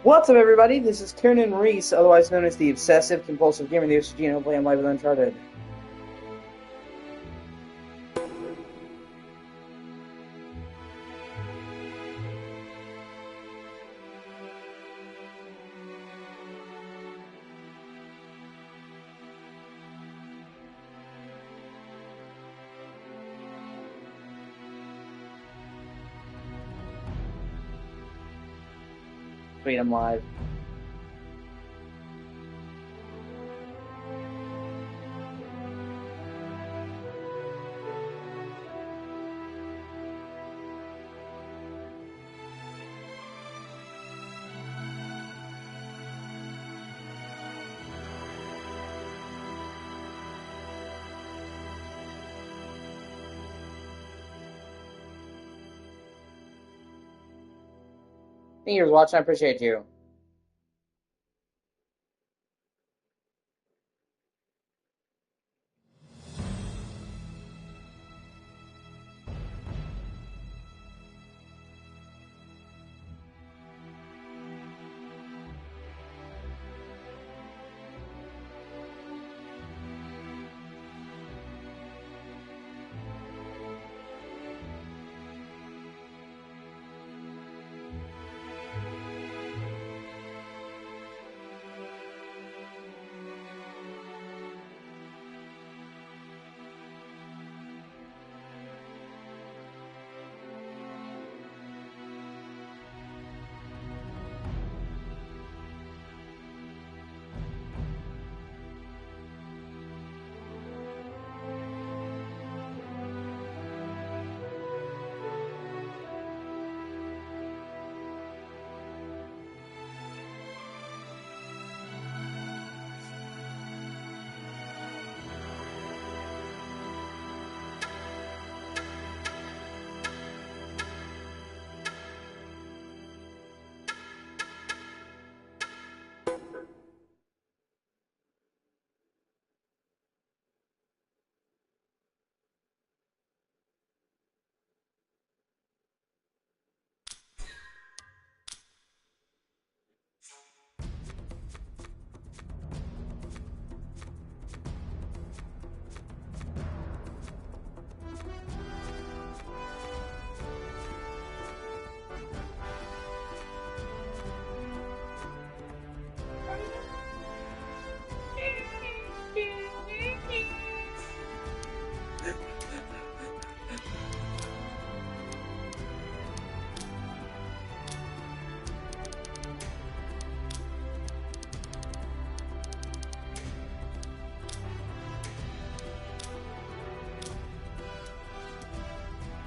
What's up, everybody? This is Kieran Reese, otherwise known as the Obsessive Compulsive Gamer, the O.C.G, and hopefully I'm live with Uncharted. Sweet, I'm live. Thank you for watching, I appreciate you.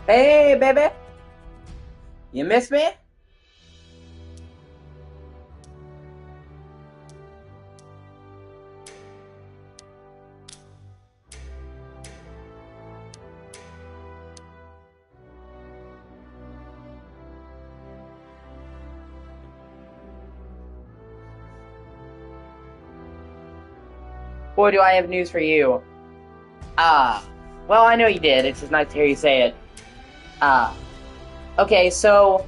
Hey, baby! You miss me? Boy, do I have news for you. Well, I know you did. It's just nice to hear you say it. Okay, so,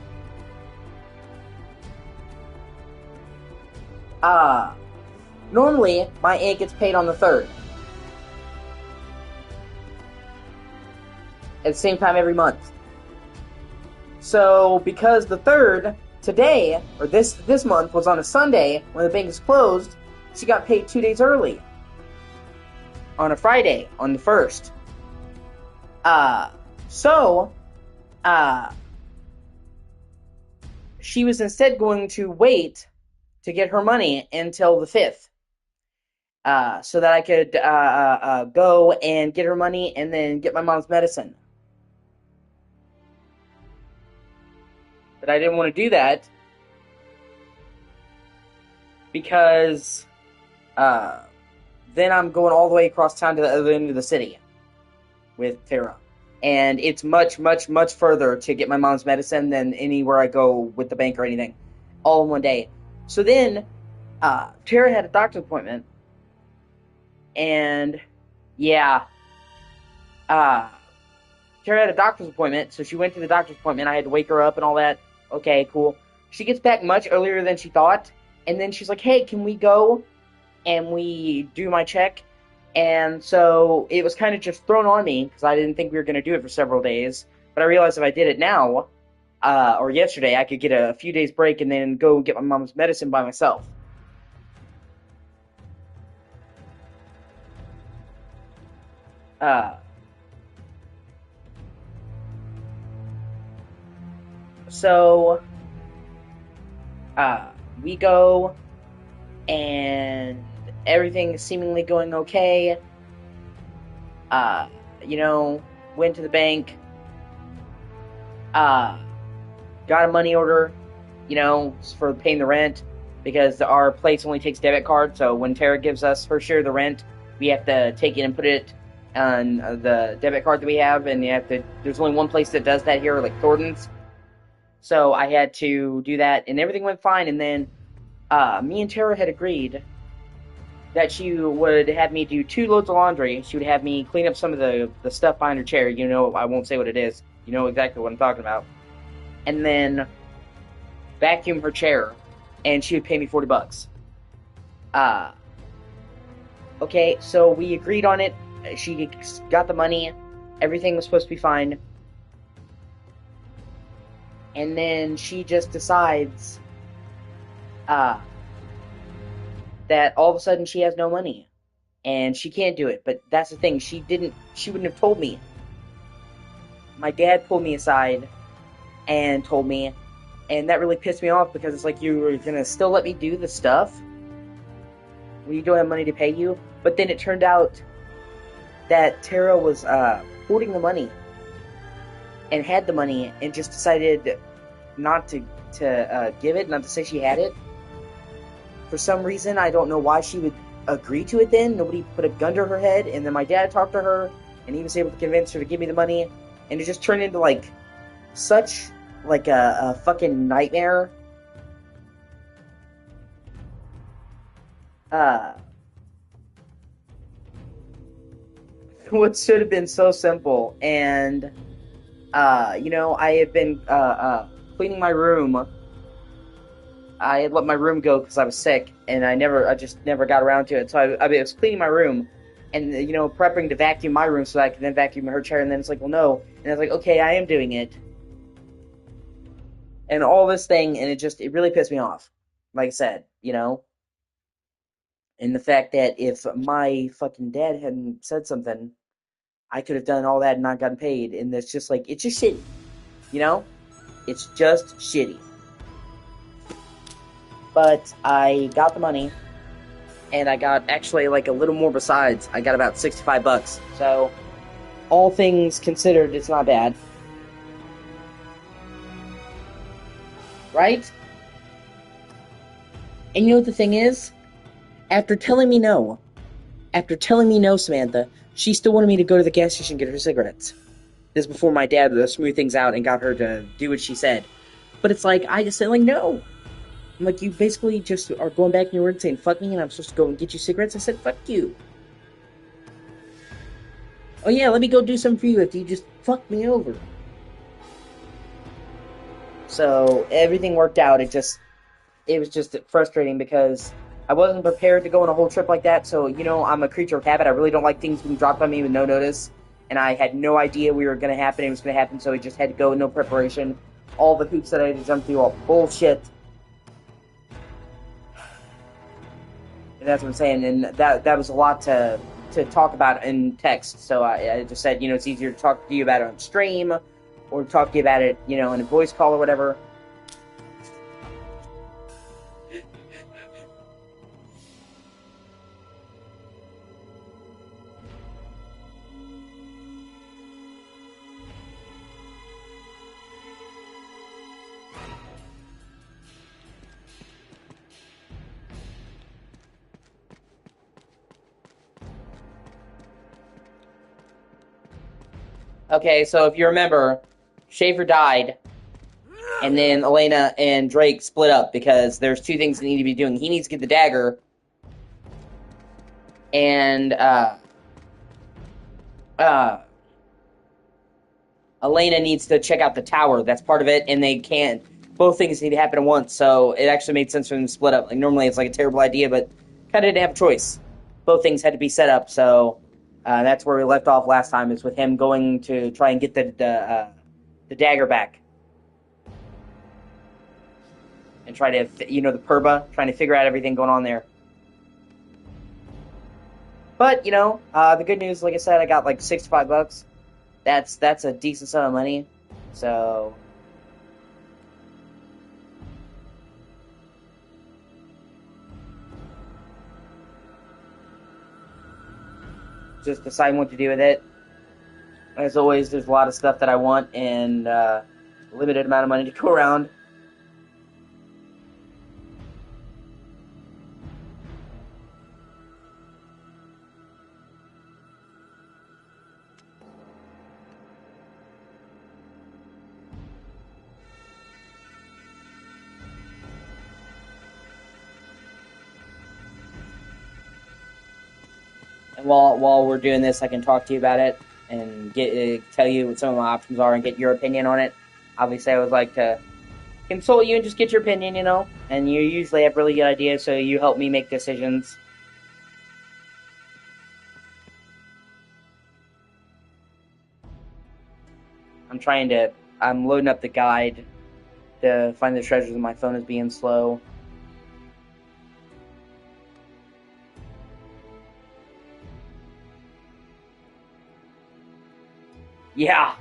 normally, my aunt gets paid on the 3rd. At the same time every month. So, because the 3rd, today, or this month, was on a Sunday, when the bank is closed, she got paid 2 days early. On a Friday, on the 1st. She was instead going to wait to get her money until the 5th. So that I could go and get her money and then get my mom's medicine. But I didn't want to do that because then I'm going all the way across town to the other end of the city with Tara. And it's much, much, much further to get my mom's medicine than anywhere I go with the bank or anything. All in one day. So then, Tara had a doctor's appointment. And, yeah. Tara had a doctor's appointment, so she went to the doctor's appointment. I had to wake her up and all that. Okay, cool. she gets back much earlier than she thought, and then she's like, "Hey, can we go?" And we do my check, and so it was kind of just thrown on me because I didn't think we were going to do it for several days. But I realized if I did it now, or yesterday, I could get a few days break and then go get my mom's medicine by myself. Uh, so uh, we go, and everything's seemingly going okay. Uh, you know, went to the bank, uh, got a money order, for paying the rent because our place only takes debit card. So when Tara gives us her share of the rent, we have to take it and put it on the debit card that we have, and there's only one place that does that here, like Thornton's. So I had to do that, and everything went fine. And then me and Tara had agreed that she would have me do 2 loads of laundry. She would have me clean up some of the stuff behind her chair. I won't say what it is. You know exactly what I'm talking about. And then vacuum her chair, and she would pay me $40. Uh, okay, so we agreed on it. She got the money. Everything was supposed to be fine. And then she just decides that all of a sudden she has no money and she can't do it. But that's the thing, she wouldn't have told me. My dad pulled me aside and told me, and that really pissed me off because it's like, you were gonna still let me do the stuff when you don't have money to pay you. But then it turned out that Tara was hoarding the money and had the money and just decided not to give it, not to say she had it. For some reason, I don't know why she would agree to it then. Nobody put a gun to her head, and then my dad talked to her, and he was able to convince her to give me the money, and it just turned into, such, a fucking nightmare. What should have been so simple, and, I had been, cleaning my room. I had let my room go because I was sick, and I just never got around to it. So I was cleaning my room, and prepping to vacuum my room so I could then vacuum her chair. And then it's like, well, no. And I was like, okay, I am doing it, and all this thing, and it really pissed me off. Like I said, and the fact that if my fucking dad hadn't said something, I could have done all that and not gotten paid. And it's just it's just shitty, It's just shitty. But I got the money, and I got actually a little more besides. I got about $65. So, all things considered, it's not bad. Right? And you know what the thing is? After telling me no, Samantha, she still wanted me to go to the gas station and get her cigarettes. This is before my dad smoothed things out and got her to do what she said. But it's I just said, no. I'm like, you basically just are going back in your word and saying, fuck me, and I'm supposed to go and get you cigarettes? I said, fuck you. Oh yeah, let me go do something for you after you just fucked me over. So, everything worked out. It was just frustrating because I wasn't prepared to go on a whole trip like that. So, I'm a creature of habit. I really don't like things being dropped on me with no notice. And I had no idea we were going to happen. It was going to happen, so I just had to go with no preparation. All the hoops that I had to jump through, all bullshit. And that's what I'm saying, and that was a lot to talk about in text. So I just said, it's easier to talk to you about it on stream, or talk to you about it, in a voice call or whatever. Okay, so if you remember, Schaefer died, and then Elena and Drake split up because there's two things they need to be doing. He needs to get the dagger, and Elena needs to check out the tower. That's part of it, and they can't. both things need to happen at once, so it actually made sense for them to split up. Like, normally it's like a terrible idea, but kind of didn't have a choice. Both things had to be set up, so that's where we left off last time, is with him going to try and get the dagger back. And try to, the Purba, trying to figure out everything going on there. But, the good news, like I said, I got like $65. That's a decent sum of money. So just deciding what to do with it. As always, there's a lot of stuff that I want and limited amount of money to go around. And while we're doing this, I can talk to you about it and tell you what some of my options are and get your opinion on it. Obviously, I would like to consult you and just get your opinion, and you usually have really good ideas, so you help me make decisions. I'm loading up the guide to find the treasures, and my phone is being slow. Yeah.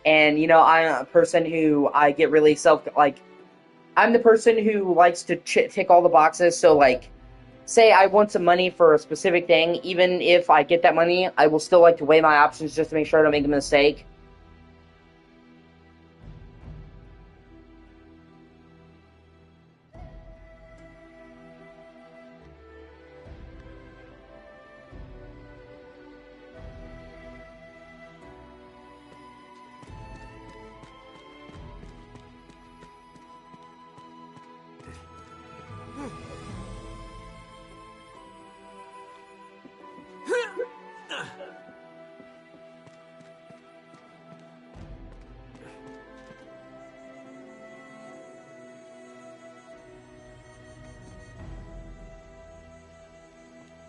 And, I'm a person who I get really I'm the person who likes to tick all the boxes, so, say I want some money for a specific thing, even if I get that money, I will still like to weigh my options just to make sure I don't make a mistake.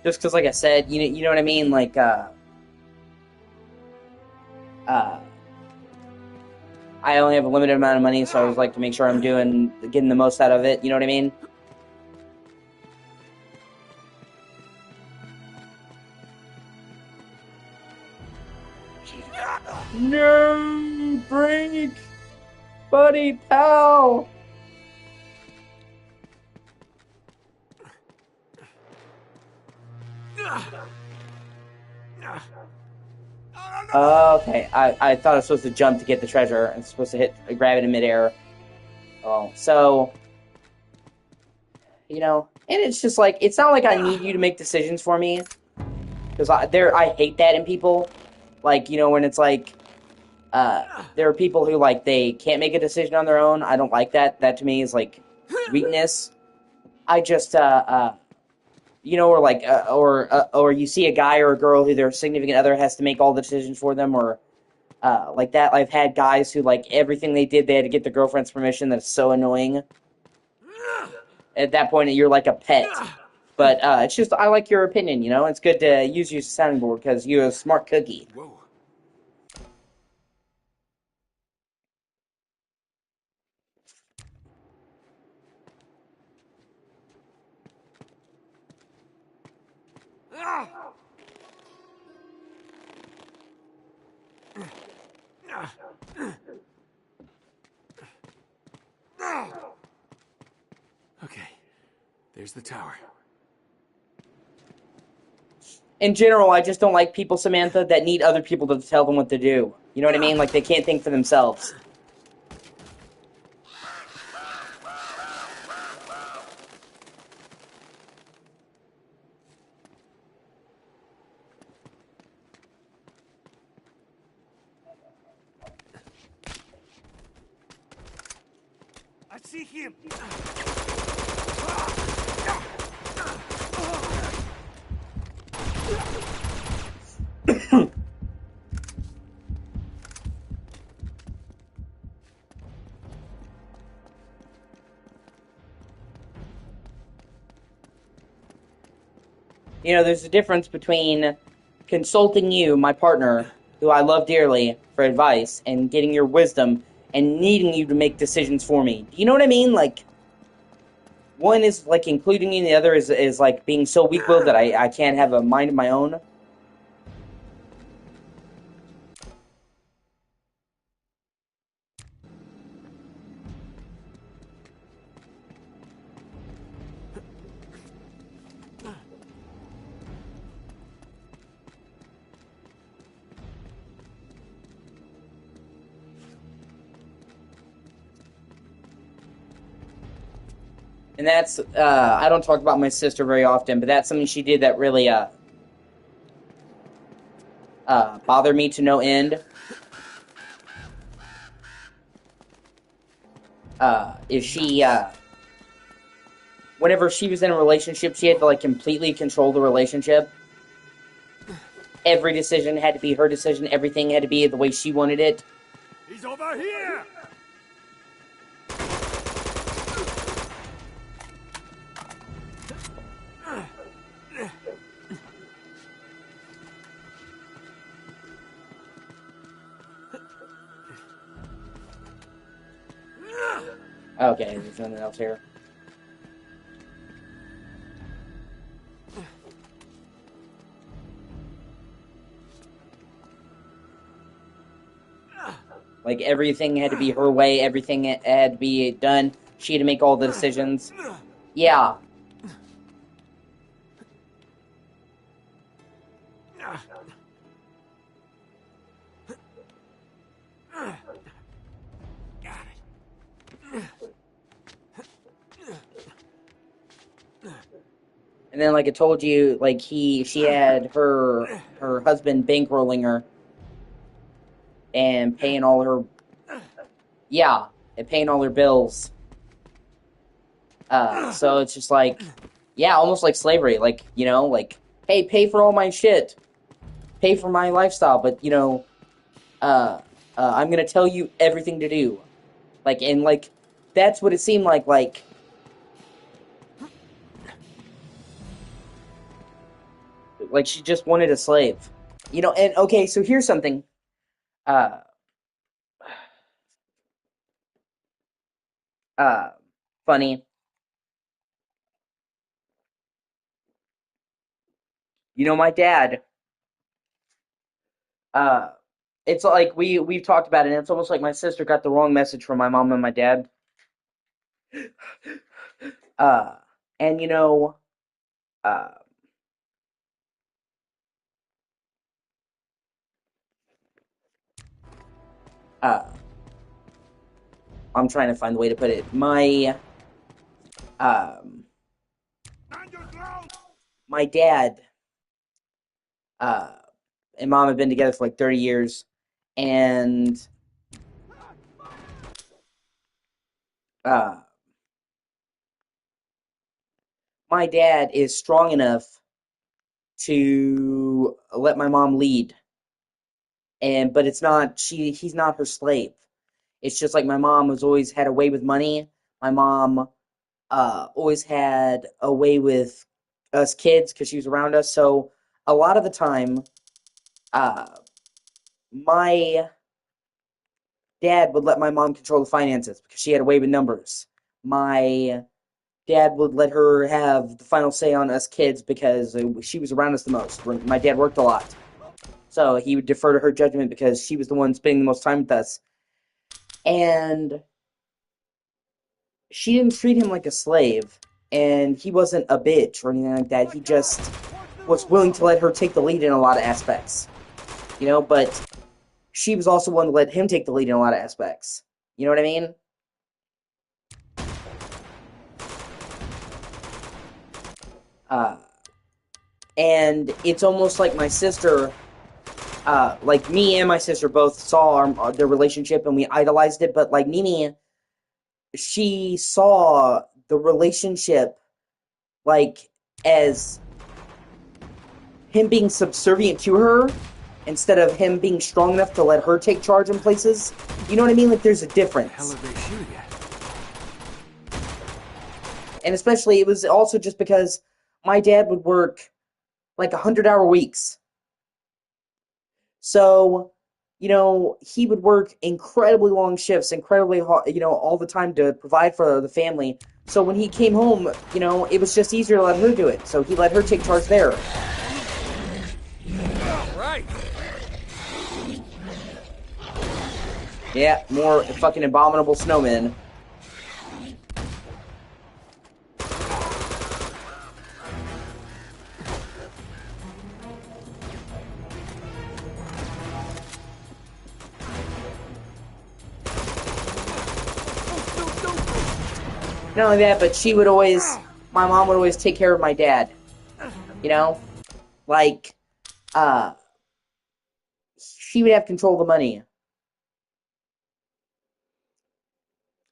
Just because, like I said, you know what I mean? I only have a limited amount of money, so I always like to make sure I'm getting the most out of it. You know what I mean? No, break, buddy, pal. Okay, I thought I was supposed to jump to get the treasure and supposed to grab it in midair. Oh, so, and it's just like, it's not like I need you to make decisions for me, because I hate that in people, when it's like, there are people who, they can't make a decision on their own. I don't like that. That to me is, weakness. I just, or you see a guy or a girl who their significant other has to make all the decisions for them, or like that. I've had guys who, everything they did, they had to get their girlfriend's permission. That's so annoying. At that point, you're like a pet. But it's just, I like your opinion, It's good to use you as a sounding board, because you're a smart cookie. Whoa. Okay, there's the tower. In general, I just don't like people, Samantha, that need other people to tell them what to do. You know what I mean? Like, they can't think for themselves. I see him! You know, there's a difference between consulting you, my partner, who I love dearly, for advice, and getting your wisdom, and needing you to make decisions for me. Do you know what I mean? Like, one is, like, including you, and the other is like, being so weak-willed that I can't have a mind of my own. And that's, I don't talk about my sister very often, but that's something she did that really, bothered me to no end. If she, whenever she was in a relationship, she had to, like, completely control the relationship. Every decision had to be her decision, everything had to be the way she wanted it. He's over here! Okay, there's nothing else here. Like, everything had to be her way, everything had to be done. She had to make all the decisions. Yeah. And then, like I told you, like, she had her husband bankrolling her and paying all her, yeah, and paying all her bills. So it's just like, yeah, almost like slavery. Like, you know, like, hey, pay for all my shit, pay for my lifestyle, but, you know, I'm gonna tell you everything to do. Like, and, like, that's what it seemed like, she just wanted a slave. You know, and, okay, so here's something, uh, uh, funny. You know, my dad, uh, it's like we've talked about it, and it's almost like my sister got the wrong message from my mom and my dad. Uh, and, you know, uh, uh, I'm trying to find the way to put it. Um, my dad, uh, and mom have been together for like 30 years, and, uh, my dad is strong enough to let my mom lead, but it's not, he's not her slave. It's just like my mom has always had a way with money. My mom, always had a way with us kids because she was around us. So a lot of the time, uh, my dad would let my mom control the finances because she had a way with numbers. My dad would let her have the final say on us kids because she was around us the most. My dad worked a lot. So he would defer to her judgment because she was the one spending the most time with us. And she didn't treat him like a slave, and he wasn't a bitch or anything like that. He just was willing to let her take the lead in a lot of aspects, you know, but she was also one to let him take the lead in a lot of aspects. You know what I mean? Uh, and it's almost like my sister, like me and my sister both saw their relationship and we idolized it, but like Mimi, she saw the relationship like as him being subservient to her instead of him being strong enough to let her take charge in places. You know what I mean? Like, there's a difference. Hell are they shooting at? And especially, it was also just because my dad would work like 100-hour weeks. So, he would work incredibly long shifts, incredibly hard, all the time to provide for the family. So when he came home, it was just easier to let her do it. So he let her take charge there. Right. Yeah, more fucking abominable snowmen. Not only that, but my mom would always take care of my dad. Like, uh, she would have control of the money.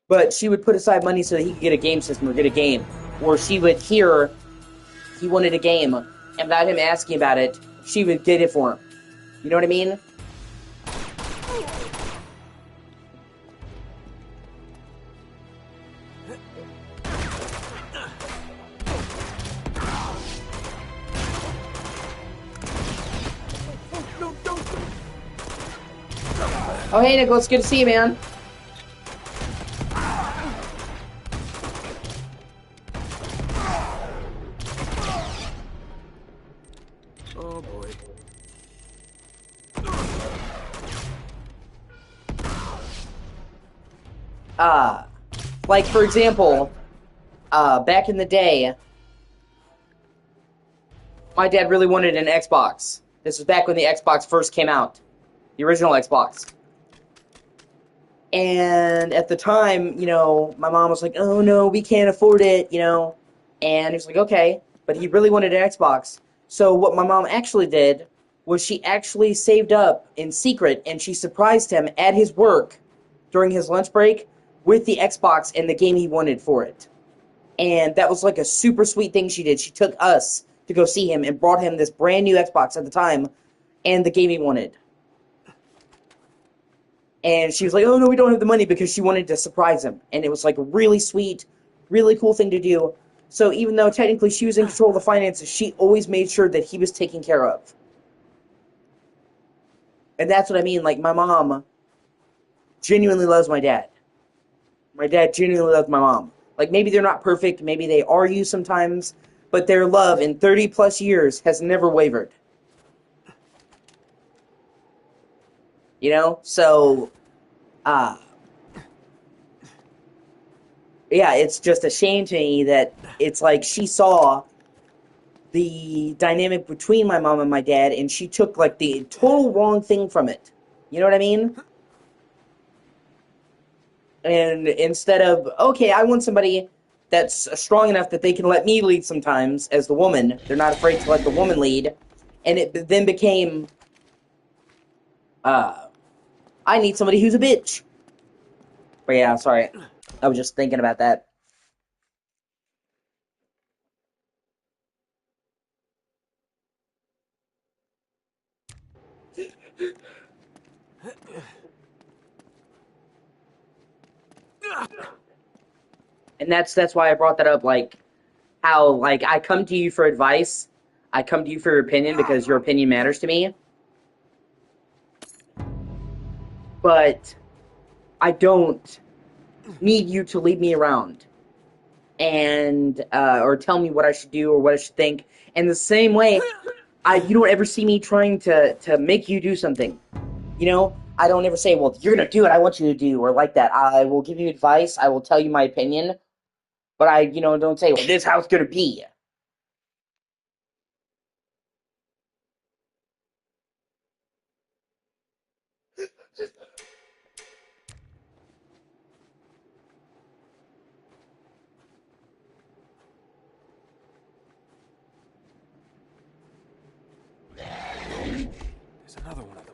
But she would put aside money so that he could get a game system or get a game. Or she would hear he wanted a game, and without him asking about it, she would get it for him. You know what I mean? Oh, hey, Nicholas, good to see you, man. Oh boy. Like, for example, back in the day, my dad really wanted an Xbox. This was back when the Xbox first came out. The original Xbox. And at the time, my mom was like, oh no, we can't afford it, And he was like, okay. But he really wanted an Xbox. So what my mom actually did was she actually saved up in secret and she surprised him at his work during his lunch break with the Xbox and the game he wanted for it. And that was like a super sweet thing she did. She took us to go see him and brought him this brand new Xbox at the time and the game he wanted. And she was like, oh, no, we don't have the money because she wanted to surprise him. And it was like a really sweet, really cool thing to do. So even though technically she was in control of the finances, she always made sure that he was taken care of. And that's what I mean. Like, my mom genuinely loves my dad. My dad genuinely loves my mom. Like, maybe they're not perfect. Maybe they argue sometimes. But their love in 30 plus years has never wavered. So, yeah, it's just a shame to me that it's like she saw the dynamic between my mom and my dad, and she took, like, the total wrong thing from it. You know what I mean? And instead of, okay, I want somebody that's strong enough that they can let me lead sometimes as the woman, they're not afraid to let the woman lead, and it then became, I need somebody who's a bitch. But yeah, sorry. I was just thinking about that. And that's why I brought that up, like, how, like, I come to you for advice. I come to you for your opinion because your opinion matters to me. But I don't need you to lead me around and or tell me what I should do or what I should think. And the same way, you don't ever see me trying to make you do something. I don't ever say, well, you're gonna do what I want you to do, or like that. I will give you advice. I will tell you my opinion, but I, don't say, well, this is how it's gonna be. There's another one of them.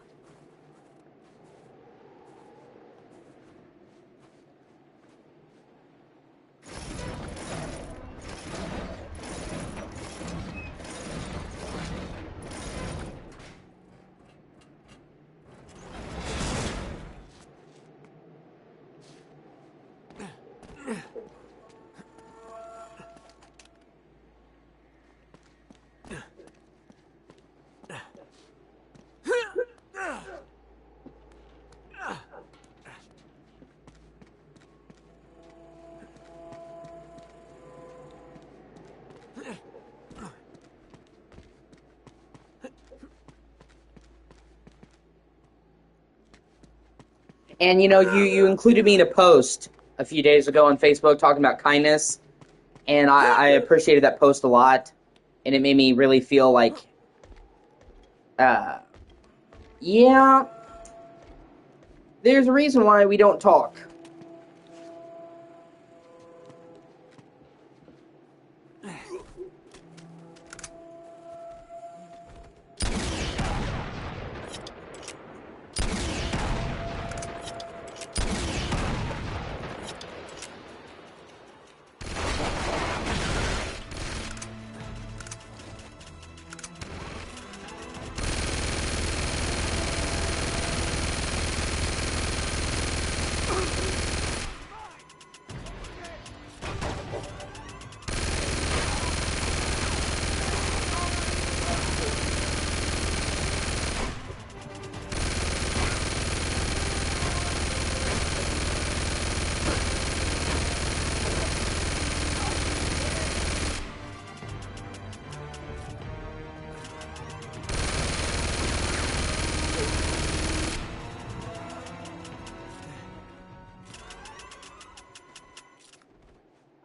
And you included me in a post a few days ago on Facebook talking about kindness, and I appreciated that post a lot, and it made me really feel like, uh, yeah, there's a reason why we don't talk.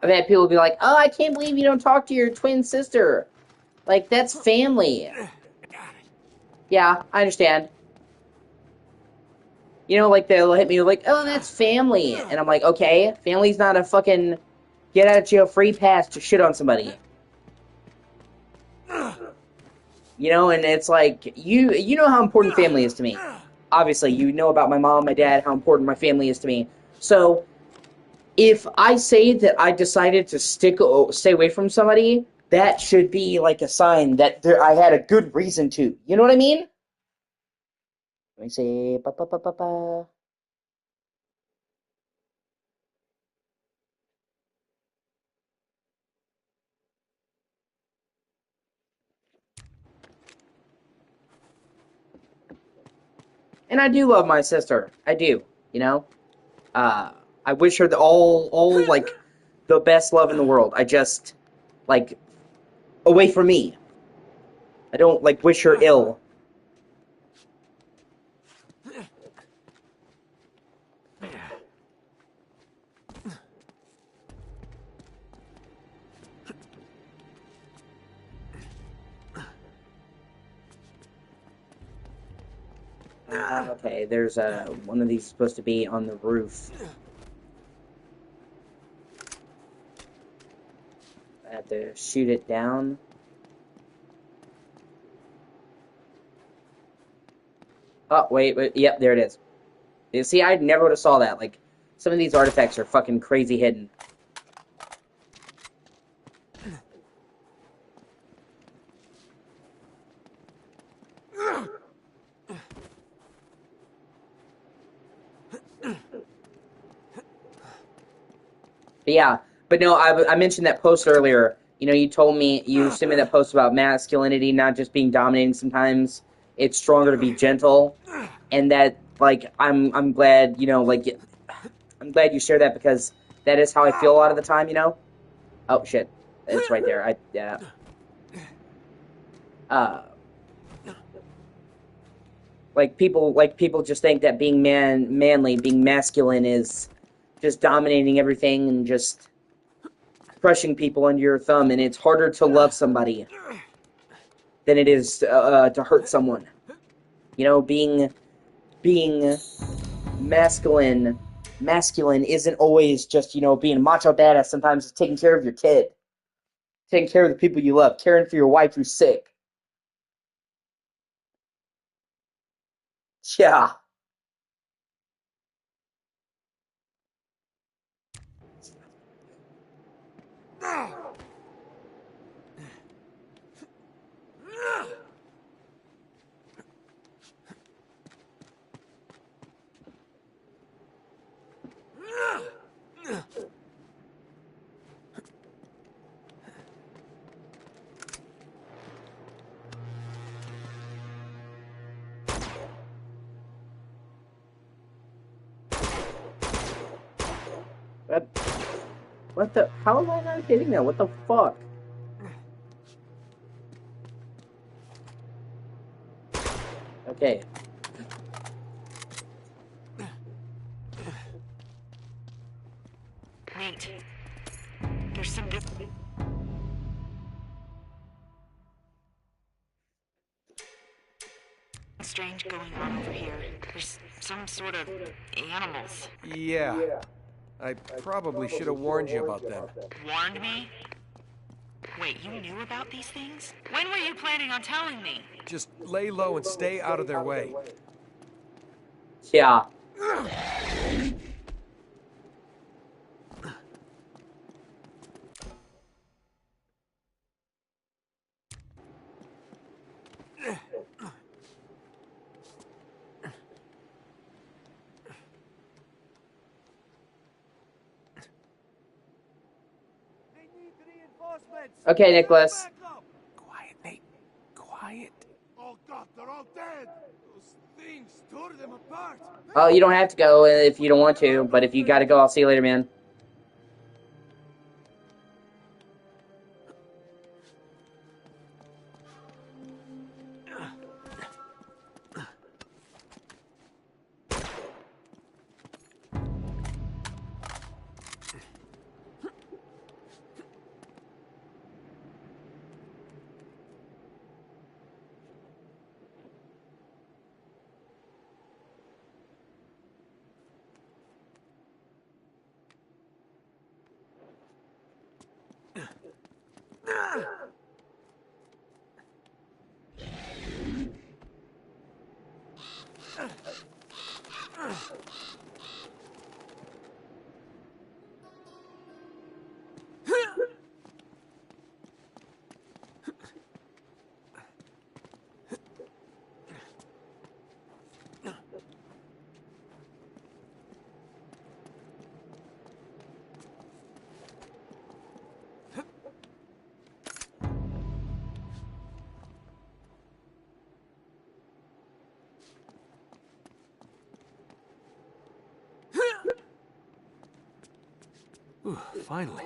I've had people be like, "Oh, I can't believe you don't talk to your twin sister. Like, that's family." Yeah, I understand. Like, they'll hit me like, "Oh, that's family." And I'm like, okay, family's not a fucking get out of jail free pass to shit on somebody. And it's like, you know how important family is to me. Obviously, you know about my mom, my dad, how important my family is to me. So, if I say that I decided to stay away from somebody, that should be like a sign that I had a good reason to. You know what I mean? Let me say, ba ba ba ba ba. And I do love my sister. I do. You know. Uh, I wish her all like the best love in the world. I just like away from me. I don't like wish her ill. Okay, there's one of these supposed to be on the roof. I have to shoot it down. Oh, wait, yep, there it is. You see, I never would have saw that. Like, some of these artifacts are fucking crazy hidden. But yeah, but no, I mentioned that post earlier. You sent me that post about masculinity not just being dominating sometimes. It's stronger to be gentle. And that, like, I'm glad, like, I'm glad you share that because that is how I feel a lot of the time. Oh, shit. It's right there. Yeah. Uh, like people just think that being manly, being masculine is just dominating everything and just crushing people under your thumb, and it's harder to love somebody than it is to hurt someone. Being masculine isn't always just being a macho badass. Sometimes it's taking care of your kid, taking care of the people you love, caring for your wife who's sick. Yeah. What? What the? How am I not hitting that? What the fuck? Okay. Wait. There's something strange going on over here. There's some sort of animals. Yeah. I probably should have warned you about them. Warned me? Wait, you knew about these things? When were you planning on telling me? Just lay low and stay out of their way. Yeah. Okay, Nicholas. Quiet, Nate. Quiet. Oh God, they're all dead! Those things tore them apart! Oh, you don't have to go if you don't want to, but if you gotta go, I'll see you later, man. Ooh, finally.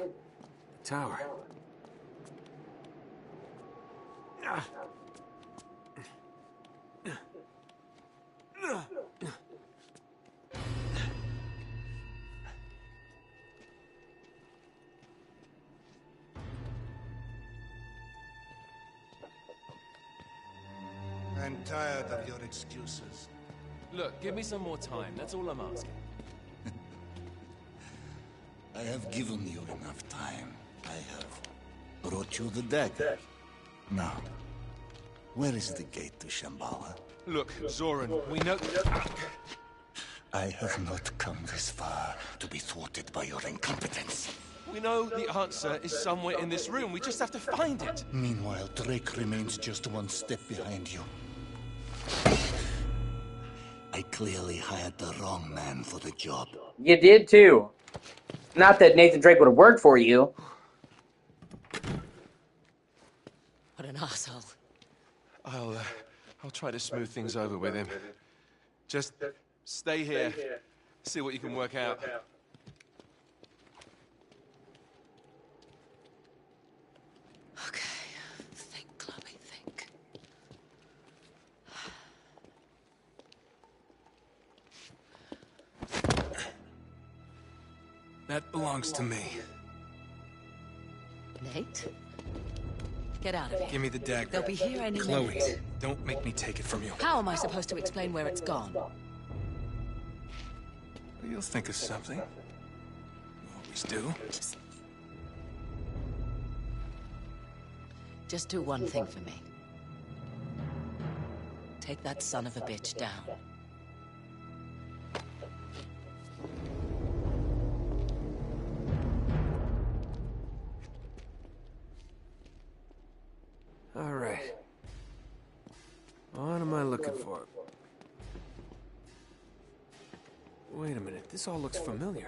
The tower. I'm tired of your excuses. Look, give me some more time. That's all I'm asking. I have given you enough time. I have brought you the dagger. Now, where is the gate to Shambhala? Look, Zoran, we know... I have not come this far to be thwarted by your incompetence. We know the answer is somewhere in this room. We just have to find it. Meanwhile, Drake remains just one step behind you. I clearly hired the wrong man for the job. You did too. Not that Nathan Drake would have worked for you. What an asshole. I'll try to smooth things over with him. Just stay here. See what you can work out. Okay. Think, Chloe, think. That belongs to me. Nate? Get out of here. Give me the dagger. They'll be here any Chloe, minute. don't make me take it from you. How am I supposed to explain where it's gone? You'll think of something. You always do. Just do one thing for me. Take that son of a bitch down. All right. What am I looking for? Wait a minute, this all looks familiar.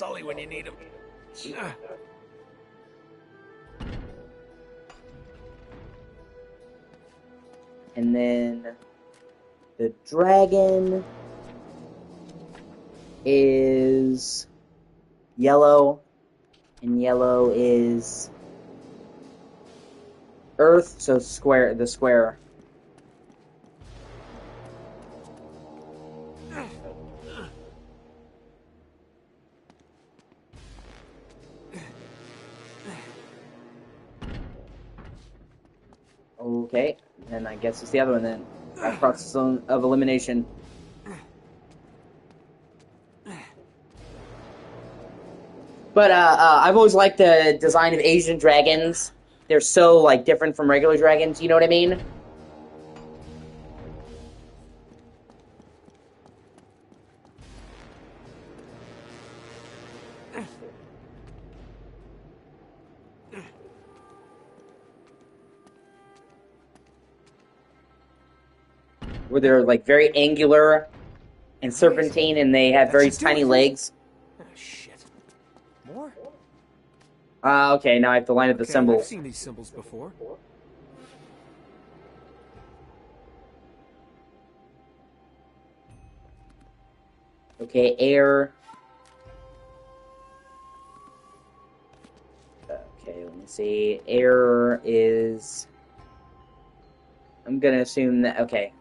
Sully when you need him. And then the dragon is yellow, and yellow is earth, so square, the square. Okay, then I guess it's the other one then. Process of elimination. But I've always liked the design of Asian dragons. They're so like different from regular dragons. You know what I mean? Where they're like very angular and serpentine, and they have very tiny legs. Oh, shit. More? Okay, now I have to line up the I've symbols. seen these symbols before. Okay, air. Okay, let me see. Air is... I'm gonna assume that... Okay.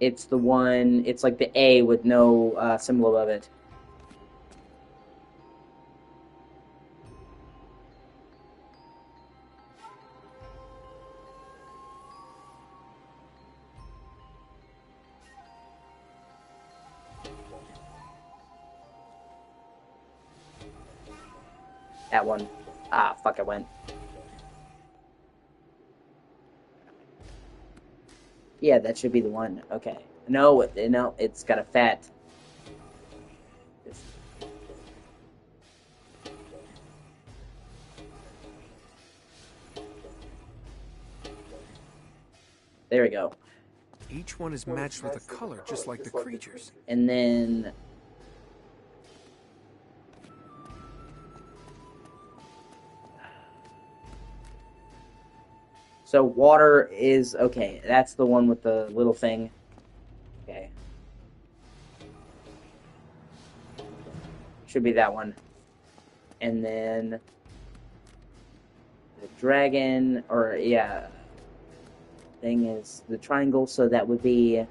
It's the one... It's like the A with no symbol above it. That one. Ah, fuck, I went. Yeah, that should be the one. Okay. No, no, it's got a fat. There we go. Each one is matched with a color, just like the creatures. And then... So water is... Okay, that's the one with the little thing. Okay. Should be that one. And then... The dragon, or yeah... Thing is the triangle, so that would be...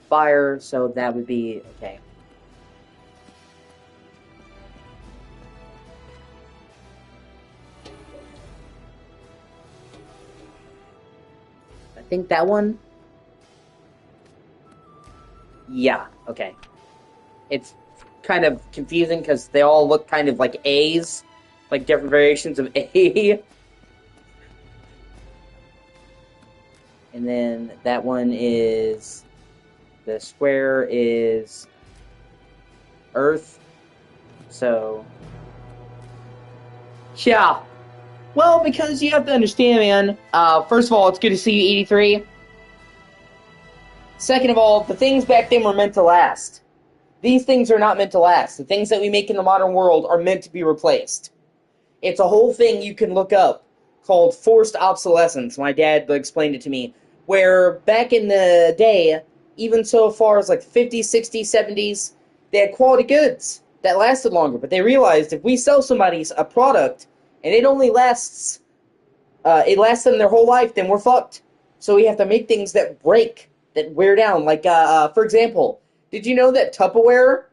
Fire, so that would be... Okay. I think that one? Yeah, okay. It's kind of confusing because they all look kind of like A's. Like different variations of A. And then that one is... The square is... Earth. So... Yeah. Well, because you have to understand, man. First of all, it's good to see you, 83. Second of all, the things back then were meant to last. These things are not meant to last. The things that we make in the modern world are meant to be replaced. It's a whole thing you can look up called forced obsolescence. My dad explained it to me. Where back in the day, even so far as like 50s, 60s, 70s, they had quality goods that lasted longer. But they realized if we sell somebody a product and it only lasts, it lasts them their whole life, then we're fucked. So we have to make things that break, that wear down. Like, for example, did you know that Tupperware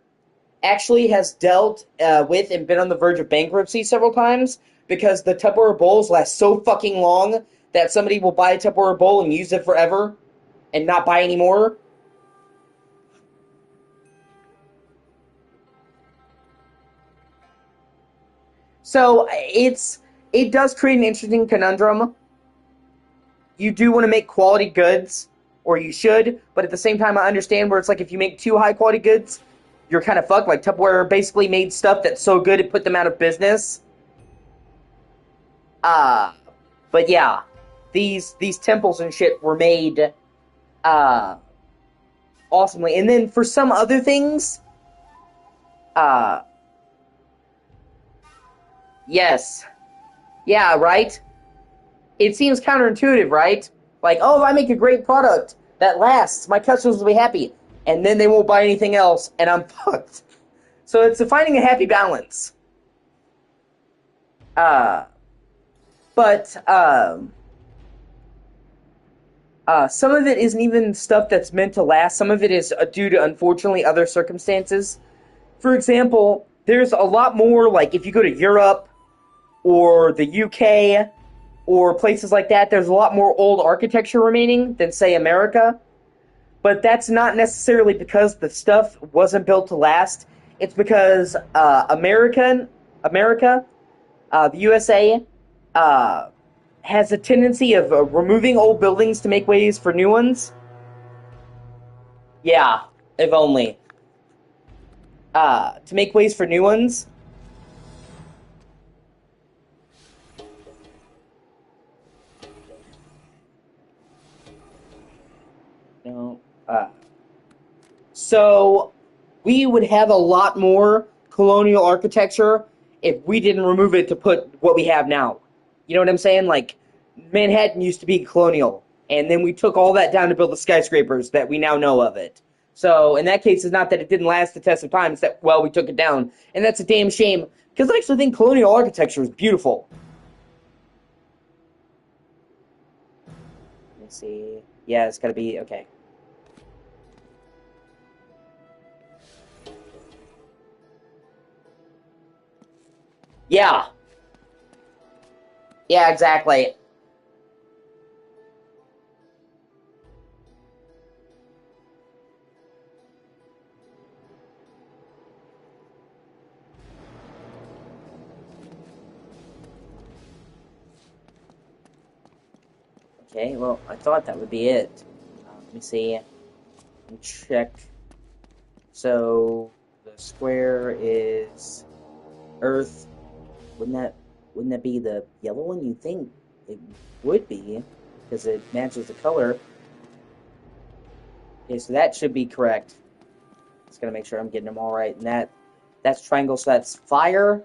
actually has dealt with and been on the verge of bankruptcy several times? Because the Tupperware bowls last so fucking long that somebody will buy a Tupperware bowl and use it forever and not buy any more. So it does create an interesting conundrum. You do want to make quality goods, or you should, but at the same time I understand where it's like if you make too high quality goods, you're kind of fucked. Like Tupperware basically made stuff that's so good it put them out of business. But yeah, these temples and shit were made uh, awesomely. And then for some other things, uh, yes. Yeah, right? It seems counterintuitive, right? Like, oh, if I make a great product that lasts, my customers will be happy. And then they won't buy anything else, and I'm fucked. So it's finding a happy balance. Uh, but some of it isn't even stuff that's meant to last. Some of it is due to, unfortunately, other circumstances. For example, there's a lot more, like, if you go to Europe or the UK or places like that, there's a lot more old architecture remaining than, say, America. But that's not necessarily because the stuff wasn't built to last. It's because America, the USA, has a tendency of removing old buildings to make ways for new ones. Yeah, if only. To make ways for new ones. No. So we would have a lot more colonial architecture if we didn't remove it to put what we have now. You know what I'm saying? Like, Manhattan used to be colonial, and then we took all that down to build the skyscrapers that we now know of it. So in that case, it's not that it didn't last the test of time, it's that, well, we took it down. And that's a damn shame, because I actually think colonial architecture is beautiful. Let me see. Yeah, it's gotta be, okay. Yeah. Yeah, exactly. Okay, well, I thought that would be it. Let me see. And check. So the square is Earth. Wouldn't that be the yellow one? You think it would be, because it matches the color. Okay, so that should be correct. Just gotta make sure I'm getting them all right. And that's triangle, so that's fire.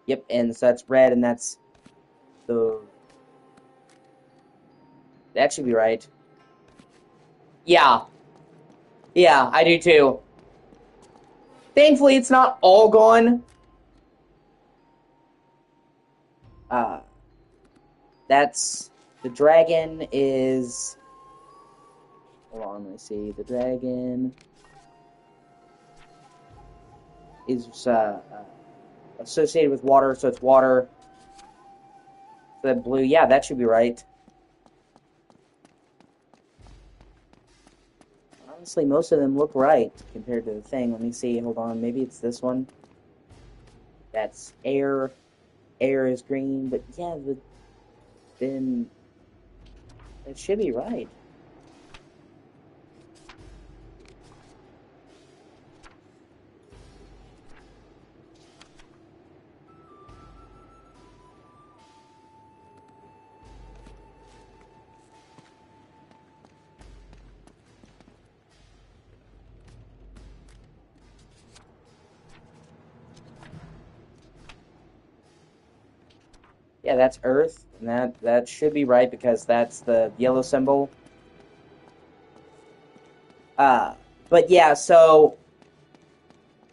Yep, and so that's red, and that's the. That should be right. Yeah. Yeah, I do too. Thankfully, it's not all gone. Uh, that's the dragon is. Hold on, let me see. The dragon is associated with water, so it's water. So that blue, yeah, that should be right. Honestly, most of them look right compared to the thing. Let me see. Hold on, maybe it's this one. That's air. Air is green, but yeah, then it should be right. Yeah, that's Earth, and that should be right because that's the yellow symbol. Uh, but yeah, so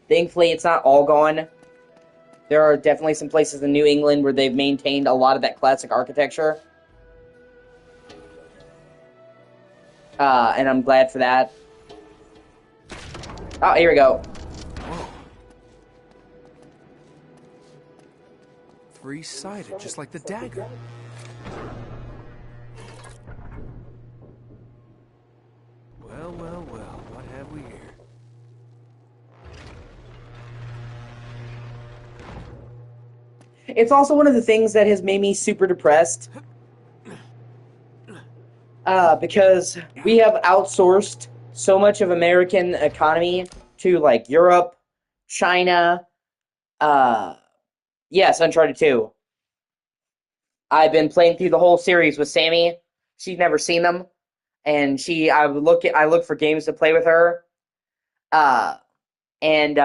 thankfully it's not all gone. There are definitely some places in New England where they've maintained a lot of that classic architecture. And I'm glad for that. Oh, here we go. Whoa. Three-sided, just like the dagger. Well, well, well, what have we here? It's also one of the things that has made me super depressed. Because we have outsourced so much of American economy to, like, Europe, China. Yes, Uncharted 2. I've been playing through the whole series with Sammy. She's never seen them. and I look for games to play with her. And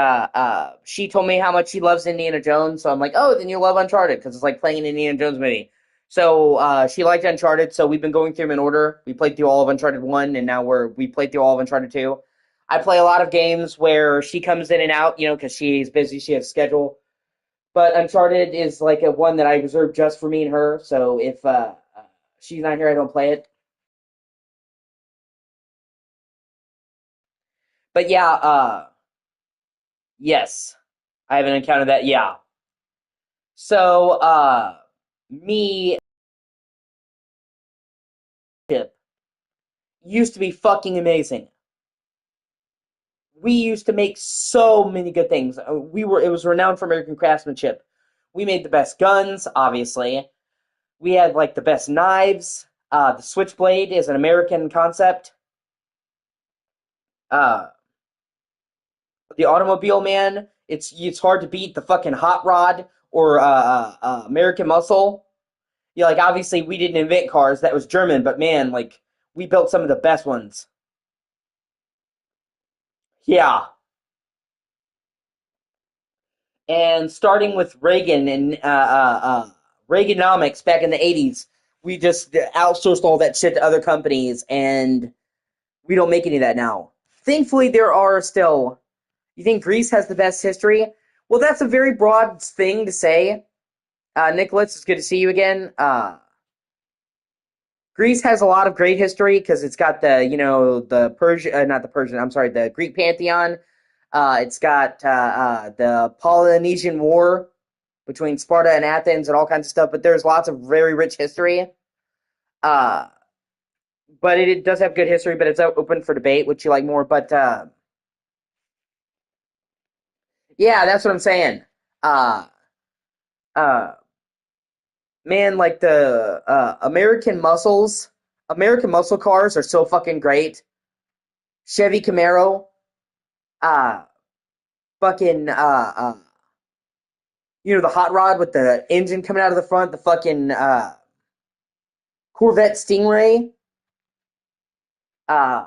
she told me how much she loves Indiana Jones, so I'm like, oh, then you love Uncharted because it's like playing an Indiana Jones movie. So she liked Uncharted, so we've been going through them in order. We played through all of Uncharted 1, and now we played through all of Uncharted 2. I play a lot of games where she comes in and out, because she's busy, she has a schedule. But Uncharted is like a one that I reserve just for me and her, so if she's not here, I don't play it. But yeah, yes, I haven't encountered that. Yeah. So, me used to be fucking amazing. We used to make so many good things. It was renowned for American craftsmanship. We made the best guns, obviously. We had like the best knives. The Switchblade is an American concept. Uh, the Automobile Man, it's hard to beat the fucking Hot Rod or American Muscle. Yeah, like obviously we didn't invent cars. That was German, but man, like we built some of the best ones. Yeah. And starting with Reagan and Reaganomics back in the 80s, we just outsourced all that shit to other companies, and we don't make any of that now. Thankfully, there are still. You think Greece has the best history? Well, that's a very broad thing to say. Nicholas, it's good to see you again. Greece has a lot of great history because it's got the Persian, not the Persian, I'm sorry, the Greek pantheon. It's got the Polynesian War between Sparta and Athens and all kinds of stuff, but there's lots of very rich history. Uh, but it does have good history, but it's open for debate, which you like more. But yeah, that's what I'm saying. Uh, uh, Man, like the American muscle cars are so fucking great. Chevy Camaro, uh, fucking the hot rod with the engine coming out of the front, the fucking Corvette Stingray. Uh,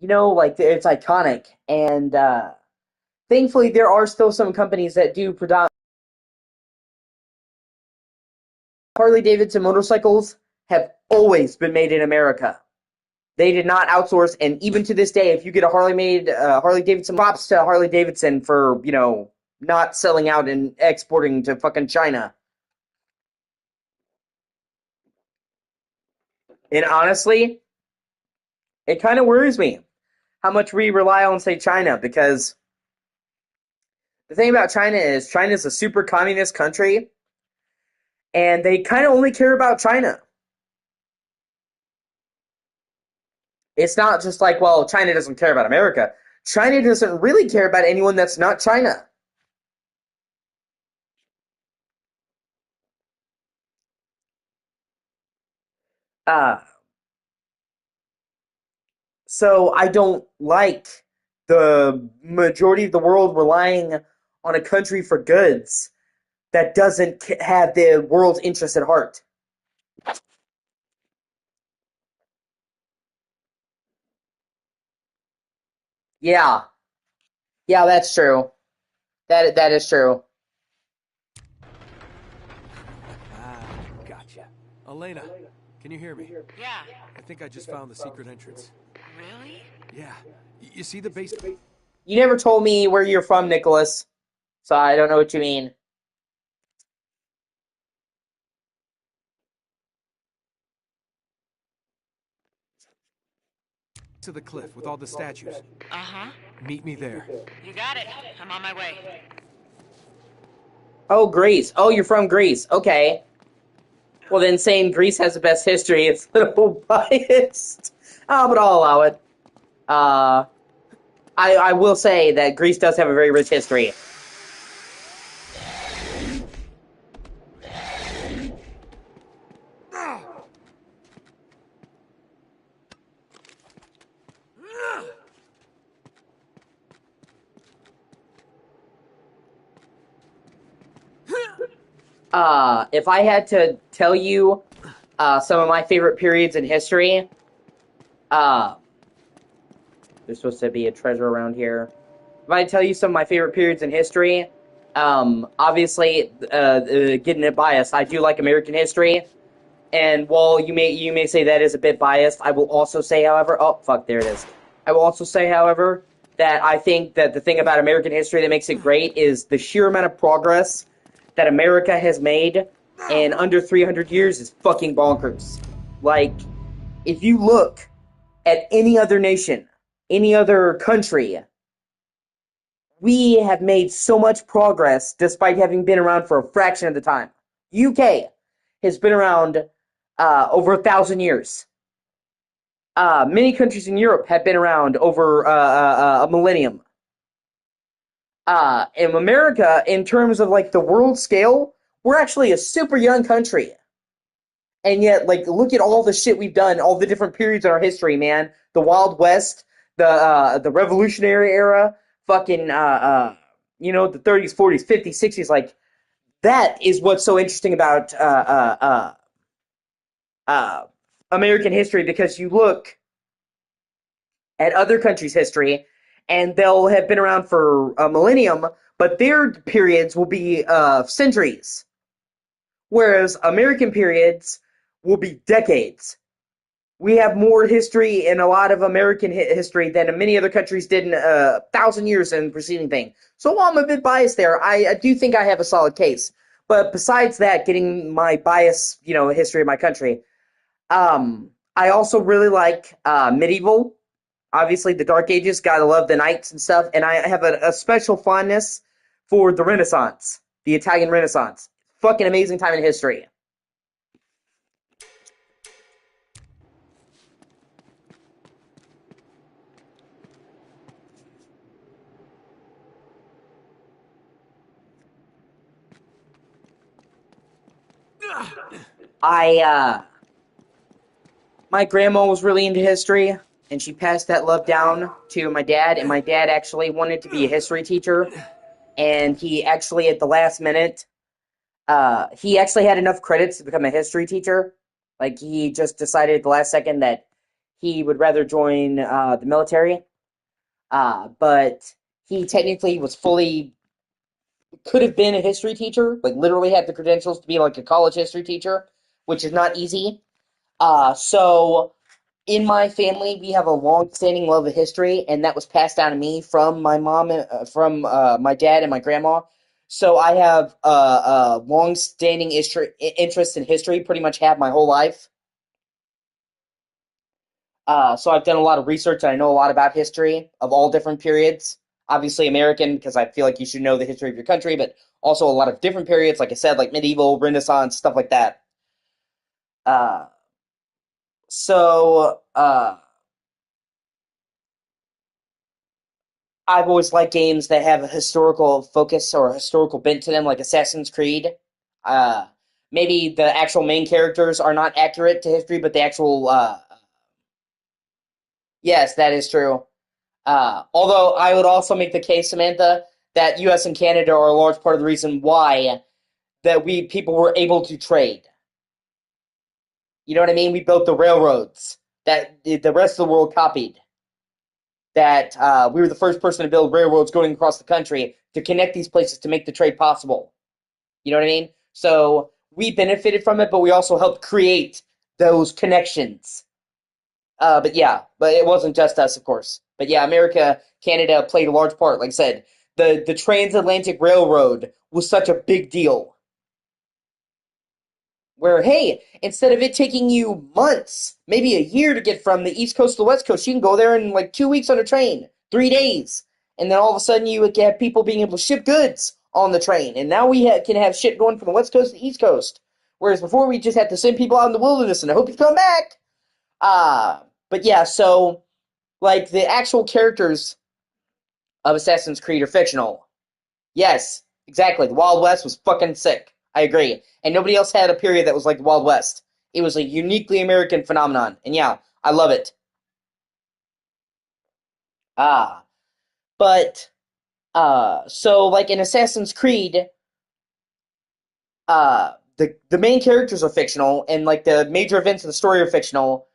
like it's iconic, and thankfully there are still some companies that do predominantly. Harley Davidson motorcycles have always been made in America. They did not outsource, and even to this day, if you get a Harley Davidson, props to Harley Davidson for not selling out and exporting to fucking China. And honestly, it kind of worries me how much we rely on, say, China, because the thing about China is China's a super communist country, and they kind of only care about China. It's not just like, well, China doesn't care about America. China doesn't really care about anyone that's not China. Uh, so I don't like the majority of the world relying on a country for goods that doesn't have the world's interest at heart. Yeah, yeah, that's true. That is true. Ah, gotcha. Elena, can you hear me? Yeah. I think I just found the secret entrance. Really? Yeah. You see the base You never told me where you're from, Nicholas, so I don't know what you mean. to the cliff with all the statues. Uh-huh. Meet me there. You got it. I'm on my way. Oh, Greece. Oh, you're from Greece. Okay. Well, then saying Greece has the best history is a little biased. But I'll allow it. Uh, I will say that Greece does have a very rich history. If I had to tell you some of my favorite periods in history, Uh, there's supposed to be a treasure around here. If I tell you some of my favorite periods in history, obviously, getting it biased, I do like American history. And while you may say that is a bit biased, I will also say, however, oh fuck, there it is. I will also say, however, that I think that the thing about American history that makes it great is the sheer amount of progress that America has made in under 300 years is fucking bonkers. Like, if you look at any other nation, any other country, we have made so much progress despite having been around for a fraction of the time. UK has been around over 1,000 years. Many countries in Europe have been around over a millennium. In America, in terms of like the world scale, we're actually a super young country. And yet, like, look at all the shit we've done, all the different periods in our history, man. The Wild West, the Revolutionary Era, fucking the 30s, 40s, 50s, 60s. Like, that is what's so interesting about uh, American history, because you look at other countries' history, and they'll have been around for a millennium, but their periods will be centuries, whereas American periods will be decades. We have more history in a lot of American history than many other countries did in 1,000 years in the preceding thing. So while I'm a bit biased there, I do think I have a solid case. But besides that, getting my bias, history of my country, I also really like medieval. Obviously, the Dark Ages, gotta love the knights and stuff. And I have a special fondness for the Renaissance, the Italian Renaissance. Fucking amazing time in history. I My grandma was really into history, and she passed that love down to my dad. And my dad actually wanted to be a history teacher, and he actually at the last minute, he actually had enough credits to become a history teacher. Like, he just decided at the last second that he would rather join the military. But he technically was fully could have been a history teacher, like literally had the credentials to be like a college history teacher, which is not easy. So in my family, we have a long-standing love of history, and that was passed down to me from my mom, from my dad and my grandma. So I have a long-standing interest in history, pretty much have my whole life. So I've done a lot of research, and I know a lot about history of all different periods. Obviously American, because I feel like you should know the history of your country, but also a lot of different periods, like I said, like medieval, Renaissance, stuff like that. Uh, so I've always liked games that have a historical focus or a historical bent to them, like Assassin's Creed. Uh, Maybe the actual main characters are not accurate to history, but the actual yes, that is true. Although I would also make the case, Samantha, that U.S. and Canada are a large part of the reason why that we people were able to trade. You know what I mean? We built the railroads that the rest of the world copied. That we were the first person to build railroads going across the country to connect these places to make the trade possible. You know what I mean? So we benefited from it, but we also helped create those connections. But it wasn't just us, of course. But yeah, America, Canada played a large part. Like I said, the transatlantic railroad was such a big deal. Where, hey, instead of it taking you months, maybe a year to get from the East Coast to the West Coast, you can go there in like 2 weeks on a train, 3 days. And then all of a sudden you have people being able to ship goods on the train. And now we can have shit going from the West Coast to the East Coast. Whereas before we just had to send people out in the wilderness and I hope you come back. But yeah, so like the actual characters of Assassin's Creed are fictional. Yes, exactly. The Wild West was fucking sick. I agree. And nobody else had a period that was like the Wild West. It was a uniquely American phenomenon. And yeah, I love it. Ah. But so like in Assassin's Creed, the main characters are fictional and like the major events of the story are fictional.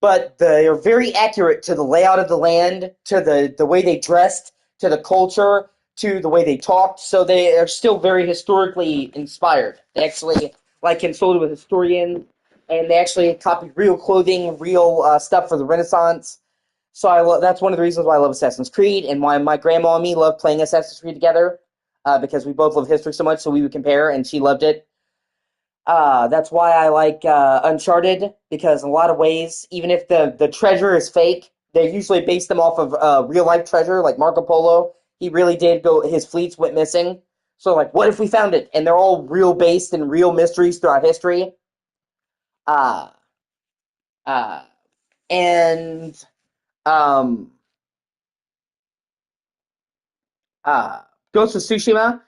but they're very accurate to the layout of the land, to the way they dressed, to the culture, to the way they talked. So they are still very historically inspired. They actually consulted with historians, and they actually copied real clothing, real stuff for the Renaissance. So that's one of the reasons why I love Assassin's Creed, and why my grandma and me love playing Assassin's Creed together, because we both love history so much, so we would compare, and she loved it. That's why I like Uncharted, because in a lot of ways, even if the treasure is fake, they usually base them off of real life treasure, like Marco Polo. He really did go; his fleets went missing. So, like, what if we found it? And they're all real based in real mysteries throughout history. Uh, uh, and um, uh, Ghost of Tsushima.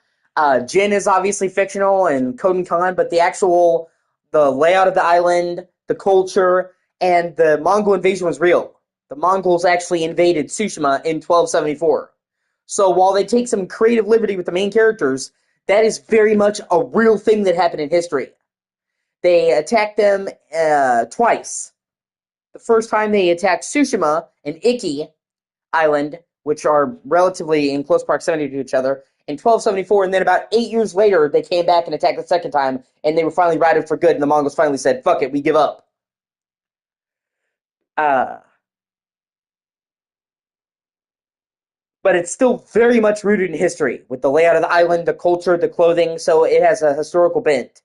Jin is obviously fictional and Koden Khan, but the layout of the island, the culture, and the Mongol invasion was real. The Mongols actually invaded Tsushima in 1274. So while they take some creative liberty with the main characters, that is very much a real thing that happened in history. They attacked them twice. The first time they attacked Tsushima and Iki Island, which are relatively in close proximity to each other, in 1274, and then about 8 years later, they came back and attacked the second time, and they were finally routed for good, and the Mongols finally said, fuck it, we give up. But it's still very much rooted in history, with the layout of the island, the culture, the clothing, so it has a historical bent.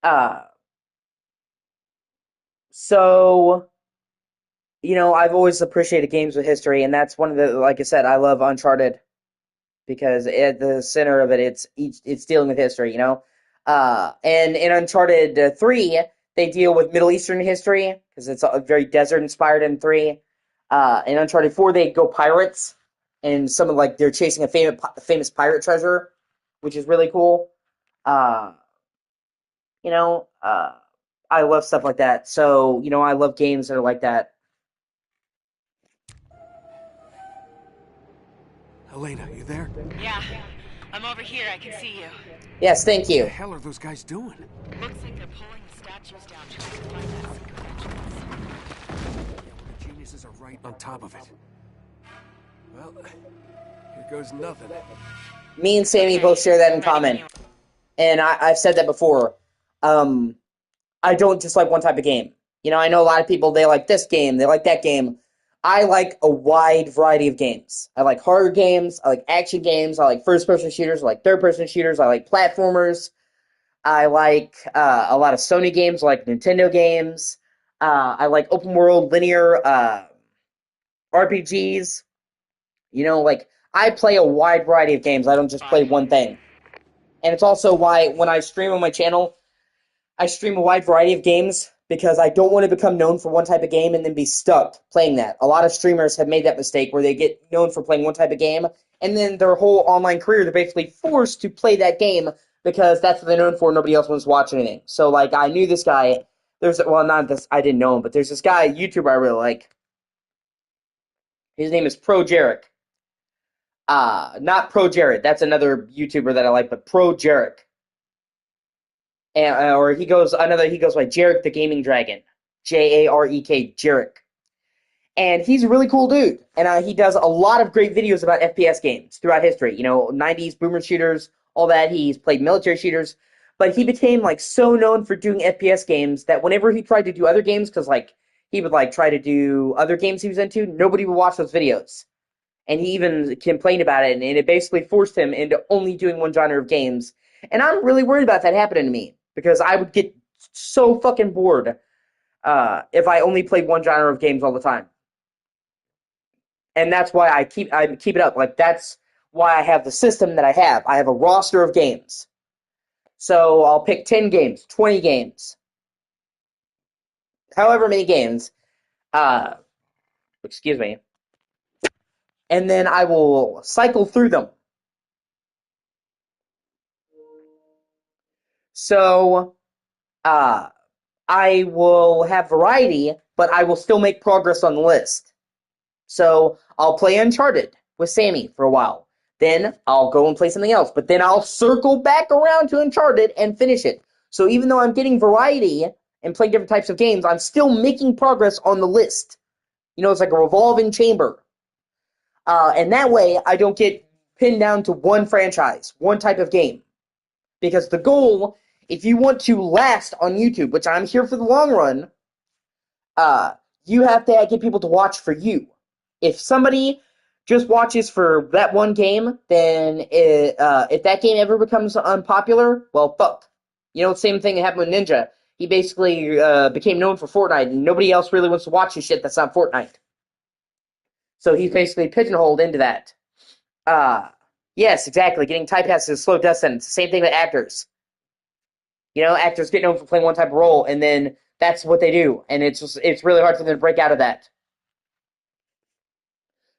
Uh, so, I've always appreciated games with history, and that's one of the, like I said, I love Uncharted, because at the center of it, it's dealing with history, and in Uncharted 3, they deal with Middle Eastern history, because it's very desert-inspired in 3. In Uncharted 4, they go pirates, and they're chasing a famous pirate treasure, which is really cool. Uh, you know, uh, I love stuff like that. So, I love games that are like that. Elena, you there? Yeah, I'm over here. I can see you. Yes, thank What the you. hell are those guys doing? Looks like they're pulling the statues down, trying to find that secret entrance. Yeah, well, the geniuses are right on top of it. Well, here goes nothing. Me and Sammy Okay, both share that in I'm ready when common. you are. And I've said that before. I don't just like one type of game. I know a lot of people, they like this game, they like that game. I like a wide variety of games. I like horror games, I like action games, I like first-person shooters, I like third-person shooters, I like platformers. I like a lot of Sony games, I like Nintendo games. I like open-world linear RPGs. I play a wide variety of games. I don't just play one thing. And it's also why when I stream on my channel, I stream a wide variety of games, because I don't want to become known for one type of game and then be stuck playing that. A lot of streamers have made that mistake where they get known for playing one type of game, and then their whole online career, they're basically forced to play that game because that's what they're known for. Nobody else wants to watch anything. So, I knew this guy. Not this, I didn't know him, but there's this guy, YouTuber I really like. His name is Pro Jarek. Not Pro Jared. That's another YouTuber that I like, but Pro Jarek. And, or he goes by Jarek the Gaming Dragon. Jarek, Jarek. And he's a really cool dude. And he does a lot of great videos about FPS games throughout history. 90s boomer shooters, all that. He's played military shooters. But he became, so known for doing FPS games that whenever he tried to do other games, because, he would, try to do other games he was into, nobody would watch those videos. And he even complained about it, and it basically forced him into only doing one genre of games. And I'm really worried about that happening to me, because I would get so fucking bored if I only played one genre of games all the time. And that's why I keep it up. That's why I have the system that I have. I have a roster of games. So I'll pick 10 games, 20 games, however many games. Excuse me. And then I will cycle through them. So I will have variety, but I will still make progress on the list. So I'll play Uncharted with Sammy for a while. Then I'll go and play something else. But then I'll circle back around to Uncharted and finish it. So even though I'm getting variety and playing different types of games, I'm still making progress on the list. It's like a revolving chamber. And that way, I don't get pinned down to one franchise, one type of game. Because the goal, if you want to last on YouTube, which I'm here for the long run, you have to get people to watch for you. If somebody just watches for that one game, then if that game ever becomes unpopular, well, fuck. Same thing that happened with Ninja. He basically became known for Fortnite, and nobody else really wants to watch his shit that's not Fortnite. So he's basically pigeonholed into that. Yes, exactly. Getting typecast is a slow death sentence. Same thing with actors. Actors get known for playing one type of role, and then that's what they do, and it's really hard for them to break out of that.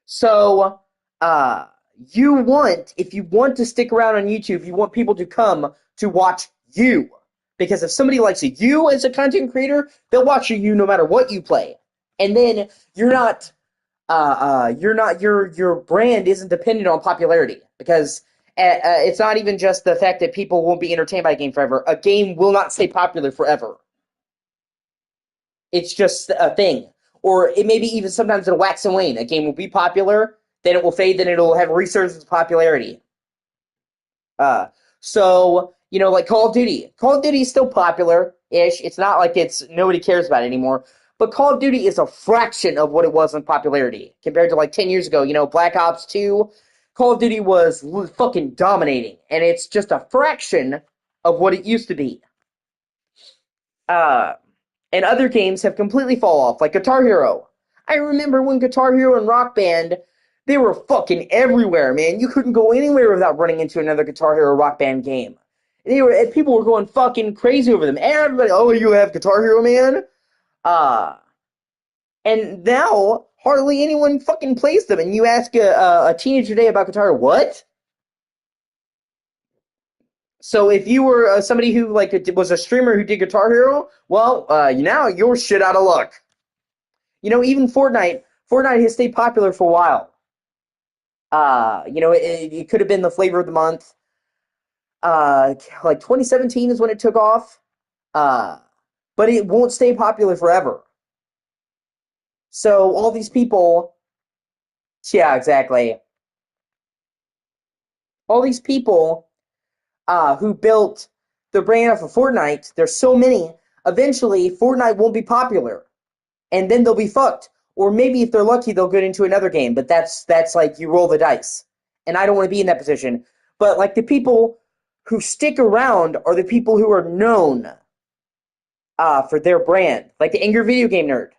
So, if you want to stick around on YouTube, you want people to come to watch you. Because if somebody likes you as a content creator, they'll watch you no matter what you play. And then your brand isn't dependent on popularity. Because it's not even just the fact that people won't be entertained by a game forever. A game will not stay popular forever. It's just a thing. Or it maybe even sometimes it'll wax and wane. A game will be popular, then it will fade, then it'll have resurgence of popularity. Like Call of Duty. Call of Duty is still popular-ish. It's not like nobody cares about it anymore. But Call of Duty is a fraction of what it was in popularity compared to like 10 years ago. Black Ops 2, Call of Duty was fucking dominating. And it's just a fraction of what it used to be. And other games have completely fallen off, like Guitar Hero. I remember when Guitar Hero and Rock Band, they were fucking everywhere, man. You couldn't go anywhere without running into another Guitar Hero Rock Band game. People were going fucking crazy over them. Everybody, oh, you have Guitar Hero, man? And now, hardly anyone fucking plays them. And you ask a teenager today about Guitar Hero, what? So if you were somebody who was a streamer who did Guitar Hero, well, now you're shit out of luck. Even Fortnite has stayed popular for a while. It could have been the flavor of the month. 2017 is when it took off. But it won't stay popular forever. So all these people, yeah, exactly. All these people who built the brand off of Fortnite, there's so many, eventually Fortnite won't be popular. And then they'll be fucked. Or maybe if they're lucky, they'll get into another game. But that's like you roll the dice. And I don't want to be in that position. But like the people who stick around are the people who are known for their brand. Like the Angry Video Game Nerd.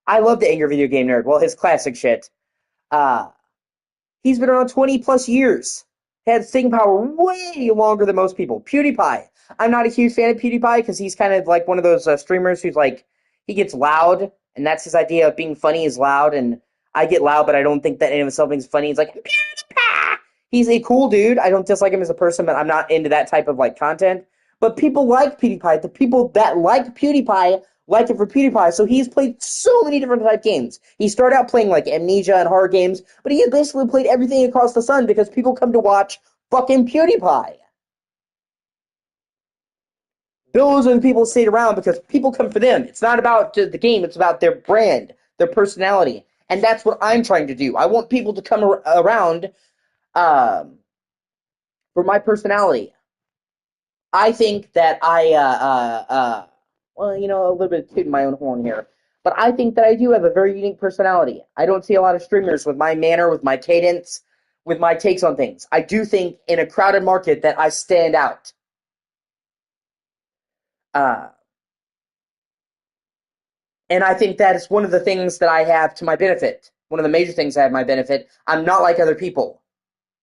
I love the Angry Video Game Nerd. Well, his classic shit. He's been around 20 plus years. Had staying power way longer than most people. PewDiePie. I'm not a huge fan of PewDiePie because he's kind of like one of those streamers who's like, he gets loud, and that's his idea of being funny is loud, and I get loud, but I don't think that any of himself is funny. He's like, PewDiePie! He's a cool dude. I don't dislike him as a person, but I'm not into that type of like content. But people like PewDiePie. The people that like PewDiePie like it for PewDiePie, so he's played so many different type games. He started out playing like Amnesia and horror games, but he basically played everything across the sun because people come to watch fucking PewDiePie. Those are the people who stayed around because people come for them. It's not about the game, it's about their brand, their personality. And that's what I'm trying to do. I want people to come around for my personality. I think that a little bit tooting my own horn here, but I think that I do have a very unique personality. I don't see a lot of streamers with my manner, with my cadence, with my takes on things. I do think in a crowded market that I stand out. And I think that is one of the things that I have to my benefit. One of the major things I have to my benefit. I'm not like other people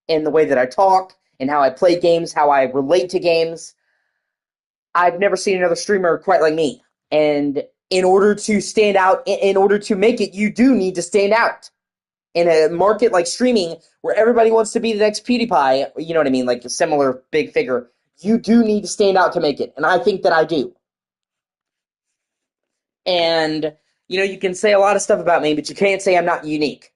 in the way that I talk, in how I play games, how I relate to games. I've never seen another streamer quite like me. And in order to stand out, in order to make it, you do need to stand out. In a market like streaming, where everybody wants to be the next PewDiePie, you know what I mean, like a similar big figure, you do need to stand out to make it. And I think that I do. And, you can say a lot of stuff about me, but you can't say I'm not unique.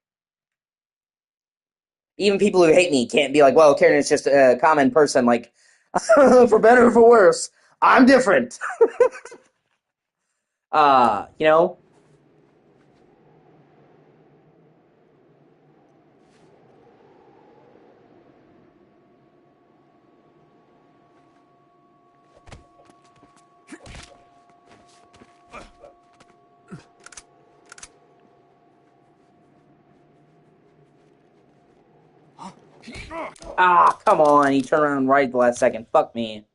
Even people who hate me can't be like, well, Karen is just a common person, like, for better or for worse, I'm different. You know, come on, he turned around right at the last second. Fuck me.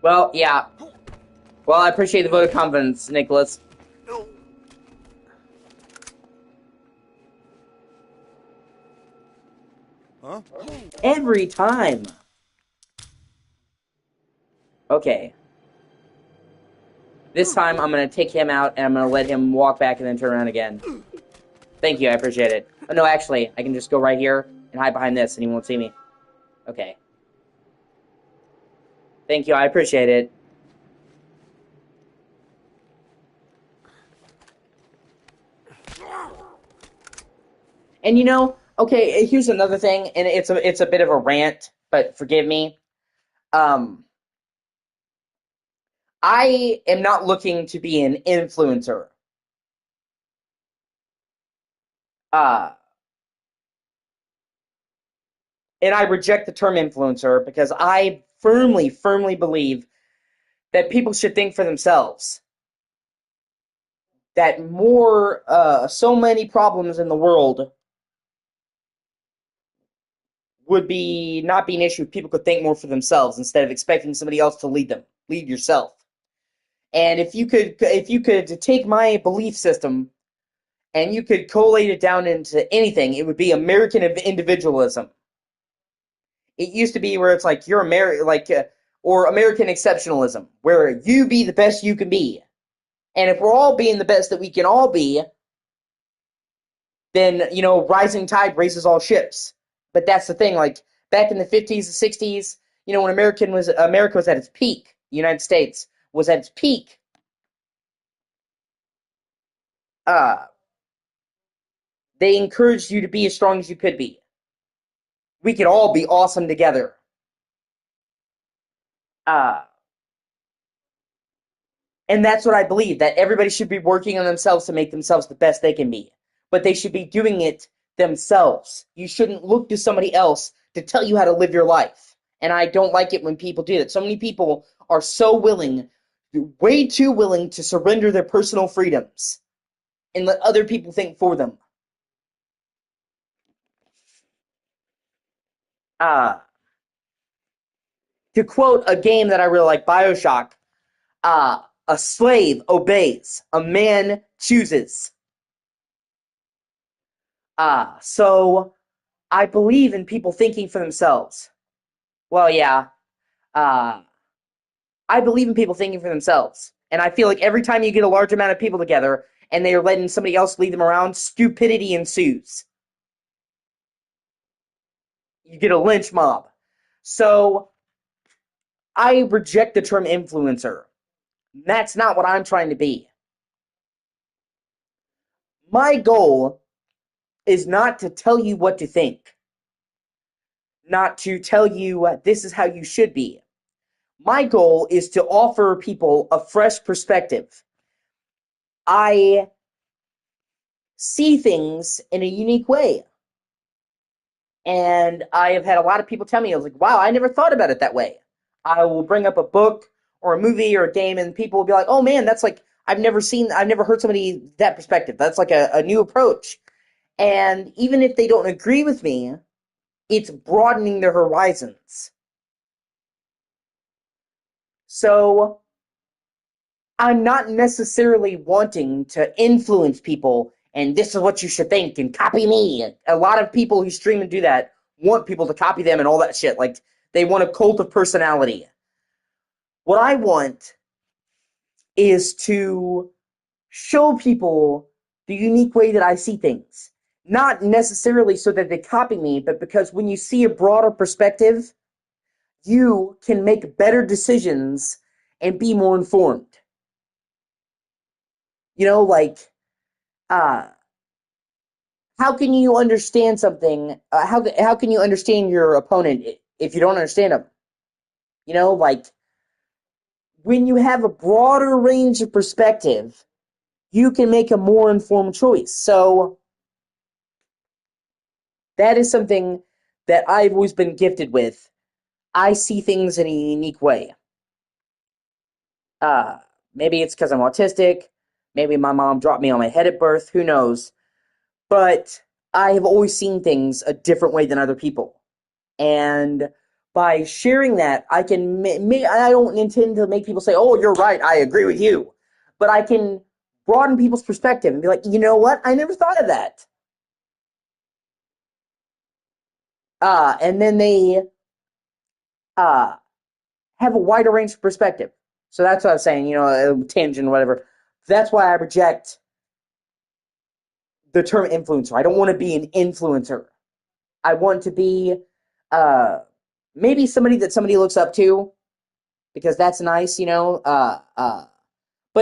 Well, yeah. Well, I appreciate the vote of confidence, Nicholas. Huh? Every time. Okay. This time, I'm gonna take him out, and I'm gonna let him walk back and then turn around again. Thank you, I appreciate it. Oh, no, actually, I can just go right here and hide behind this, and he won't see me. Okay. Thank you, I appreciate it. And you know, okay, here's another thing, and it's a bit of a rant, but forgive me. I am not looking to be an influencer. Uh, and I reject the term influencer because I firmly, firmly believe that people should think for themselves. That so many problems in the world would be not be an issue if people could think more for themselves instead of expecting somebody else to lead them. Lead yourself. And if you could take my belief system and you could collate it down into anything, it would be American individualism. It used to be where it's like you're or American exceptionalism, where you be the best you can be. And if we're all being the best that we can all be, then, rising tide raises all ships. But that's the thing, like, back in the 50s, the 60s, when America was at its peak, the United States was at its peak, uh, they encouraged you to be as strong as you could be. We could all be awesome together. Uh, and that's what I believe, that everybody should be working on themselves to make themselves the best they can be. But they should be doing it themselves. You shouldn't look to somebody else to tell you how to live your life. And I don't like it when people do that. So many people are so willing, way too willing, to surrender their personal freedoms and let other people think for them. Uh, to quote a game that I really like, BioShock, a slave obeys, a man chooses. So I believe in people thinking for themselves. Well, yeah. Uh, I believe in people thinking for themselves. And I feel like every time you get a large amount of people together and they are letting somebody else lead them around, stupidity ensues. You get a lynch mob. So I reject the term influencer. That's not what I'm trying to be. My goal is not to tell you what to think, not to tell you this is how you should be. My goal is to offer people a fresh perspective. I see things in a unique way. And I have had a lot of people tell me, I was like, wow, I never thought about it that way. I will bring up a book or a movie or a game, and people will be like, oh man, that's like, I've never heard somebody that perspective. That's like a new approach. And even if they don't agree with me, it's broadening their horizons. So I'm not necessarily wanting to influence people and this is what you should think and copy me. A lot of people who stream and do that want people to copy them and all that shit. Like, they want a cult of personality. What I want is to show people the unique way that I see things. Not necessarily so that they copy me, but because when you see a broader perspective, you can make better decisions and be more informed. Like, uh, how can you understand something? How can you understand your opponent if you don't understand them? Like, when you have a broader range of perspective, you can make a more informed choice. So that is something that I've always been gifted with. I see things in a unique way. Maybe it's because I'm autistic. Maybe my mom dropped me on my head at birth. Who knows? But I have always seen things a different way than other people. And by sharing that, I can. I don't intend to make people say, "Oh, you're right. I agree with you," but I can broaden people's perspective and be like, "You know what? I never thought of that." And then they uh have a wider range of perspective. So that's what I was saying. Tangent, whatever. That's why I reject the term influencer. I don't want to be an influencer. I want to be uh maybe somebody that somebody looks up to, because that's nice, but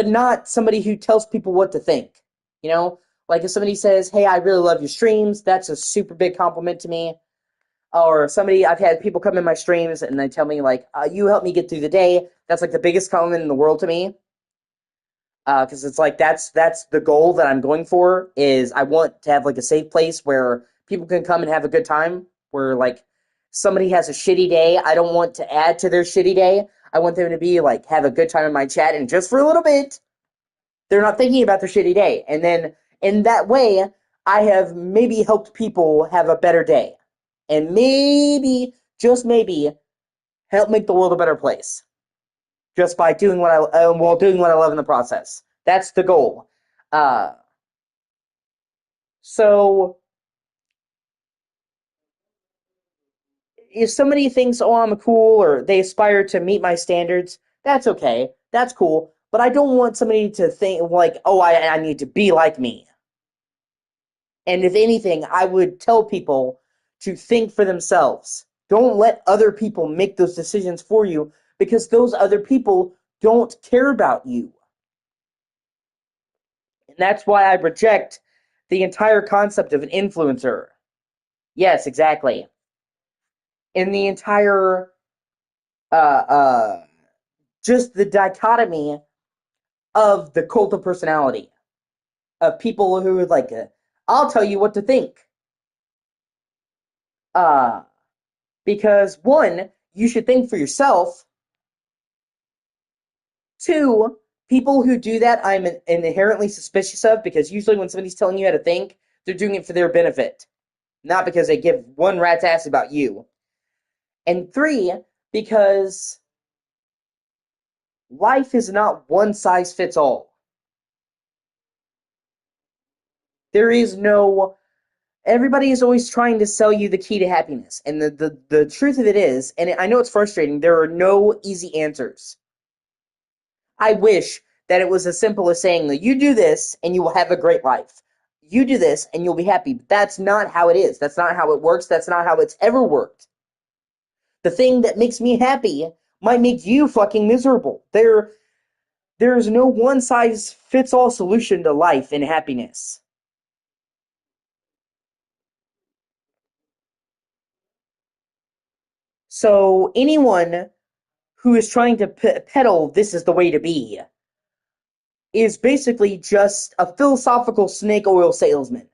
not somebody who tells people what to think. Like if somebody says, "Hey, I really love your streams," that's a super big compliment to me. Or I've had people come in my streams and they tell me like, "You helped me get through the day." That's like the biggest compliment in the world to me. Because it's like that's the goal that I'm going for. Is I want to have like a safe place where people can come and have a good time. Where like somebody has a shitty day, I don't want to add to their shitty day. I want them to be like have a good time in my chat, and just for a little bit, they're not thinking about their shitty day. And then in that way, I have maybe helped people have a better day, and maybe just maybe help make the world a better place just by doing what doing what I love in the process. That's the goal. Uh, so if somebody thinks, "Oh, I'm cool," or they aspire to meet my standards, that's okay. That's cool. But I don't want somebody to think like, "Oh, I need to be like me." And if anything, I would tell people to think for themselves. Don't let other people make those decisions for you, because those other people don't care about you. And that's why I reject the entire concept of an influencer. Yes, exactly. In the entire, uh, uh, just the dichotomy of the cult of personality, of people who are like, "I'll tell you what to think." Uh, because one, you should think for yourself. Two, people who do that, I'm inherently suspicious of, because usually when somebody's telling you how to think, they're doing it for their benefit, not because they give one rat's ass about you. And three, because life is not one size fits all. There is no. Everybody is always trying to sell you the key to happiness. And the truth of it is, and I know it's frustrating, there are no easy answers. I wish that it was as simple as saying that you do this and you will have a great life. You do this and you'll be happy. But that's not how it is. That's not how it works. That's not how it's ever worked. The thing that makes me happy might make you fucking miserable. There's no one size fits all solution to life and happiness. So anyone who is trying to peddle "this is the way to be" is basically just a philosophical snake oil salesman.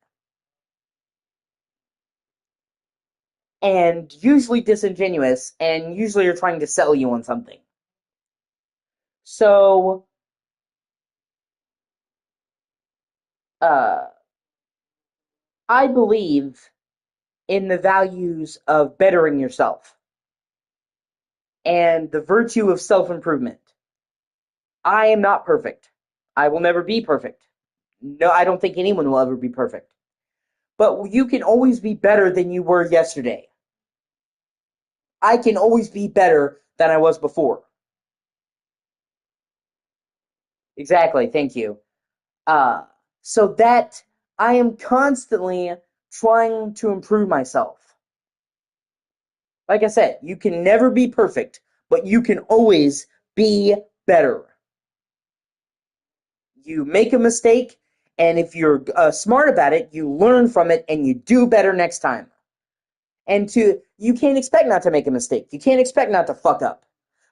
And usually disingenuous, and usually are trying to sell you on something. So, uh, I believe in the values of bettering yourself and the virtue of self-improvement. I am not perfect. I will never be perfect. No, I don't think anyone will ever be perfect. But you can always be better than you were yesterday. I can always be better than I was before. Exactly, thank you. Uh, so that I am constantly trying to improve myself. Like I said, you can never be perfect, but you can always be better. You make a mistake, and if you're smart about it, you learn from it and you do better next time. You can't expect not to make a mistake. You can't expect not to fuck up.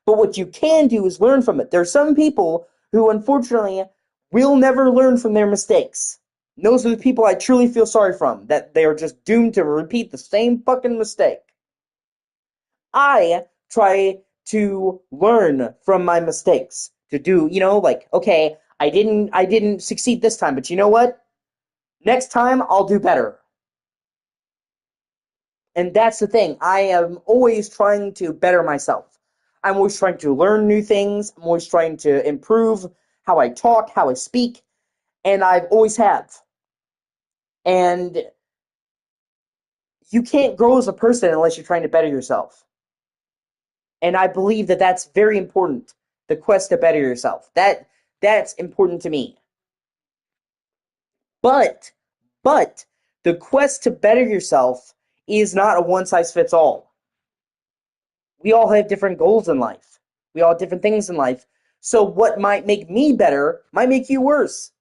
But what you can do is learn from it. There are some people who, unfortunately, will never learn from their mistakes. And those are the people I truly feel sorry from, that they are just doomed to repeat the same fucking mistake. I try to learn from my mistakes. To do, like, okay, I didn't succeed this time, but you know what? Next time I'll do better. And that's the thing. I am always trying to better myself. I'm always trying to learn new things. I'm always trying to improve how I talk, how I speak, and I've always have. And you can't grow as a person unless you're trying to better yourself. And I believe that that's very important. The quest to better yourself. That's important to me. But the quest to better yourself is not a one-size-fits-all. We all have different goals in life. We all have different things in life. So what might make me better might make you worse.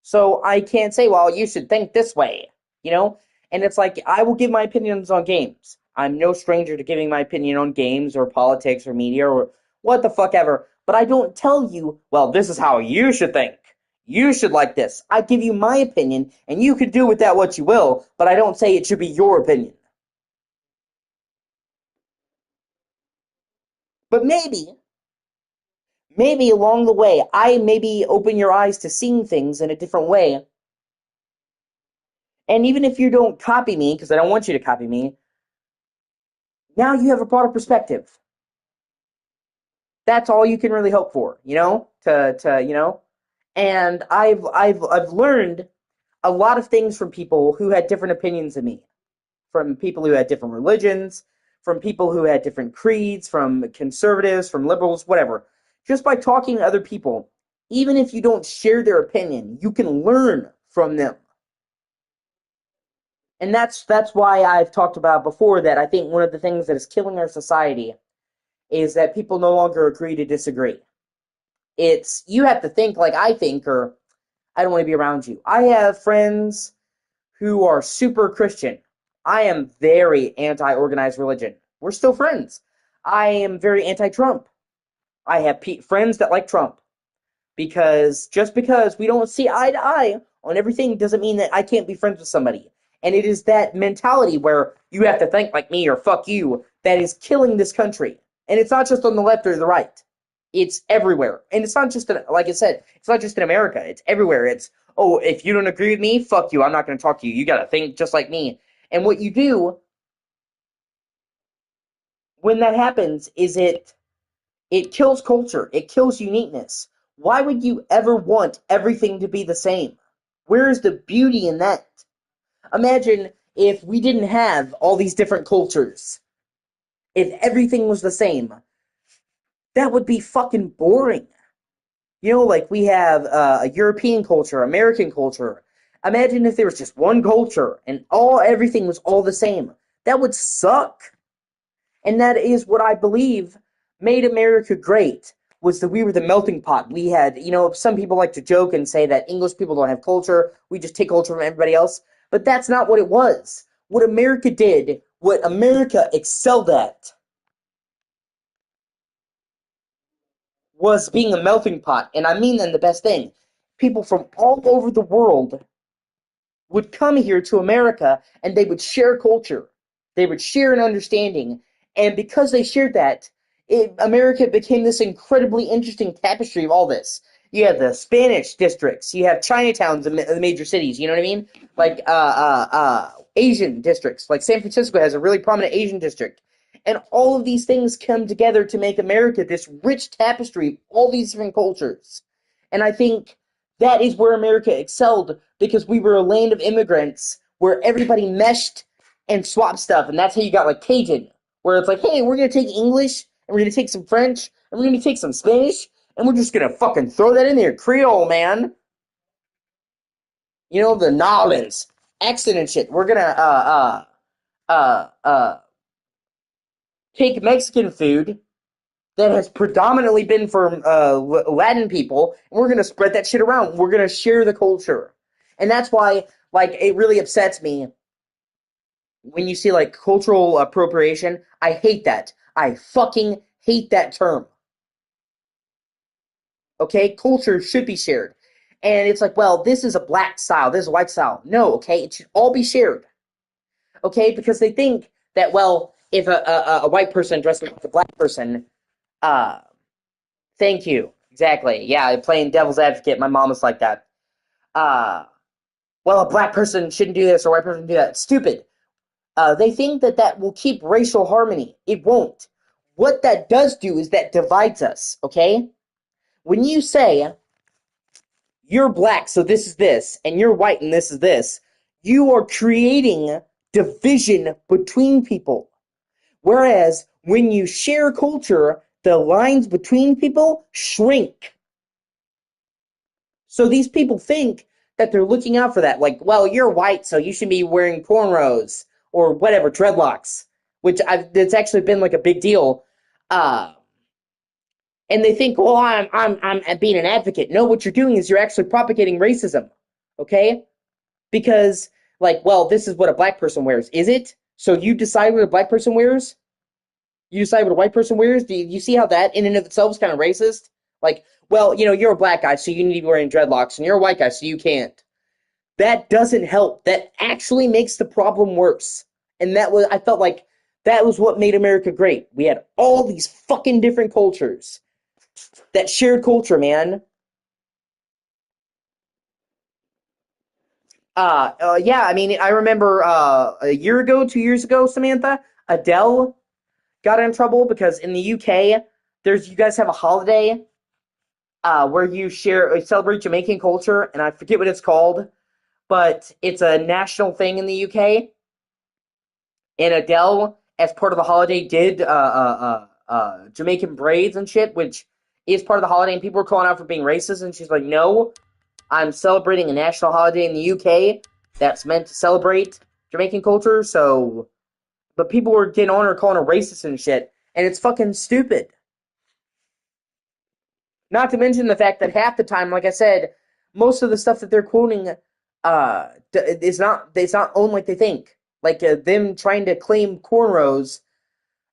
So I can't say, well, you should think this way, And it's like, I will give my opinions on games. I'm no stranger to giving my opinion on games or politics or media or what the fuck ever. But I don't tell you, well, this is how you should think. You should like this. I give you my opinion, and you can do with that what you will, but I don't say it should be your opinion. But maybe along the way, I maybe open your eyes to seeing things in a different way. And even if you don't copy me, because I don't want you to copy me, now you have a broader perspective. That's all you can really hope for, And I've learned a lot of things from people who had different opinions than me, from people who had different religions, from people who had different creeds, from conservatives, from liberals, whatever. Just by talking to other people, even if you don't share their opinion, you can learn from them. And that's why I've talked about before that I think one of the things that is killing our society is that people no longer agree to disagree. It's, you have to think like I think, or I don't want to be around you. I have friends who are super Christian. I am very anti-organized religion. We're still friends. I am very anti-Trump. I have friends that like Trump. Just because we don't see eye to eye on everything doesn't mean that I can't be friends with somebody. And it is that mentality where you have to think like me or fuck you that is killing this country. And it's not just on the left or the right. It's everywhere. And it's not just, like I said, it's not just in America. It's everywhere. It's, oh, if you don't agree with me, fuck you. I'm not going to talk to you. You got to think just like me. And what you do when that happens is it kills culture. It kills uniqueness. Why would you ever want everything to be the same? Where is the beauty in that? Imagine if we didn't have all these different cultures. If everything was the same. That would be fucking boring. Like we have a European culture, American culture. Imagine if there was just one culture and everything was all the same. That would suck. And that is what I believe made America great, was that we were the melting pot. We had, some people like to joke and say that English people don't have culture. We just take culture from everybody else. But that's not what it was. What America did, what America excelled at, was being a melting pot. And I mean that in the best thing. People from all over the world would come here to America and they would share culture. They would share an understanding. And because they shared that, America became this incredibly interesting tapestry of all this. You have the Spanish districts. You have Chinatowns in the major cities. You know what I mean? Like Asian districts. Like San Francisco has a really prominent Asian district. And all of these things come together to make America this rich tapestry of all these different cultures. And I think that is where America excelled, because we were a land of immigrants where everybody meshed and swapped stuff. And that's how you got like Cajun, where it's like, hey, we're going to take English, and we're going to take some French, and we're going to take some Spanish, and we're just going to fucking throw that in there. Creole, man. The Nolans accent and shit. We're going to take Mexican food that has predominantly been from Latin people, and we're going to spread that shit around. We're going to share the culture. And that's why, like, it really upsets me when you see, like, cultural appropriation. I hate that. I fucking hate that term. Okay, culture should be shared. And it's like, well, this is a black style, this is a white style. No, okay, it should all be shared. Okay, because they think that, well, if a white person dresses like a black person, uh, thank you. Exactly. Yeah, playing devil's advocate, my mom was like that. Uh, well, a black person shouldn't do this or a white person do that. Stupid. They think that that will keep racial harmony. It won't. What that does do is that divides us, okay? When you say, you're black, so this is this, and you're white, and this is this, you are creating division between people. Whereas when you share culture, the lines between people shrink. So these people think that they're looking out for that. Like, well, you're white, so you should be wearing cornrows or whatever, dreadlocks, which it's actually been like a big deal. Uh, and they think, well, I'm being an advocate. No, what you're doing is you're actually propagating racism. Okay? Because, like, well, this is what a black person wears. Is it? So you decide what a black person wears? You decide what a white person wears? Do you see how that in and of itself is kind of racist? Like, well, you're a black guy, so you need to be wearing dreadlocks, and you're a white guy, so you can't. That doesn't help. That actually makes the problem worse. And I felt like that was what made America great. We had all these fucking different cultures. That shared culture, man. Yeah, I mean, I remember a year ago, 2 years ago, Samantha, Adele got in trouble because in the UK, you guys have a holiday where you celebrate Jamaican culture, and I forget what it's called, but it's a national thing in the UK. And Adele, as part of the holiday, did Jamaican braids and shit, which is part of the holiday, and people were calling out for being racist, and she's like, no, I'm celebrating a national holiday in the UK that's meant to celebrate Jamaican culture, so... But people were getting on her, calling her racist and shit, and it's fucking stupid. Not to mention the fact that half the time, like I said, most of the stuff that they're quoting it's not owned like they think. Like them trying to claim cornrows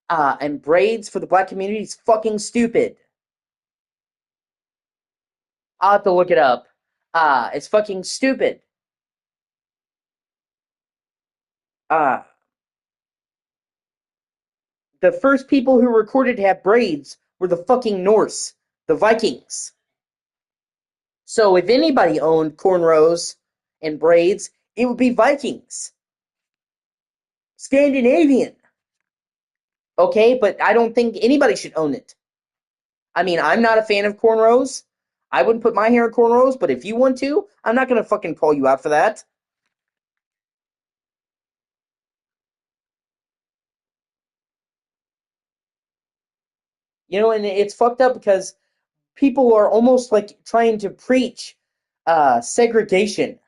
and braids for the black community is fucking stupid. I'll have to look it up. It's fucking stupid. Uh, the first people who were recorded to have braids were the fucking Norse, the Vikings. So if anybody owned cornrows and braids, it would be Vikings. Scandinavian. Okay, but I don't think anybody should own it. I mean, I'm not a fan of cornrows. I wouldn't put my hair in cornrows, but if you want to, I'm not going to fucking call you out for that. And it's fucked up because people are almost like trying to preach segregation.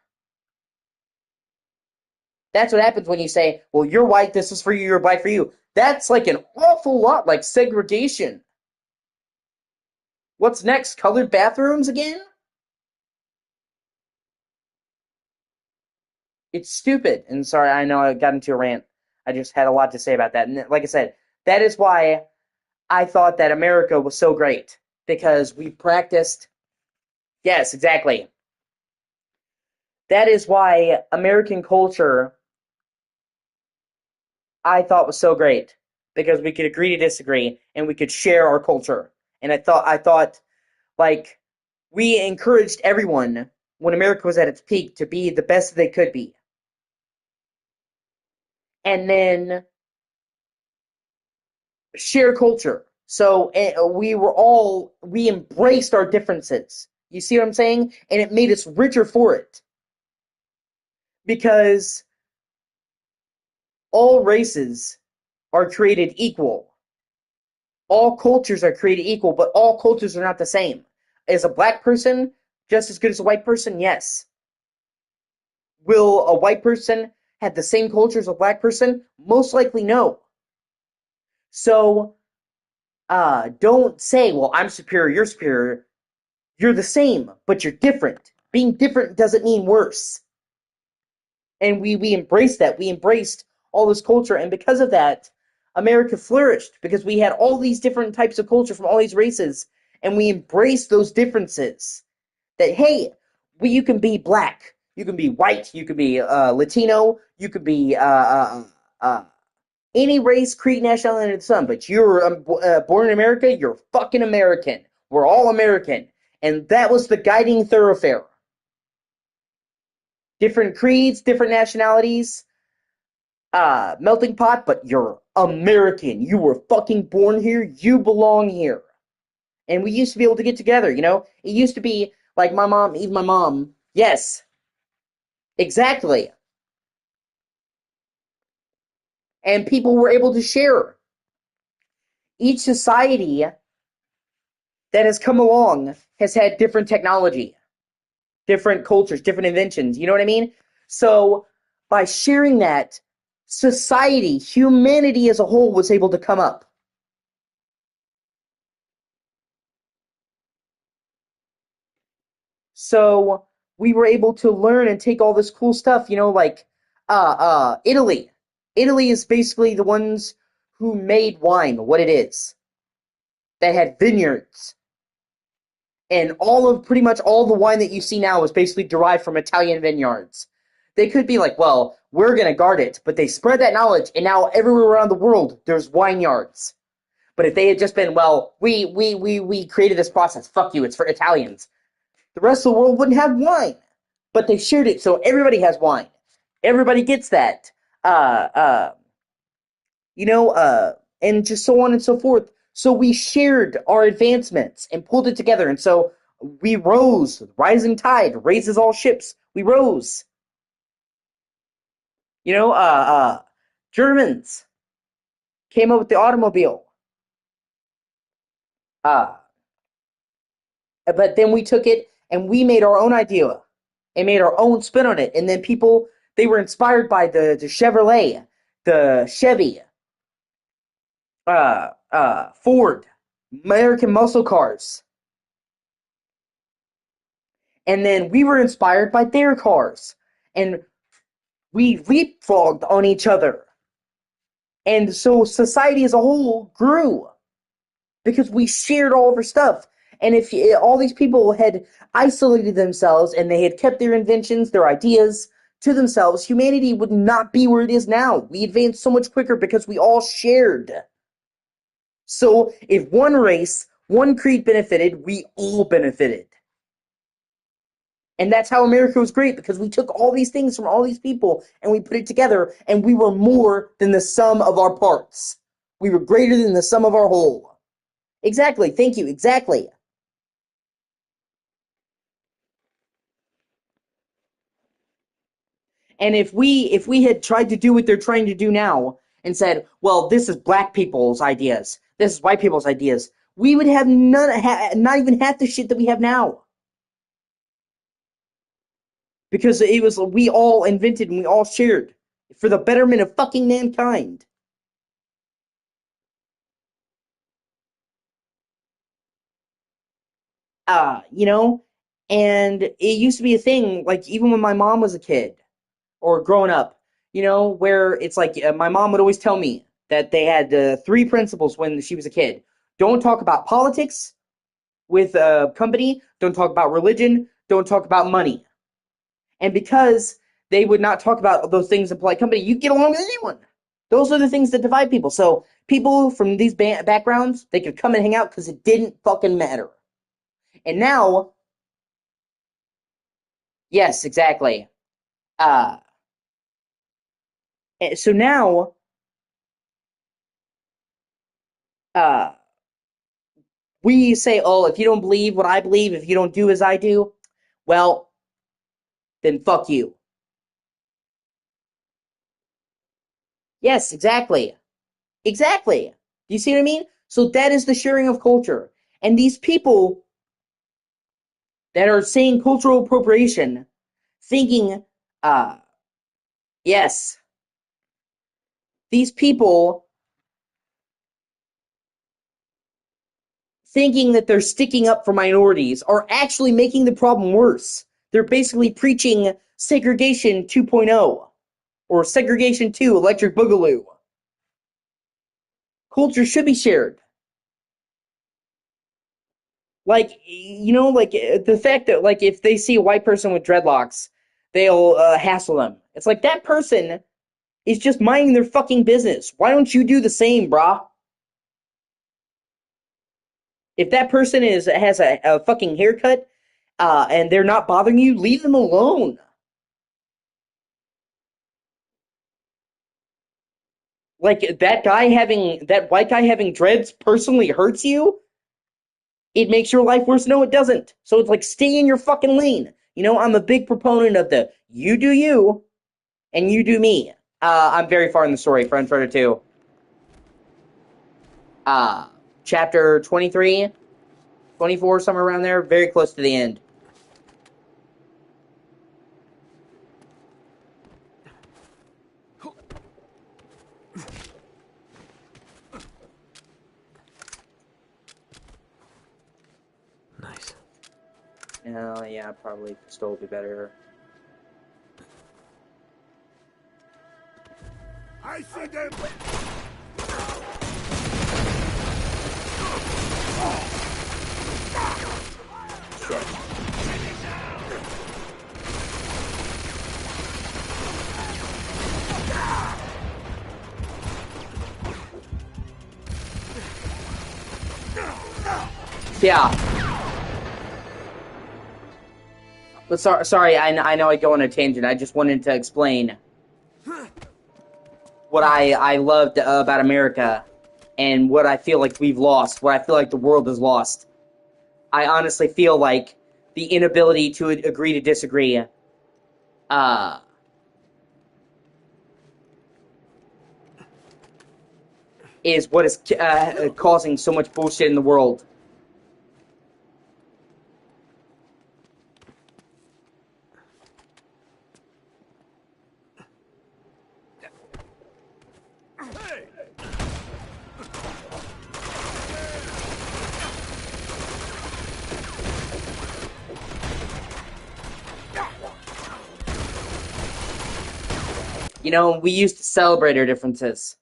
That's what happens when you say, well, you're white, this is for you, you're black for you. That's like an awful lot like segregation. What's next? Colored bathrooms again? It's stupid. And sorry, I know I got into a rant. I just had a lot to say about that. And like I said, that is why I thought that America was so great. Because we practiced. Yes, exactly. That is why American culture I thought was so great. Because we could agree to disagree and we could share our culture. And I thought like we encouraged everyone when America was at its peak to be the best they could be. And then share culture. So we embraced our differences. You see what I'm saying? And it made us richer for it. Because all races are created equal. All cultures are created equal, but all cultures are not the same. Is a black person just as good as a white person? Yes. Will a white person have the same culture as a black person? Most likely no. So, don't say, well, I'm superior, you're superior. You're the same, but you're different. Being different doesn't mean worse. And we embraced that. We embraced all this culture, and because of that, America flourished, because we had all these different types of culture from all these races, and we embrace those differences. That, hey, you can be black, you can be white, you can be Latino, you could be any race, creed, nationality under the sun, but you're born in America, you're fucking American. We're all American. And that was the guiding thoroughfare. Different creeds, different nationalities, melting pot, but you're American. You were fucking born here, you belong here. And we used to be able to get together, you know? It used to be like my mom, even my mom. Yes, exactly. And people were able to share. Each society that has come along has had different technology, different cultures, different inventions. You know what I mean? So by sharing that, society, humanity as a whole was able to come up. So we were able to learn and take all this cool stuff, you know, like Italy. Italy is basically the ones who made wine what it is. They had vineyards. And pretty much all the wine that you see now is basically derived from Italian vineyards. They could be like, well, we're going to guard it, but they spread that knowledge, and now everywhere around the world, there's vineyards. But if they had just been, well, we created this process, fuck you, it's for Italians, the rest of the world wouldn't have wine. But they shared it, so everybody has wine. Everybody gets that. Uh, uh, and just so on and so forth. So we shared our advancements and pulled it together, and so we rose. Rising tide raises all ships. We rose. You know, Germans came up with the automobile. Uh, but then we took it and we made our own idea and made our own spin on it. And then people, they were inspired by the Chevrolet, the Chevy, Ford, American muscle cars. And then we were inspired by their cars. And we leapfrogged on each other. And so society as a whole grew because we shared all of our stuff. And if all these people had isolated themselves and they had kept their inventions, their ideas to themselves, humanity would not be where it is now. We advanced so much quicker because we all shared. So if one race, one creed benefited, we all benefited. And that's how America was great, because we took all these things from all these people and we put it together, and we were more than the sum of our parts. We were greater than the sum of our whole. Exactly. Thank you. Exactly. And if we had tried to do what they're trying to do now and said, well, this is black people's ideas, this is white people's ideas, we would have not even half the shit that we have now. Because it was we all invented and we all shared for the betterment of fucking mankind. You know, and it used to be a thing, like even when my mom was a kid or growing up, you know, where it's like my mom would always tell me that they had three principles when she was a kid. Don't talk about politics with a company, don't talk about religion, don't talk about money. And because they would not talk about those things in polite company, you get along with anyone. Those are the things that divide people. So people from these backgrounds, they could come and hang out because it didn't fucking matter. And now, yes, exactly. Uh, so now, uh, we say, oh, if you don't believe what I believe, if you don't do as I do, well, then fuck you. Yes, exactly. Exactly. Do you see what I mean? So that is the sharing of culture. And these people that are saying cultural appropriation, thinking, uh, yes, these people thinking that they're sticking up for minorities are actually making the problem worse. They're basically preaching segregation 2.0 or segregation 2, electric boogaloo. Culture should be shared. Like, you know, like, the fact that, like, if they see a white person with dreadlocks, they'll hassle them. It's like, that person is just minding their fucking business. Why don't you do the same, brah? If that person has a fucking haircut, and they're not bothering you, leave them alone. Like, that white guy having dreads personally hurts you? It makes your life worse? No, it doesn't. So it's like, stay in your fucking lane. You know, I'm a big proponent of the you do you, and you do me. I'm very far in the story for Uncharted 2. Chapter 23, 24, somewhere around there, very close to the end. Nice. Yeah, probably pistol would be better. I see them! Yeah. But sorry, I know I go on a tangent. I just wanted to explain what I loved about America and what I feel like we've lost, what I feel like the world has lost. I honestly feel like the inability to agree to disagree is what is causing so much bullshit in the world. You know, we used to celebrate our differences.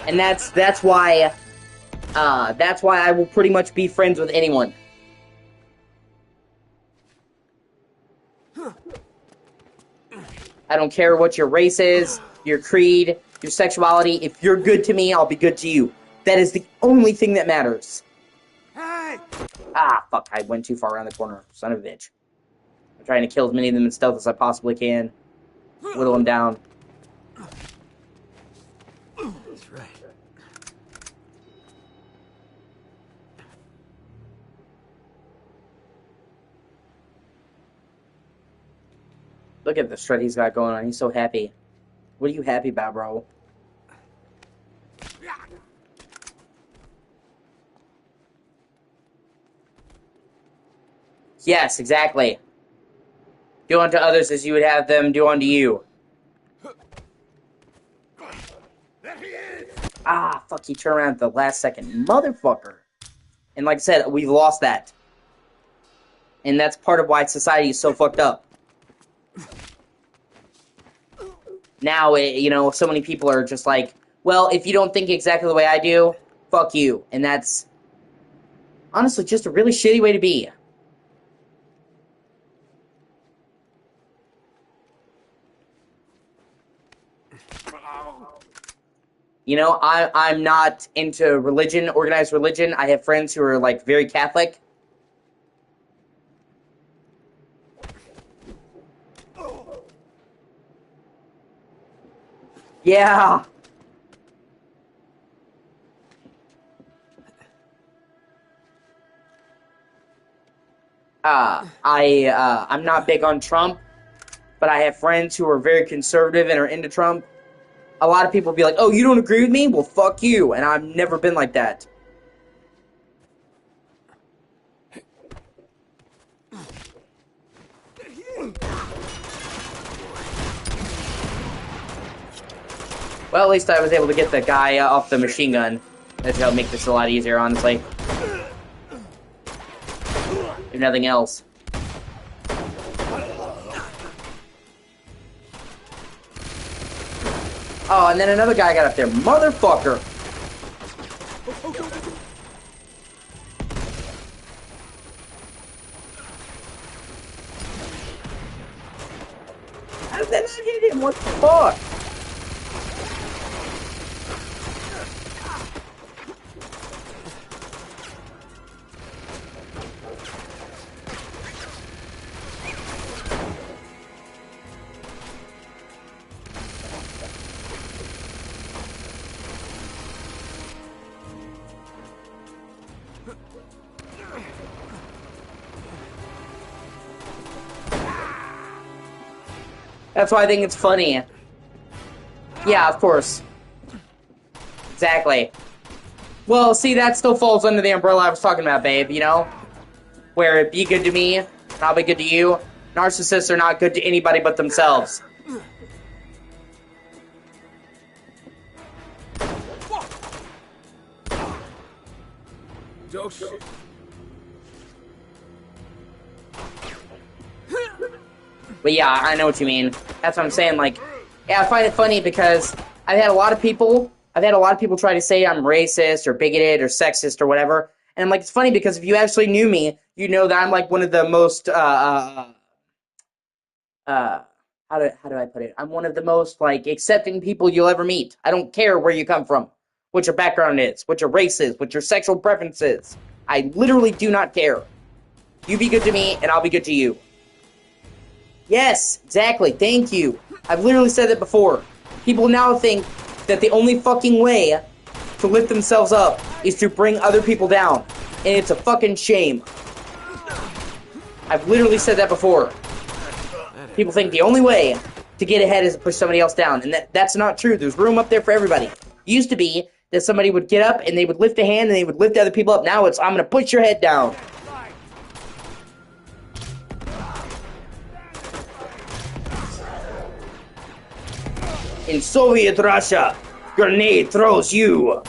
And that's why I will pretty much be friends with anyone. I don't care what your race is, your creed, your sexuality. If you're good to me, I'll be good to you. That is the only thing that matters. Hey! Ah, fuck, I went too far around the corner. Son of a bitch. I'm trying to kill as many of them in stealth as I possibly can. Whittle them down. That's right. Look at the strut he's got going on. He's so happy. What are you happy about, bro? Yes, exactly. Do unto others as you would have them do unto you. Ah, fuck, he turned around at the last second. Motherfucker. And like I said, we've lost that. And that's part of why society is so fucked up. Now, you know, so many people are just like, well, if you don't think exactly the way I do, fuck you. And that's honestly just a really shitty way to be. You know, I'm not into religion, organized religion. I have friends who are, like, very Catholic. Yeah. I'm not big on Trump, but I have friends who are very conservative and are into Trump. A lot of people be like, oh, you don't agree with me? Well, fuck you. And I've never been like that. Well, at least I was able to get the guy off the machine gun. That's helped make this a lot easier, honestly. if nothing else. Oh, and then another guy got up there. Motherfucker! How did that not hit him? What the fuck? That's why I think it's funny. Yeah, of course. Exactly. Well, see, that still falls under the umbrella I was talking about, babe, you know? Where be good to me, and I'll be good to you. Narcissists are not good to anybody but themselves. Oh, shit. But yeah, I know what you mean. That's what I'm saying. Like, yeah, I find it funny because I've had a lot of people try to say I'm racist or bigoted or sexist or whatever. And I'm like, it's funny because if you actually knew me, you know that I'm like one of the most, how do I put it? I'm one of the most, like, accepting people you'll ever meet. I don't care where you come from, what your background is, what your race is, what your sexual preference is. I literally do not care. You be good to me, and I'll be good to you. Yes, exactly. Thank you. I've literally said that before. People now think that the only fucking way to lift themselves up is to bring other people down. And it's a fucking shame. I've literally said that before. People think the only way to get ahead is to push somebody else down. And that's not true. There's room up there for everybody. It used to be that somebody would get up and they would lift a hand and they would lift other people up. Now it's, I'm going to push your head down. In Soviet Russia, grenade throws you.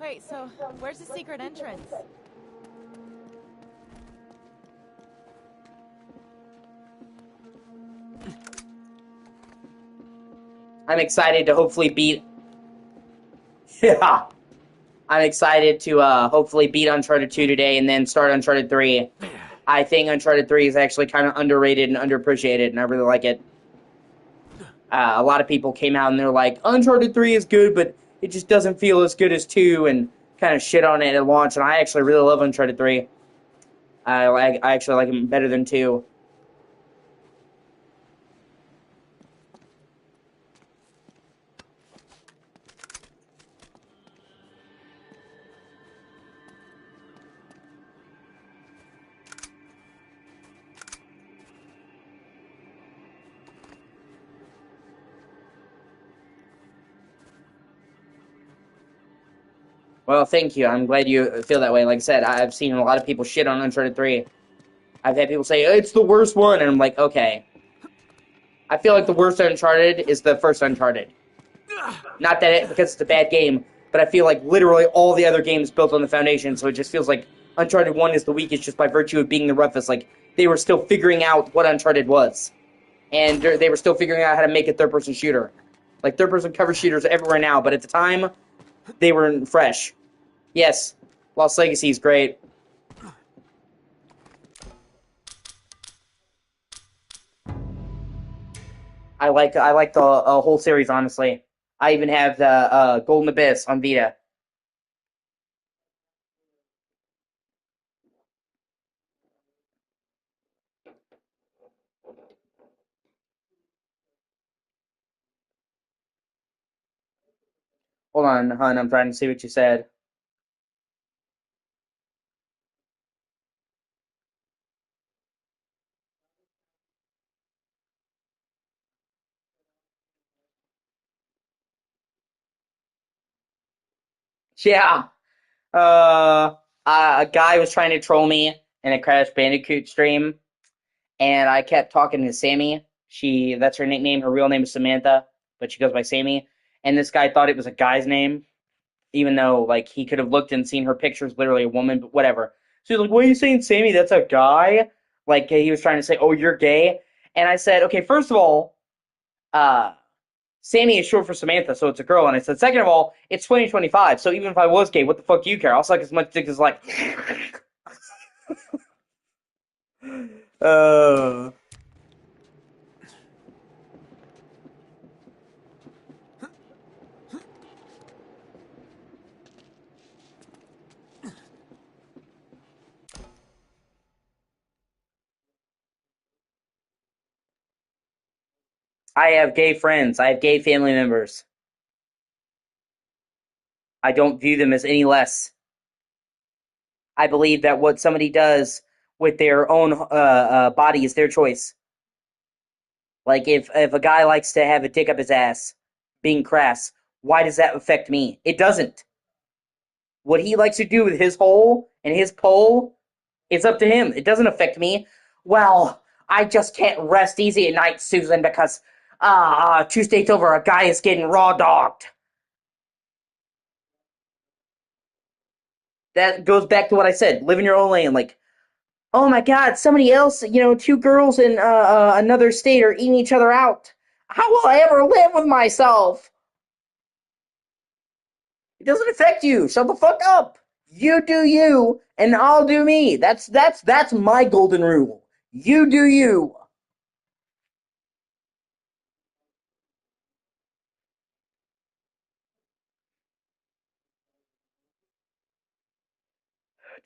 Wait, so where's the secret entrance? I'm excited to hopefully beat... Yeah. I'm excited to hopefully beat Uncharted 2 today and then start Uncharted 3. I think Uncharted 3 is actually kind of underrated and underappreciated, and I really like it. A lot of people came out and they're like, Uncharted 3 is good, but it just doesn't feel as good as 2, and kind of shit on it at launch, and I actually really love Uncharted 3. I actually like it better than 2. Well, thank you. I'm glad you feel that way. Like I said, I've seen a lot of people shit on Uncharted 3. I've had people say, it's the worst one, and I'm like, okay. I feel like the worst Uncharted is the first Uncharted. Not that because it's a bad game, but I feel like literally all the other games built on the foundation, so it just feels like Uncharted 1 is the weakest just by virtue of being the roughest. Like, they were still figuring out what Uncharted was. And they were still figuring out how to make a third-person shooter. Like, third-person cover shooters everywhere now, but at the time, they were fresh. Yes, Lost Legacy is great. I like the whole series, honestly. I even have the Golden Abyss on Vita. Hold on, hon, I'm trying to see what you said. Yeah. A guy was trying to troll me in a Crash Bandicoot stream, and I kept talking to Sammy, That's her nickname. Her real name is Samantha, but she goes by Sammy. And this guy thought it was a guy's name, even though like he could have looked and seen her picture is literally a woman, but whatever. So he's like, "What are you saying, Sammy? That's a guy?" Like he was trying to say, "Oh, you're gay." And I said, "Okay, first of all, uh, Sammy is short for Samantha, so it's a girl." And I said, second of all, it's 2025, so even if I was gay, what the fuck do you care? I'll suck as much dick as like. uh. I have gay friends. I have gay family members. I don't view them as any less. I believe that what somebody does with their own body is their choice. Like if a guy likes to have a dick up his ass, being crass, why does that affect me? It doesn't. What he likes to do with his hole and his pole, it's up to him. It doesn't affect me. Well, I just can't rest easy at night, Susan, because two states over, a guy is getting raw dogged. That goes back to what I said. Live in your own lane. Like, oh my God, somebody else, two girls in another state are eating each other out. How will I ever live with myself? It doesn't affect you. Shut the fuck up. You do you, and I'll do me. That's my golden rule. You do you.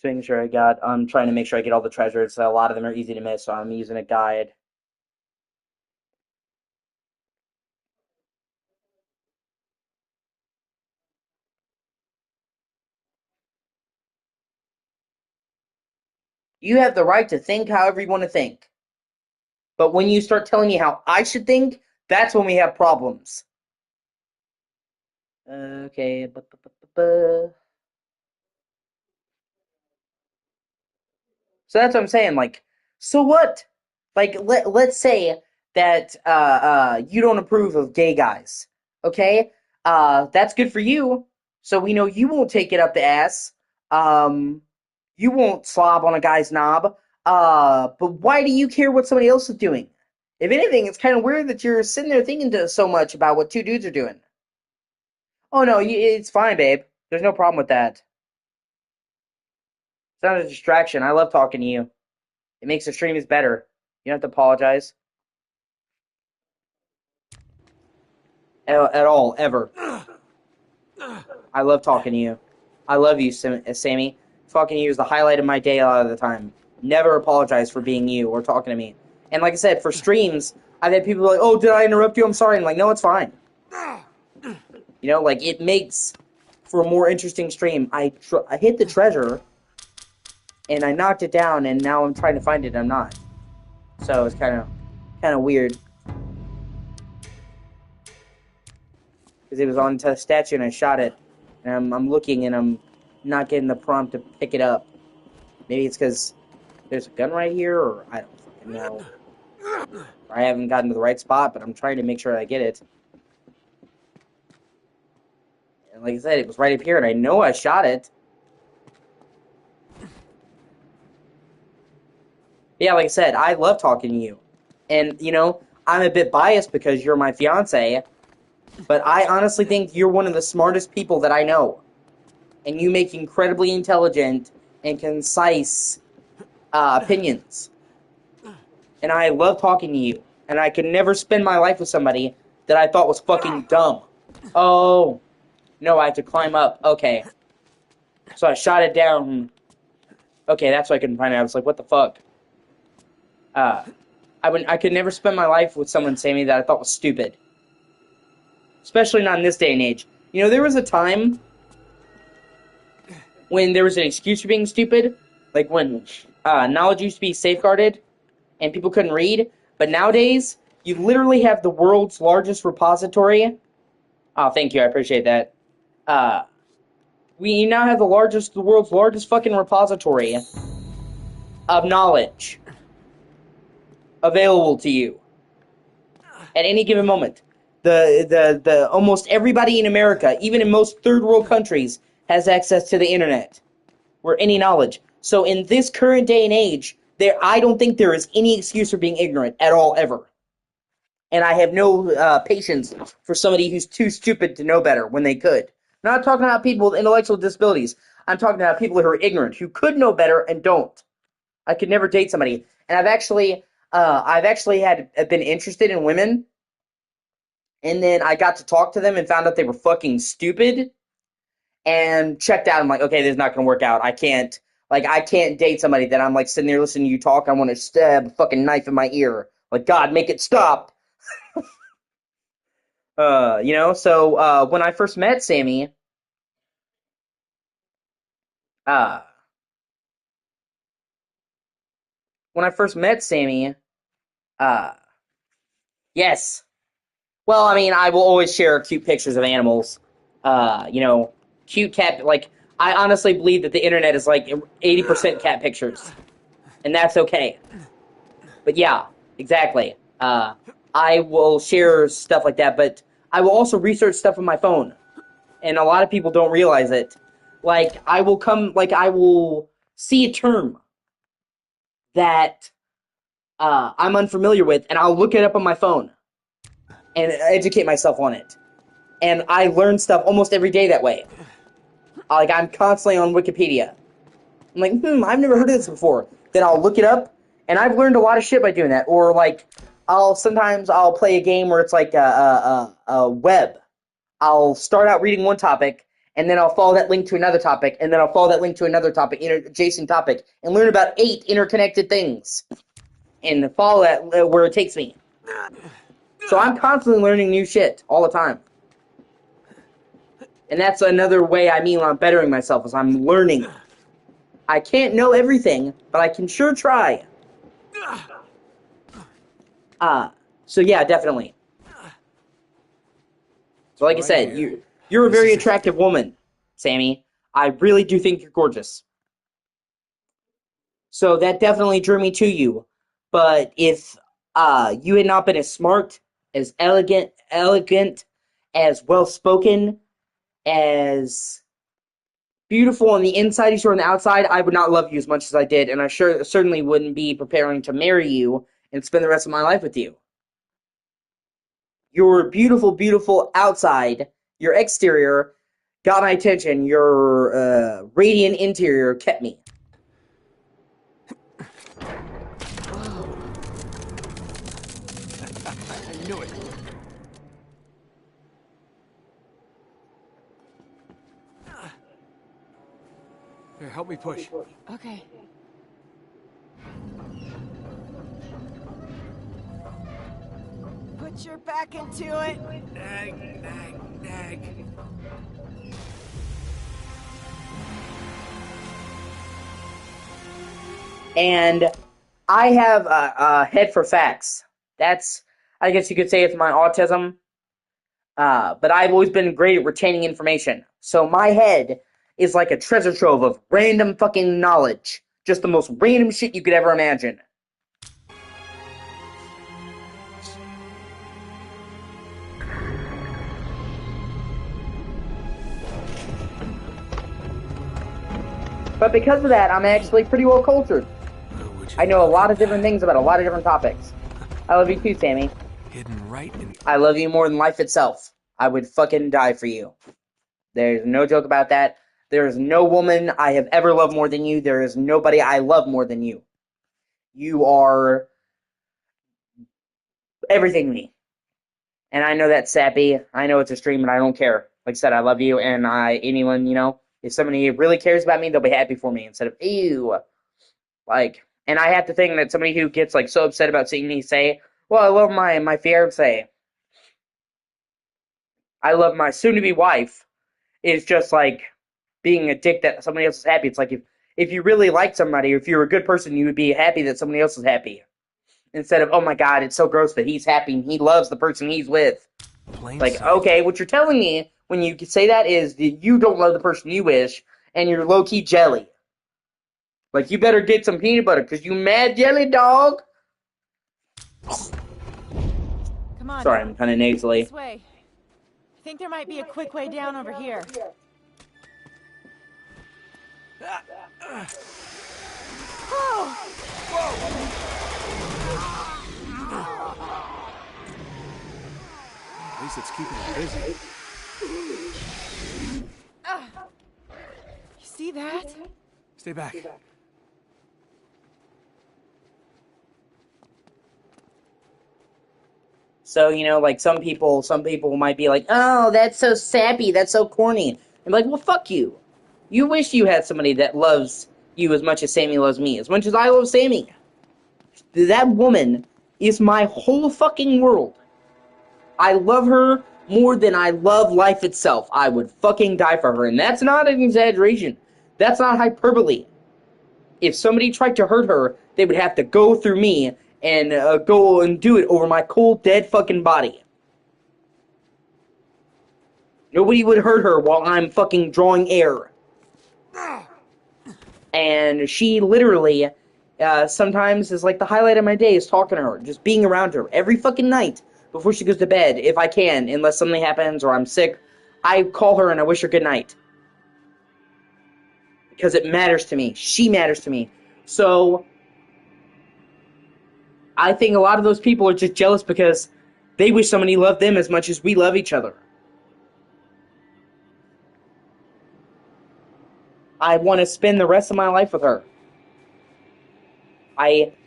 I'm trying to make sure I get all the treasures. A lot of them are easy to miss, so I'm using a guide. You have the right to think however you want to think. But when you start telling me how I should think, that's when we have problems. Okay. So that's what I'm saying. Like, so what? Like, let's say that you don't approve of gay guys. Okay? That's good for you. So we know you won't take it up the ass. Um, you won't slob on a guy's knob. But why do you care what somebody else is doing? If anything, it's kind of weird that you're sitting there thinking so much about what two dudes are doing. Oh no, it's fine, babe. There's no problem with that. It's not a distraction. I love talking to you. It makes the streams better. You don't have to apologize at all, ever. I love talking to you. I love you, Sammy. Talking to you is the highlight of my day a lot of the time. Never apologize for being you or talking to me. And like I said, for streams, I've had people like, "Oh, did I interrupt you? I'm sorry." And like, no, it's fine. Like it makes for a more interesting stream. I hit the treasure, and I knocked it down, and now I'm trying to find it. And I'm not. So it's kind of weird. Because it was on a statue and I shot it. And I'm looking and I'm not getting the prompt to pick it up. Maybe it's because there's a gun right here, or I don't fucking know. Or I haven't gotten to the right spot, but I'm trying to make sure I get it. And like I said, it was right up here and I know I shot it. Yeah, like I said, I love talking to you. And, I'm a bit biased because you're my fiance, but I honestly think you're one of the smartest people that I know. And you make incredibly intelligent and concise opinions. And I love talking to you. And I could never spend my life with somebody that I thought was fucking dumb. Oh, no, I have to climb up. Okay. So I shot it down. Okay, that's why I couldn't find it. I was like, what the fuck? I could never spend my life with someone saying me that I thought was stupid. Especially not in this day and age. There was a time when there was an excuse for being stupid. Like when knowledge used to be safeguarded and people couldn't read. But nowadays, you literally have the world's largest repository. Oh, thank you. I appreciate that. We now have the world's largest fucking repository of knowledge available to you. at any given moment. The almost everybody in America, even in most third world countries, has access to the internet or any knowledge. So in this current day and age, I don't think there is any excuse for being ignorant at all, ever. And I have no patience for somebody who's too stupid to know better when they could. I'm not talking about people with intellectual disabilities. I'm talking about people who are ignorant, who could know better and don't. I could never date somebody. And I've actually been interested in women, and then I got to talk to them and found out they were fucking stupid, and checked out. I'm like, okay, this is not gonna work out. I can't date somebody that I'm like sitting there listening to you talk. I want to stab a fucking knife in my ear. Like, God, make it stop. So when I first met Sammy, uh, yes. Well, I mean, I will always share cute pictures of animals. Cute cat. Like, I honestly believe that the internet is like 80% cat pictures, and that's okay. But yeah, exactly. I will share stuff like that, but I will also research stuff on my phone, and a lot of people don't realize it. Like, I will see a term that I'm unfamiliar with, and I'll look it up on my phone and educate myself on it. And I learn stuff almost every day that way. Like, I'm constantly on Wikipedia. I'm like, I've never heard of this before. Then I'll look it up, and I've learned a lot of shit by doing that. Or, like, sometimes I'll play a game where it's like a web. I'll start out reading one topic, and then I'll follow that link to another topic, and then I'll follow that link to another topic, adjacent topic, and learn about 8 interconnected things, and follow that where it takes me. So I'm constantly learning new shit all the time. And that's another way I mean when I'm bettering myself, is I'm learning. I can't know everything, but I can sure try. So yeah, definitely. So like I said, you're a very attractive woman, Sammy. I really do think you're gorgeous. So that definitely drew me to you. But if you had not been as smart, as elegant, as well-spoken, as beautiful on the inside as you are on the outside, I would not love you as much as I did, and I certainly wouldn't be preparing to marry you and spend the rest of my life with you. Your beautiful, beautiful outside, your exterior, got my attention. Your radiant interior kept me. I knew it. Here, help me push. Okay. Put your back into it. Nag, nag, nag. And I have a head for facts. That's, I guess you could say, it's my autism. But I've always been great at retaining information. So my head is like a treasure trove of random fucking knowledge. Just the most random shit you could ever imagine. But because of that, I'm actually pretty well cultured. I know a lot of different things about a lot of different topics. I love you too, Sammy. Hidden right in... I love you more than life itself. I would fucking die for you. There's no joke about that. There is no woman I have ever loved more than you. There is nobody I love more than you. You are everything to me. And I know that's sappy. I know it's a stream, and I don't care. Like I said, I love you, and anyone, if somebody really cares about me, they'll be happy for me instead of, ew. Like, and I have to think that somebody who gets, like, so upset about seeing me say, well, I love my fiance. I love my soon-to-be wife, is just, like, being a dick that somebody else is happy. It's like, if you really like somebody, or if you're a good person, you would be happy that somebody else is happy. Instead of, oh my God, it's so gross that he's happy and he loves the person he's with. Like, okay, what you're telling me when you say that is that you don't love the person you wish, and you're low-key jelly. Like, you better get some peanut butter, because you mad jelly, dog. Come Come on. Sorry, I'm kind of nasally. This way. I think there might be a quick way down over here. At least it's keeping it busy. You see that? Stay back. So, you know, like some people might be like, oh, that's so sappy, that's so corny. I'm like, well, fuck you. You wish you had somebody that loves you as much as Sammy loves me, as much as I love Sammy. That woman is my whole fucking world. I love her more than I love life itself. I would fucking die for her, and that's not an exaggeration. That's not hyperbole. If somebody tried to hurt her, they would have to go through me and go and do it over my cold, dead fucking body. Nobody would hurt her while I'm fucking drawing air. And she literally, sometimes is like the highlight of my day is talking to her, just being around her every fucking night before she goes to bed, if I can, unless something happens or I'm sick. I call her and I wish her good night. Because it matters to me. She matters to me. So, I think a lot of those people are just jealous because they wish somebody loved them as much as we love each other. I want to spend the rest of my life with her.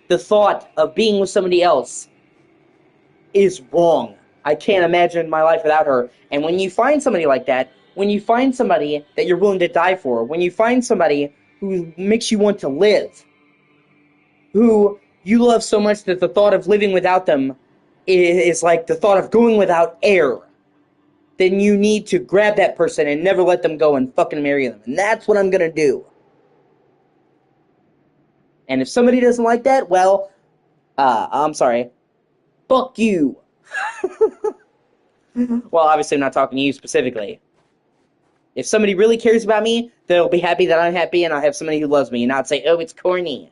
The thought of being with somebody else is wrong. I can't imagine my life without her. And when you find somebody like that, when you find somebody that you're willing to die for, when you find somebody who makes you want to live, who you love so much that the thought of living without them is like the thought of going without air, then you need to grab that person and never let them go and fucking marry them. And that's what I'm gonna do. And if somebody doesn't like that, well, I'm sorry. Fuck you. Well, obviously I'm not talking to you specifically. If somebody really cares about me, they'll be happy that I'm happy and I'll have somebody who loves me and not say, oh, it's corny.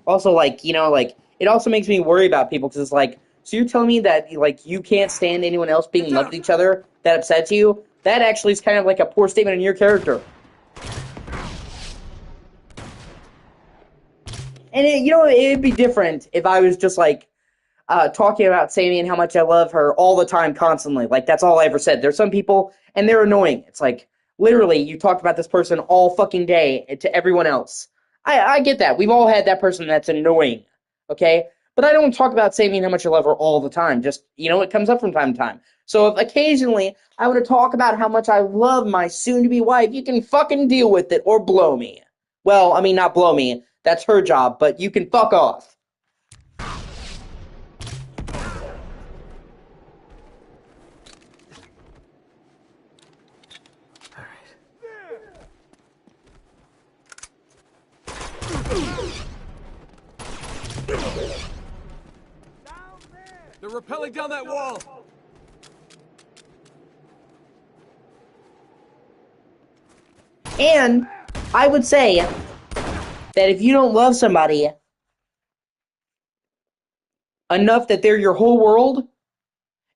Also, like, you know, like, it also makes me worry about people, because it's like, so you're telling me that, like, you can't stand anyone else being in love with each other? That upsets you? That actually is kind of like a poor statement in your character. And, it'd be different if I was just, like, talking about Sammy and how much I love her all the time, constantly. Like, that's all I ever said. There's some people, and they're annoying. It's like, literally, you talked about this person all fucking day to everyone else. I get that. We've all had that person that's annoying, okay? But I don't talk about Sammy and how much I love her all the time. Just, it comes up from time to time. So if occasionally I want to talk about how much I love my soon-to-be wife, you can fucking deal with it or blow me. Well, I mean, not blow me. That's her job, but you can fuck off. They're rappelling down that wall! And I would say that if you don't love somebody enough that they're your whole world,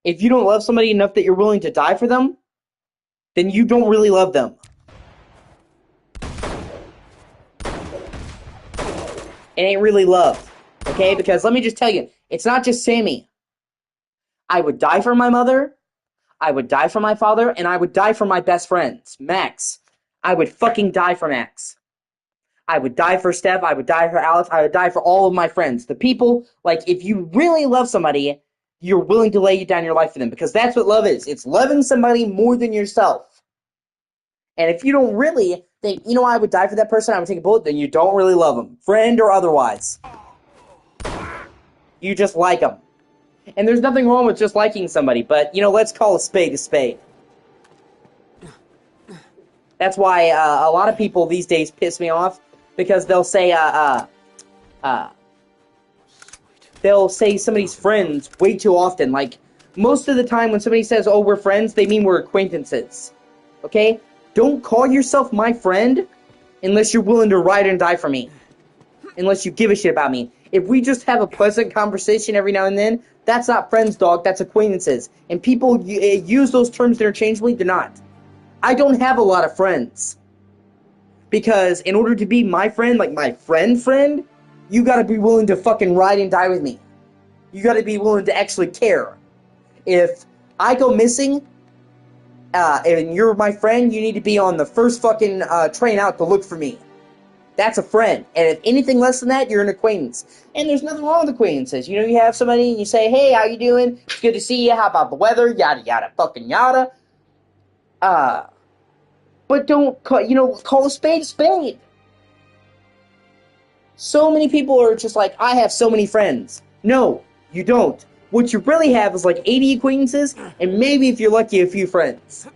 if you don't love somebody enough that you're willing to die for them, then you don't really love them. It ain't really love, okay? Because let me just tell you, it's not just Sammy. I would die for my mother, I would die for my father, and I would die for my best friends, Max. I would fucking die for Max. I would die for Steph, I would die for Alex, I would die for all of my friends. The people, like, if you really love somebody, you're willing to lay down your life for them, because that's what love is. It's loving somebody more than yourself. And if you don't really think, I would die for that person, I would take a bullet, then you don't really love them, friend or otherwise. You just like them. And there's nothing wrong with just liking somebody, but, let's call a spade a spade. That's why a lot of people these days piss me off, because they'll say, they'll say somebody's friends way too often, like, most of the time when somebody says, oh, we're friends, they mean we're acquaintances. Okay? Don't call yourself my friend unless you're willing to ride and die for me. Unless you give a shit about me. If we just have a pleasant conversation every now and then, that's not friends, dog. That's acquaintances. And people use those terms interchangeably. They're not. I don't have a lot of friends. Because in order to be my friend, like my friend, you gotta be willing to fucking ride and die with me. You gotta be willing to actually care. If I go missing, and you're my friend, you need to be on the first fucking train out to look for me. That's a friend. And if anything less than that, you're an acquaintance. And there's nothing wrong with acquaintances. You know, you have somebody and you say, hey, how you doing? It's good to see you. How about the weather? Yada, yada, fucking yada. But don't, call a spade a spade. So many people are just like, I have so many friends. No, you don't. What you really have is like 80 acquaintances, and maybe if you're lucky, a few friends.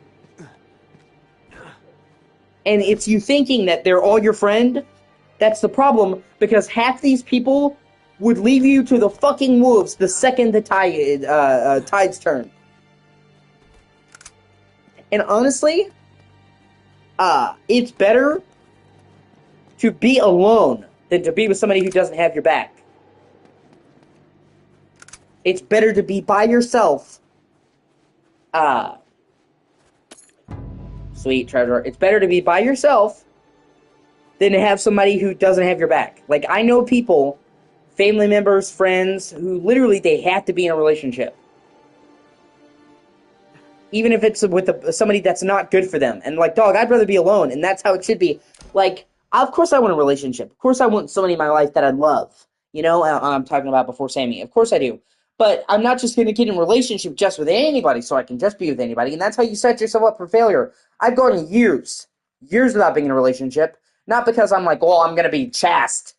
And it's you thinking that they're all your friend, that's the problem, because half these people would leave you to the fucking wolves the second the tides turn. And honestly, it's better to be alone than to be with somebody who doesn't have your back. It's better to be by yourself. Sweet treasure. It's better to be by yourself than to have somebody who doesn't have your back. Like, I know people, family members, friends, who literally they have to be in a relationship. Even if it's with somebody that's not good for them. And like, dog, I'd rather be alone, and that's how it should be. Like, of course I want a relationship. Of course I want somebody in my life that I love. You know, I'm talking about before Sammy. Of course I do. But I'm not just going to get in a relationship just with anybody so I can just be with anybody. And that's how you set yourself up for failure. I've gone years without being in a relationship. Not because I'm like, well, I'm going to be chaste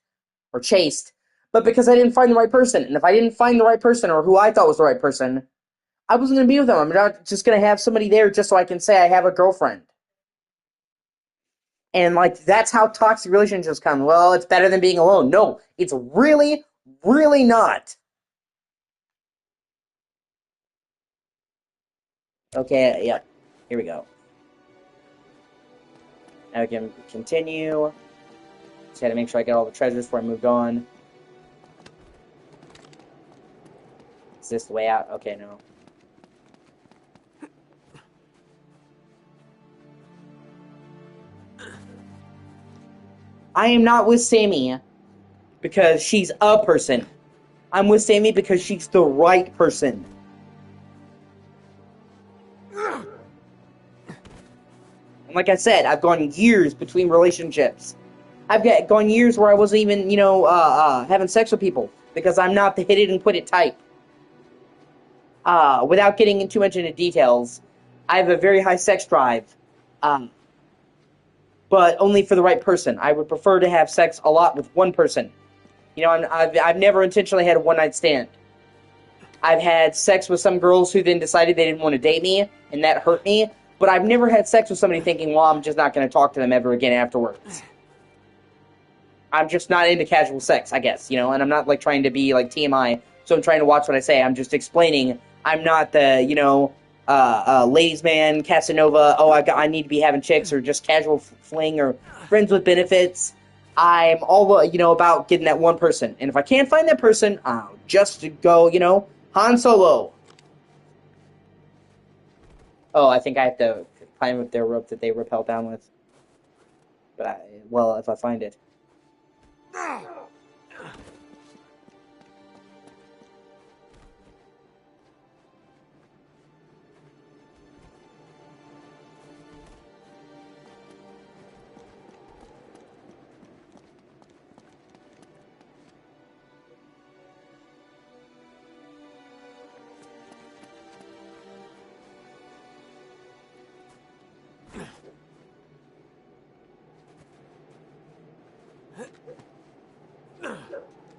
or chaste. But because I didn't find the right person. And if I didn't find the right person or who I thought was the right person, I wasn't going to be with them. I'm not just going to have somebody there just so I can say I have a girlfriend. And, like, that's how toxic relationships come. Well, it's better than being alone. No, it's really, really not. Okay, yeah. Here we go. Now we can continue. Just had to make sure I get all the treasures before I moved on. Is this the way out? Okay, no. I am not with Sammy because she's a person. I'm with Sammy because she's the right person. And like I said, I've gone years between relationships. I've gone years where I wasn't even, having sex with people because I'm not the hit it and quit it type. Without getting too much into details, I have a very high sex drive. But only for the right person. I would prefer to have sex a lot with one person. You know, I've never intentionally had a one-night stand. I've had sex with some girls who then decided they didn't want to date me, and that hurt me. But I've never had sex with somebody thinking, well, I'm just not going to talk to them ever again afterwards. I'm just not into casual sex, I guess, and I'm not, like, trying to be, like, TMI, so I'm trying to watch what I say. I'm just explaining I'm not the, ladies man, Casanova, I need to be having chicks, or just casual fling, or friends with benefits. I'm all, about getting that one person. And if I can't find that person, I'll just go, Han Solo. Oh, I think I have to climb with their rope that they rappel down with. But, if I find it.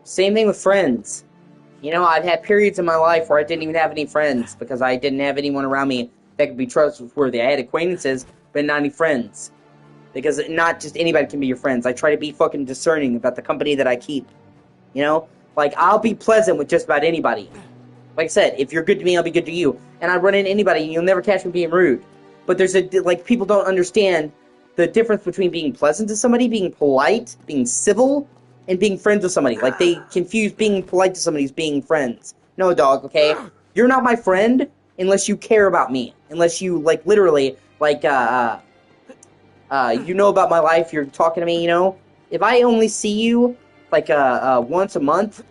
Same thing with friends. I've had periods in my life where I didn't even have any friends because I didn't have anyone around me that could be trustworthy. I had acquaintances, but not any friends. Because not just anybody can be your friends. I try to be fucking discerning about the company that I keep. Like, I'll be pleasant with just about anybody. Like I said, if you're good to me, I'll be good to you. And I run into anybody, and you'll never catch me being rude. But there's people don't understand the difference between being pleasant to somebody, being polite, being civil, and being friends with somebody. Like, they confuse being polite to somebody as being friends. No, dog, okay? You're not my friend unless you care about me. Unless you, like, literally, like, you know about my life, you're talking to me, you know? If I only see you, like, once a month,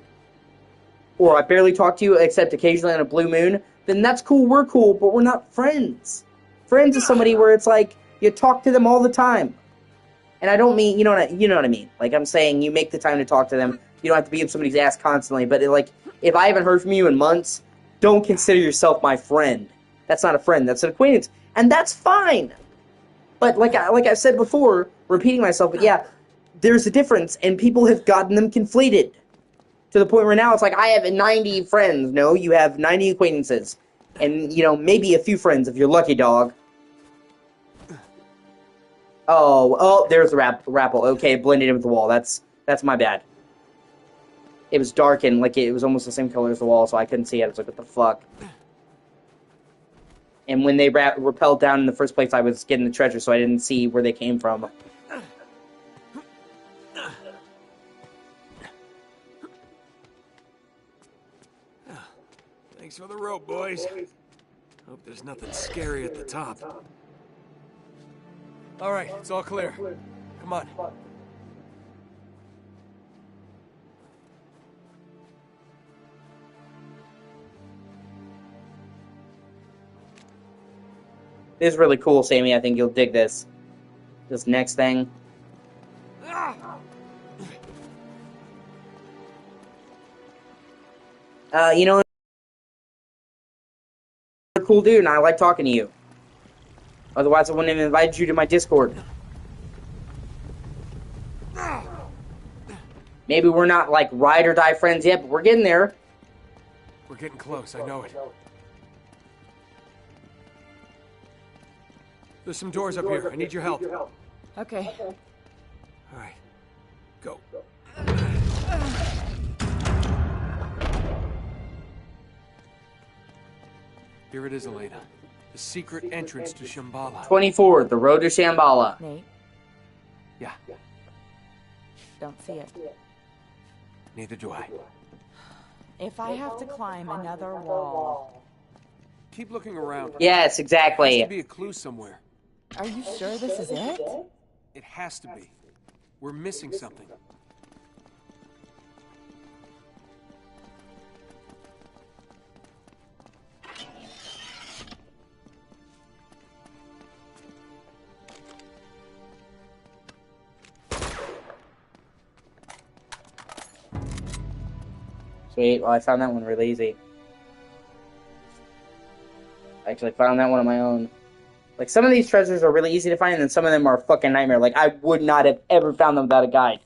or I barely talk to you except occasionally on a blue moon, then that's cool, we're cool, but we're not friends. Friends is somebody where it's like, you talk to them all the time. And I don't mean, you know what I mean. Like, I'm saying you make the time to talk to them. You don't have to be in somebody's ass constantly, but if I haven't heard from you in months, don't consider yourself my friend. That's not a friend, that's an acquaintance. And that's fine. But like I said before, repeating myself, but yeah, there's a difference, and people have gotten them conflated. To the point where now it's like, I have 90 friends. No, you have 90 acquaintances. And, maybe a few friends if you're lucky, dog. Oh, there's the rappel. Okay, blended in with the wall. That's my bad. It was dark and, it was almost the same color as the wall, so I couldn't see it. I was like, what the fuck? And when they rappelled down in the first place, I was getting the treasure, so I didn't see where they came from. Thanks for the rope, boys. Hope there's nothing scary at the top. All right, it's all clear. Come on. This is really cool, Sammy. I think you'll dig this. This next thing. You're a cool dude, and I like talking to you. Otherwise, I wouldn't have invited you to my Discord. Maybe we're not, ride or die friends yet, but we're getting there. We're getting close, I know it. There's some doors up here. I need your help. Okay. All right. Go. Here it is, Elena. The secret entrance to Shambhala. 24, the road to Shambhala. Nate, Yeah, don't see it. neither do I. If I have to climb another wall... Keep looking around. Yes, There exactly. has to be a clue somewhere. Are you sure this is it? It has to be. We're missing something. Sweet, well, I found that one really easy. I actually found that one on my own. Some of these treasures are really easy to find, and then some of them are a fucking nightmare. I would not have ever found them without a guide.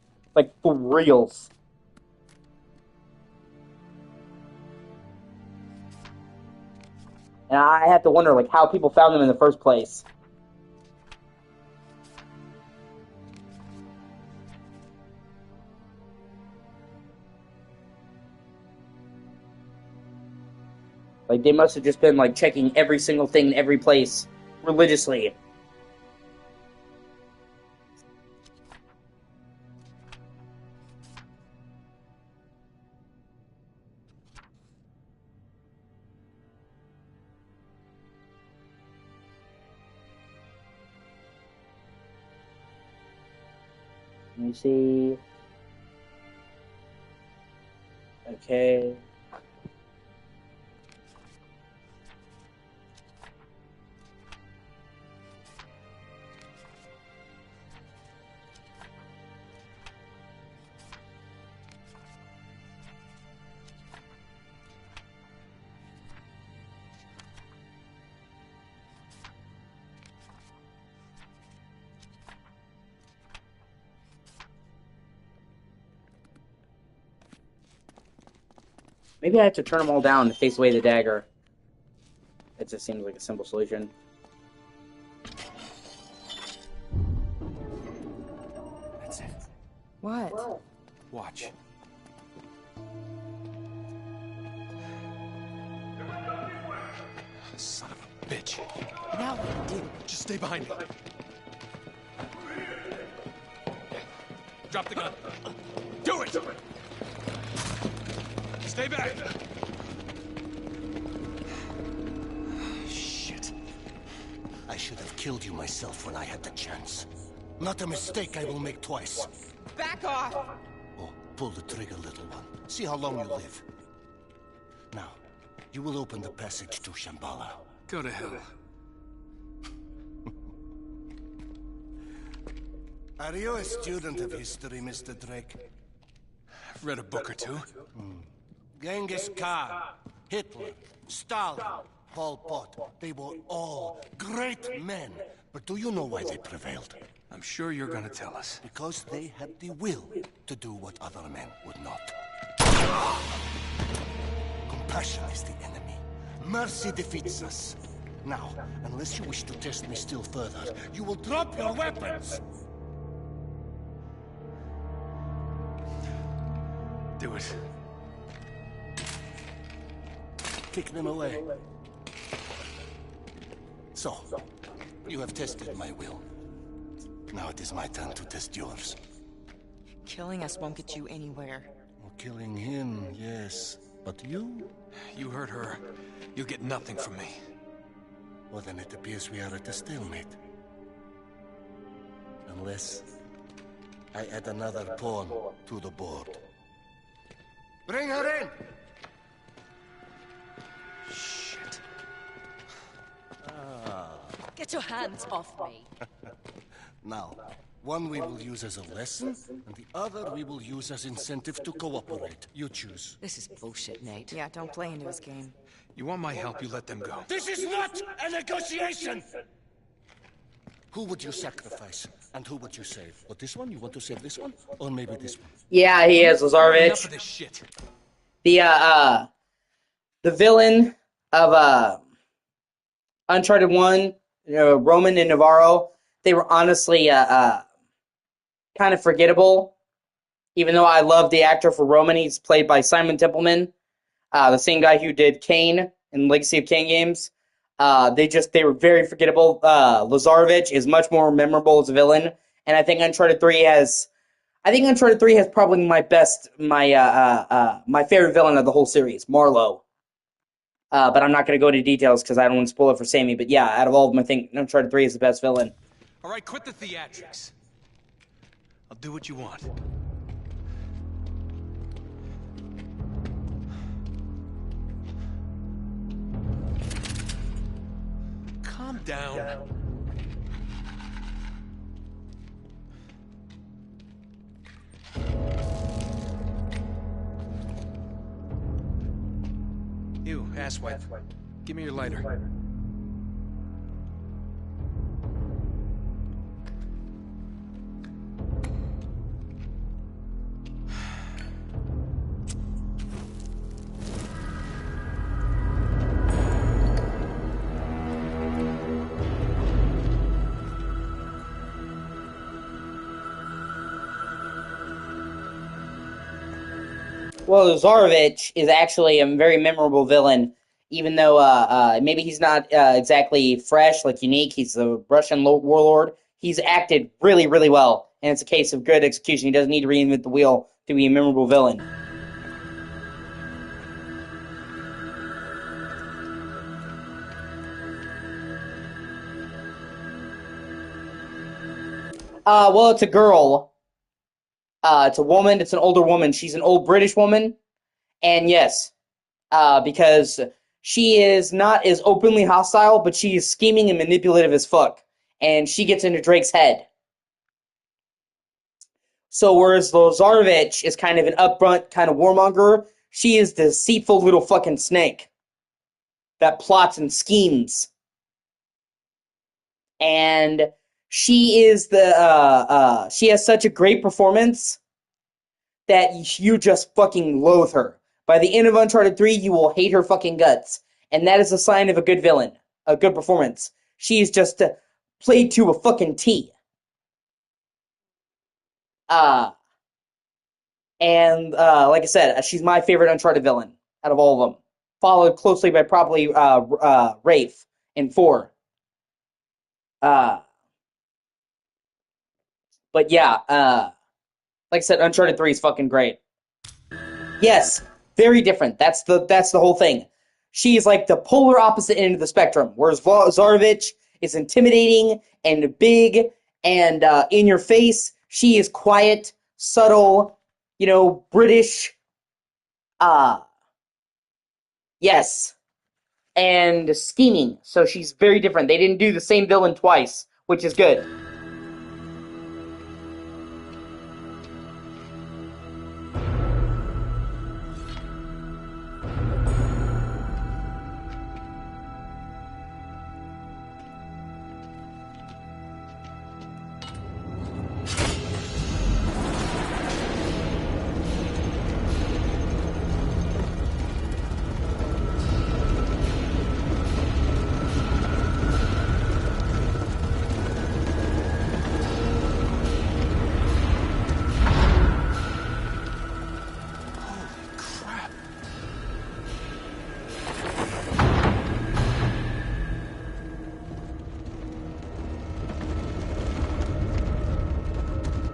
For reals. And I have to wonder, how people found them in the first place. They must have just been, checking every single thing in every place religiously. Let me see. Okay. Maybe I have to turn them all down to face away the dagger. It just seems like a simple solution. That's it. What? Watch. Son of a bitch. Now what do? Just stay behind me. Drop the gun. Do it! Stay back! Shit. I should have killed you myself when I had the chance. Not a mistake I will make twice. Back off! Oh, pull the trigger, little one. See how long you live. Now, you will open the passage to Shambhala. Go to hell. Are you a student of history, Mr. Drake? I've read a book or two. Genghis Khan, Hitler, Stalin, Pol Pot, they were all great men. But do you know why they prevailed? I'm sure you're gonna tell us. Because they had the will to do what other men would not. Compassion is the enemy. Mercy defeats us. Now, unless you wish to test me still further, you will drop your weapons! Do it. Kick them away. So, you have tested my will. Now it is my turn to test yours. Killing us won't get you anywhere. Well, killing him, yes. But you? You hurt her. You'll get nothing from me. Well, then it appears we are at a stalemate. Unless I add another pawn to the board. Bring her in! Shit. Get your hands off me. Now, one we will use as a lesson, and the other we will use as incentive to cooperate. You choose. This is bullshit, Nate. Yeah, don't play into his game. You want my help, you let them go. This is not a negotiation! Who would you sacrifice, and who would you save? But this one? You want to save this one? Or maybe this one? Yeah, he is, Enough Lazarevich. of this shit. The villain of Uncharted 1, Roman and Navarro, they were honestly kind of forgettable. Even though I love the actor for Roman, he's played by Simon Templeman, the same guy who did Kane in Legacy of Kain games. They were very forgettable. Lazarevich is much more memorable as a villain, and I think Uncharted 3 has probably my favorite villain of the whole series, Marlowe. But I'm not going to go into details because I don't want to spoil it for Sammy. But yeah, out of all of them, I think Uncharted 3 is the best villain. All right, quit the theatrics. I'll do what you want. Calm down. You, asswipe. Give me your lighter. Well, Lazarevich is actually a very memorable villain, even though maybe he's not exactly fresh, like unique. He's a Russian warlord. He's acted really, really well, and it's a case of good execution. He doesn't need to reinvent the wheel to be a memorable villain. Well, it's a girl. It's a woman. It's an older woman. She's an old British woman. And yes, because she is not as openly hostile, but she is scheming and manipulative as fuck. And she gets into Drake's head. So whereas Lazarevich is kind of an upfront kind of warmonger, she is the deceitful little fucking snake that plots and schemes. And she is she has such a great performance that you just fucking loathe her. By the end of Uncharted 3, you will hate her fucking guts. And that is a sign of a good villain, a good performance. She is just played to a fucking T. Like I said, she's my favorite Uncharted villain out of all of them. followed closely by probably Wraith in 4. But yeah, like I said, Uncharted 3 is fucking great. Yes, very different. That's the whole thing. She's like the polar opposite end of the spectrum, whereas Zarevich is intimidating and big and in your face. She is quiet, subtle, British. Yes, and scheming. So she's very different. They didn't do the same villain twice, which is good.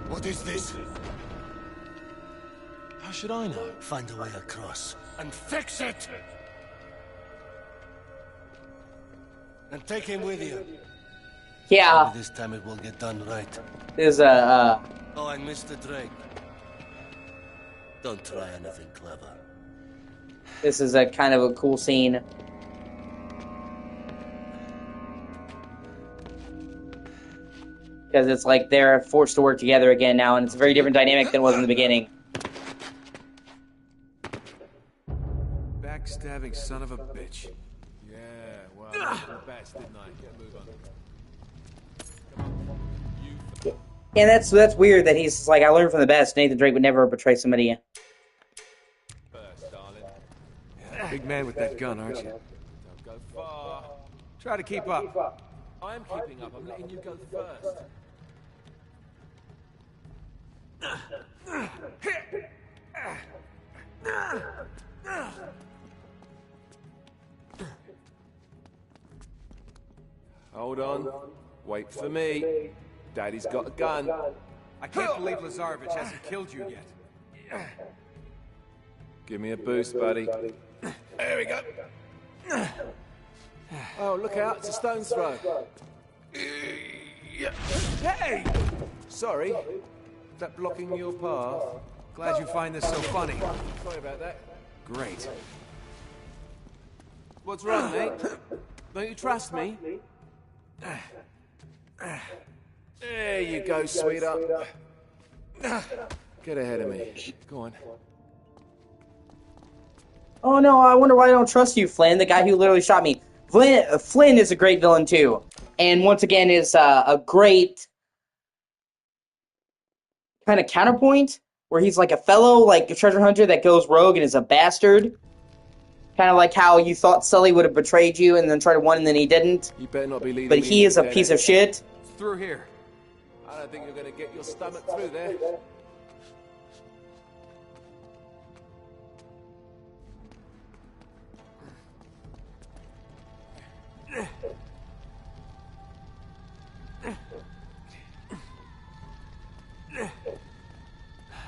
What is this? How should I know? Find a way across. And fix it! And take him with you. Yeah, Maybe this time it will get done right. there's Oh, and Mr. Drake. Don't try anything clever. this is a kind of a cool scene. Because it's like they're forced to work together again now, and it's a very different dynamic than it was in the beginning. Backstabbing son of a bitch. Yeah, well, I did the best, didn't I? Get a move on. And that's weird that he's like, I learned from the best. Nathan Drake would never betray somebody. First, darling. Yeah, big man with that gun, aren't you? Don't go far. Try to keep up. I am keeping up. I'm letting you go first. Hold on. Wait for me. Daddy's got a gun. I can't believe Lazarevich hasn't killed you yet. Give me a boost, buddy. There we go. Oh, look out. It's a stone's throw. Hey! Sorry. Is that blocking your path? Glad you find this so funny. Sorry about that. Great. What's wrong, mate? Don't you trust me? There you go, sweetheart. Get ahead of me. Go on. Oh no, I wonder why I don't trust you, Flynn, the guy who literally shot me. Flynn is a great villain too. And once again is a great kind of counterpoint, where he's like a fellow, like a treasure hunter that goes rogue and is a bastard. Kind of like how you thought Sully would have betrayed you and then tried to win and then he didn't. You better not be leading But me he is a into piece dead of shit. It's through here. I don't think you're going to get your stomach through there.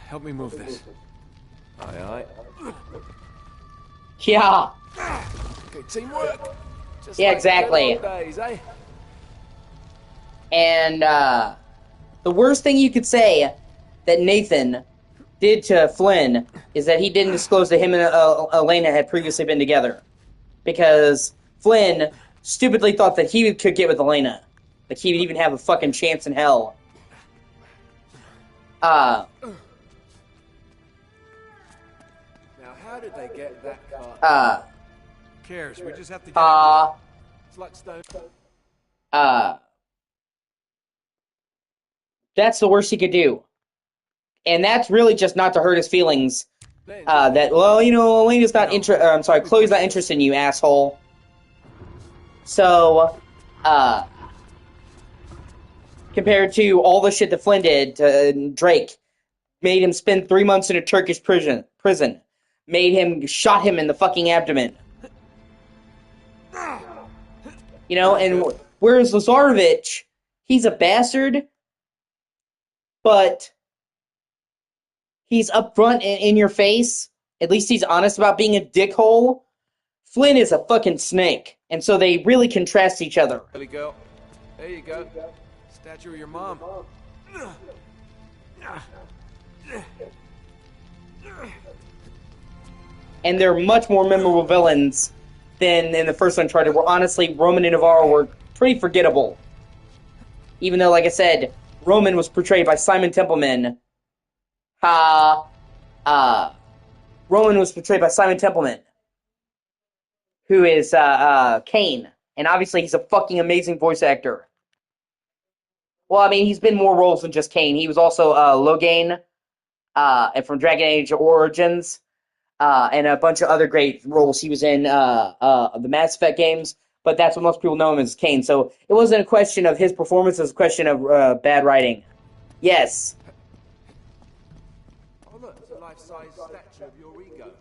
Help me move this. Aye, aye. Yeah. Good teamwork. Just Yeah, like exactly. the old days, eh? And the worst thing you could say that Nathan did to Flynn is that he didn't disclose that him and Elena had previously been together. Because Flynn stupidly thought that he could get with Elena. Like he would even have a fucking chance in hell. Now, how did they get that car? Who cares? We just have to get It's like stone. That's the worst he could do. And that's really just not to hurt his feelings. That, well, you know, Elena's not Chloe's not interested in you, asshole. So, compared to all the shit that Flynn did to Drake, made him spend 3 months in a Turkish prison, shot him in the fucking abdomen, You know, and whereas Lazarevich, he's a bastard, but he's upfront in your face. At least he's honest about being a dickhole. Flynn is a fucking snake, and so they really contrast each other. There we go. There you go. Statue of your mom. And they're much more memorable villains than in the first Uncharted, where honestly, Roman and Navarro were pretty forgettable. Even though, like I said, Roman was portrayed by Simon Templeman. Roman was portrayed by Simon Templeman, who is Kane. And obviously, he's a fucking amazing voice actor. Well, I mean, he's been more roles than just Kane. He was also Logain from Dragon Age Origins. And a bunch of other great roles he was in the Mass Effect games, but that's what most people know him as, Kane. So it wasn't a question of his performance, it was a question of bad writing. Yes. Oh look, it's a life-size statue of your ego.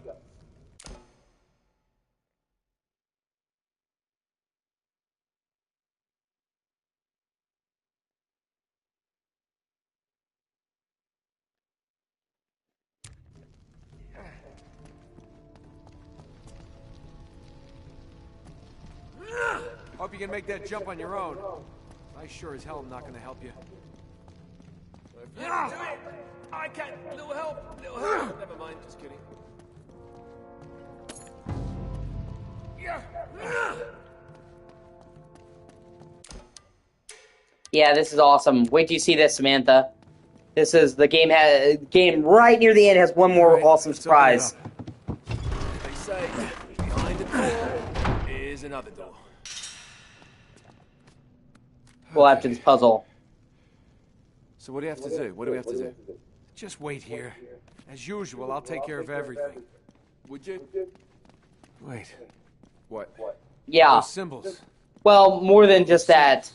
Hope you can make that jump on your own. I sure as hell am not gonna help you. Do it! I can't. Little help. Little help. Never mind. Just kidding. Yeah, this is awesome. Wait till you see this, Samantha. This is the game. Game right near the end has one more awesome surprise. They say behind a door is another door. Well, after this puzzle. So what do you have to do? What do we have to do? Just wait here. As usual, I'll take care of everything. Would you? Wait. What? Yeah. Those symbols. Well, more than just that.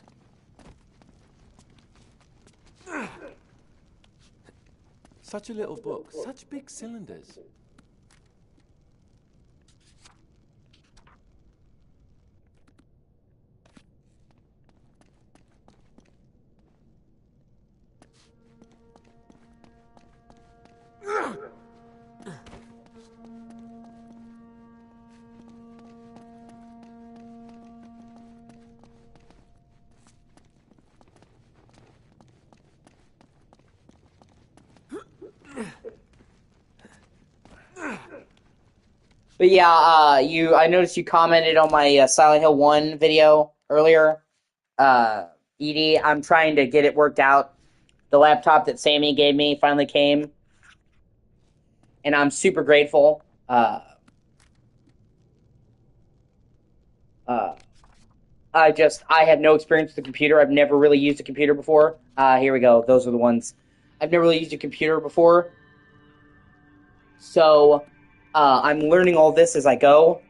Such a little book. Such big cylinders. But yeah, I noticed you commented on my Silent Hill 1 video earlier. Edie, I'm trying to get it worked out. The laptop that Sammy gave me finally came. And I'm super grateful. I have no experience with the computer. I've never really used a computer before. Here we go. Those are the ones. I've never really used a computer before. So, I'm learning all this as I go.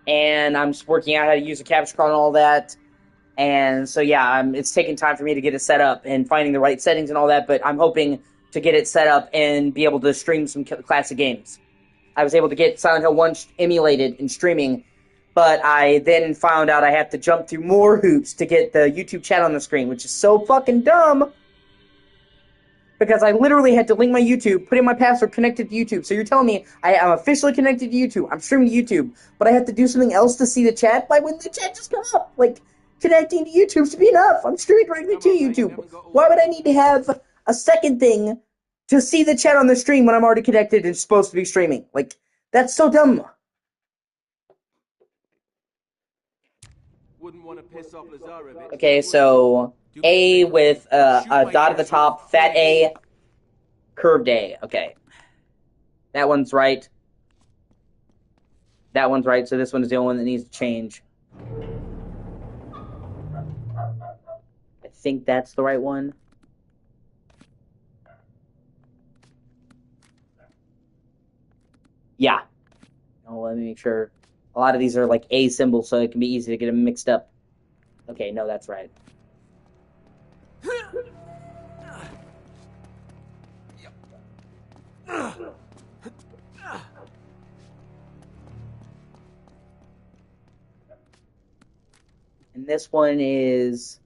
And I'm just working out how to use a capture card and all that. And so, yeah, it's taking time for me to get it set up and finding the right settings and all that, but I'm hoping to get it set up and be able to stream some classic games. I was able to get Silent Hill 1 emulated and streaming, but I then found out I have to jump through more hoops to get the YouTube chat on the screen, which is so fucking dumb. Because I literally had to link my YouTube, put in my password, connected to YouTube. So you're telling me I'm officially connected to YouTube, I'm streaming to YouTube, but I have to do something else to see the chat? Why wouldn't the chat just come up? Like, connecting to YouTube should be enough. I'm streaming directly to YouTube. Why would I need to have a second thing to see the chat on the stream when I'm already connected and supposed to be streaming? Like, that's so dumb. Wouldn't want to piss off Lazar a bit. Okay, so A with a dot at the top, fat A, curved A. Okay. That one's right. That one's right, so this one is the only one that needs to change. I think that's the right one. Yeah. Oh, let me make sure. A lot of these are like A symbols, so it can be easy to get them mixed up. Okay, no, that's right. this one is...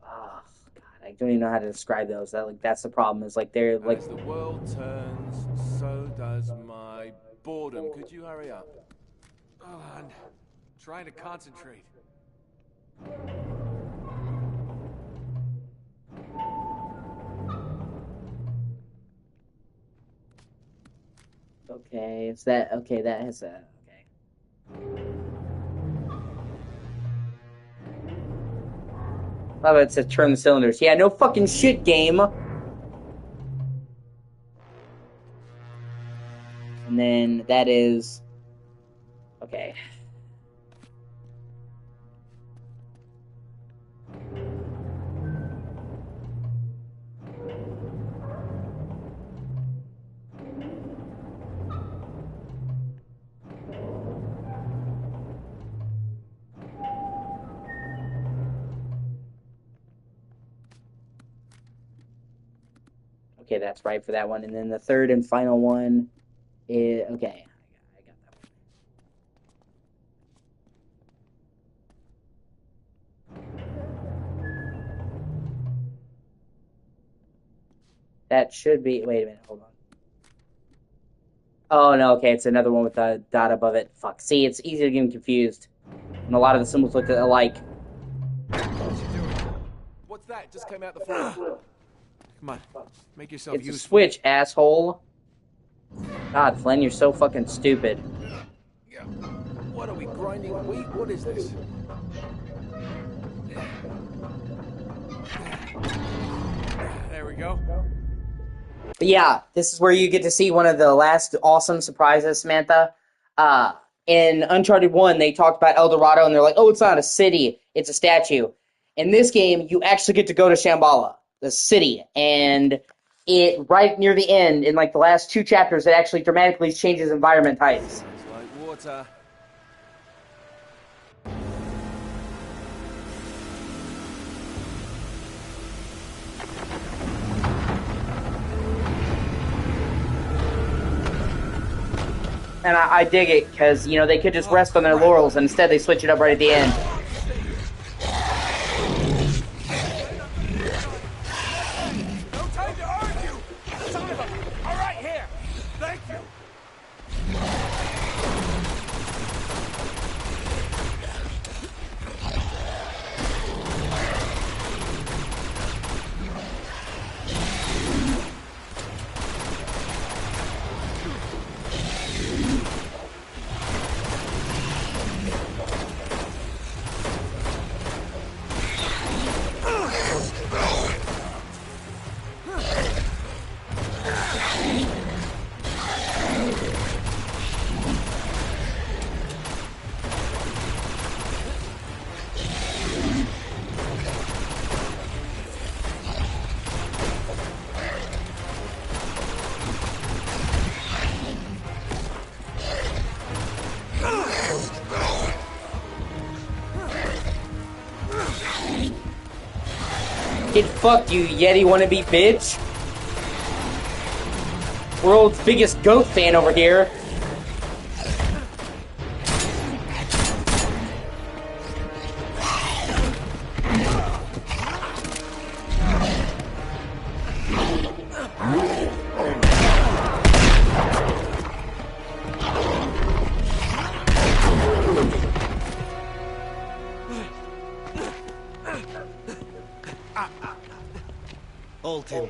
Oh, God, I don't even know how to describe those. That's the problem, is like they're like... As the world turns, so does my boredom. Could you hurry up? Oh, I'm trying to concentrate. Okay, is that... Okay, that has a... Okay. Oh, it says turn the cylinders. Yeah, no fucking shit, game. And then that is... Okay. Okay, that's right for that one. And then the third and final one is... Okay, I got that one. That should be... Wait a minute, hold on. Oh, no, okay, it's another one with a dot above it. Fuck, see, it's easy to get confused. And a lot of the symbols look alike. What you doing? What's that? Just came out the floor. Come on, make yourself It's a useful. switch, asshole. God, Flynn, you're so fucking stupid. Yeah. What are we grinding wheat? What is this? There we go. But yeah, this is where you get to see one of the last awesome surprises, Samantha. In Uncharted 1, they talked about El Dorado, and they're like, oh, it's not a city, it's a statue. In this game, you actually get to go to Shambhala, the city, and it right near the end, in like the last 2 chapters, it actually dramatically changes environment types. It's like water. And I dig it, because, you know, they could just rest on their laurels, and instead they switch it up right at the end. No time to argue! Son of a... All right, here! Thank you! Get fucked, you Yeti wannabe bitch. World's biggest goat fan over here. Hold him.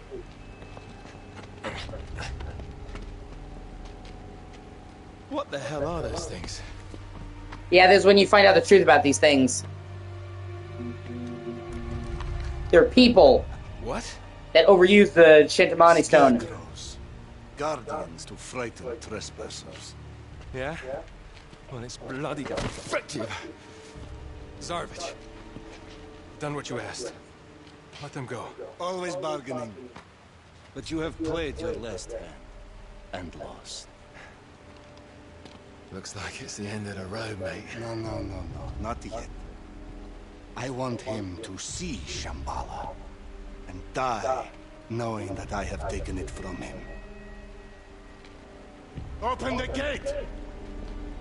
What the hell are those things? Yeah, this is when you find out the truth about these things. They're people What? that overuse the Shantamani stone. Scarecrows. Guardians to frighten trespassers. Yeah? Well, it's bloody effective. Zarvich, done what you asked. Let them go. Always bargaining. But you have played your last hand. And lost. Looks like it's the end of the road, mate. No, not yet. I want him to see Shambhala. And die, knowing that I have taken it from him. Open the gate!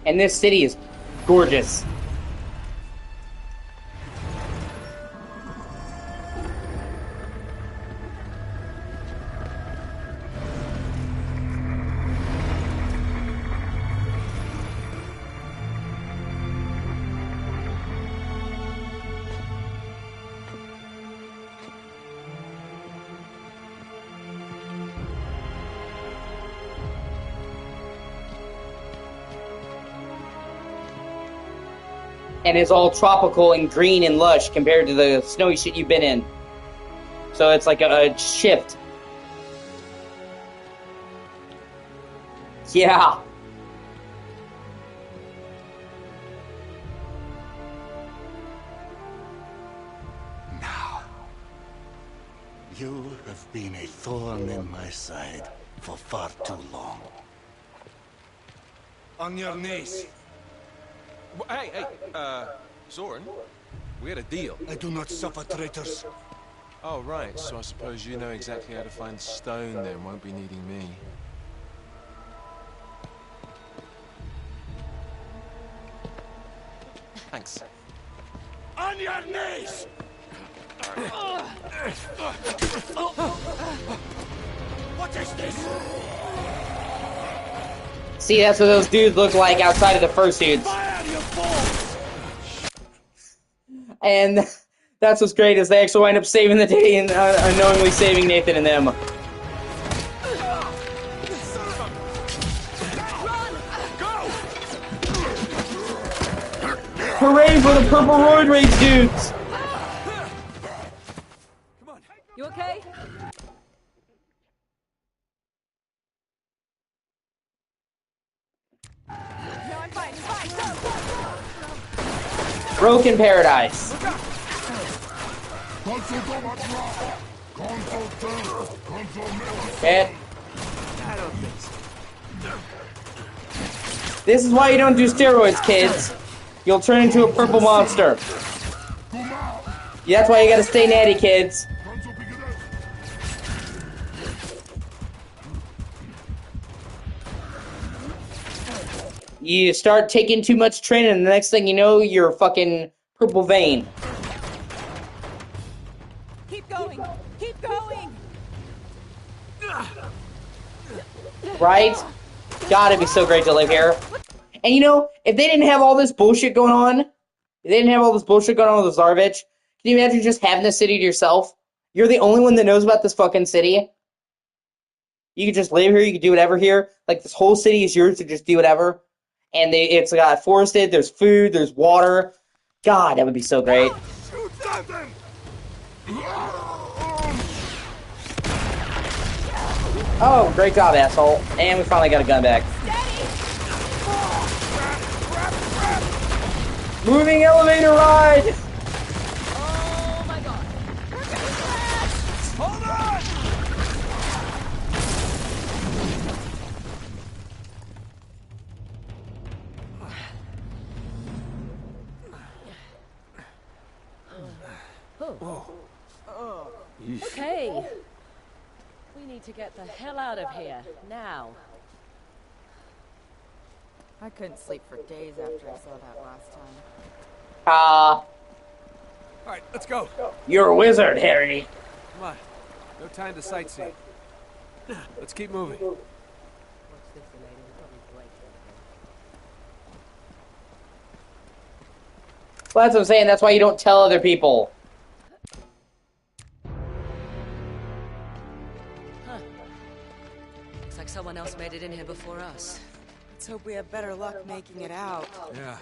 And this city is gorgeous. and it's all tropical and green and lush compared to the snowy shit you've been in. So it's like a shift. Yeah. Now, you have been a thorn in my side for far too long. On your knees. Hey, Soren, we had a deal. I do not suffer traitors. Oh, right, so I suppose you know exactly how to find stone then, won't be needing me. Thanks. On your knees! What is this? See, that's what those dudes look like outside of the fursuits. And that's what's great, is they actually wind up saving the day and unknowingly saving Nathan and them. Hooray for the purple roid rage dudes! You okay? No, I'm fine. Go! Broken Paradise. Okay. This is why you don't do steroids, kids. You'll turn into a purple monster. Yeah, that's why you gotta stay natty, kids. You start taking too much training, and the next thing you know, you're a fucking purple vein. Keep going! Keep going! Right? God, it'd be so great to live here. And you know, if they didn't have all this bullshit going on, with Zarvich, can you imagine just having the city to yourself? You're the only one that knows about this fucking city. You could just live here, you could do whatever here. Like, this whole city is yours to just do whatever. And it's got forested, there's food, there's water. God, that would be so great. Oh, great job, asshole. And we finally got a gun back. Moving elevator ride! Oh my god! Hold on! Okay. We need to get the hell out of here, now. I couldn't sleep for days after I saw that last time. Alright, let's go. You're a wizard, Harry. Come on. No time to sightsee. Let's keep moving. Well, that's what I'm saying. That's why you don't tell other people. Huh. Looks like someone else made it in here before us. Let's hope we have better luck making it out. Yeah.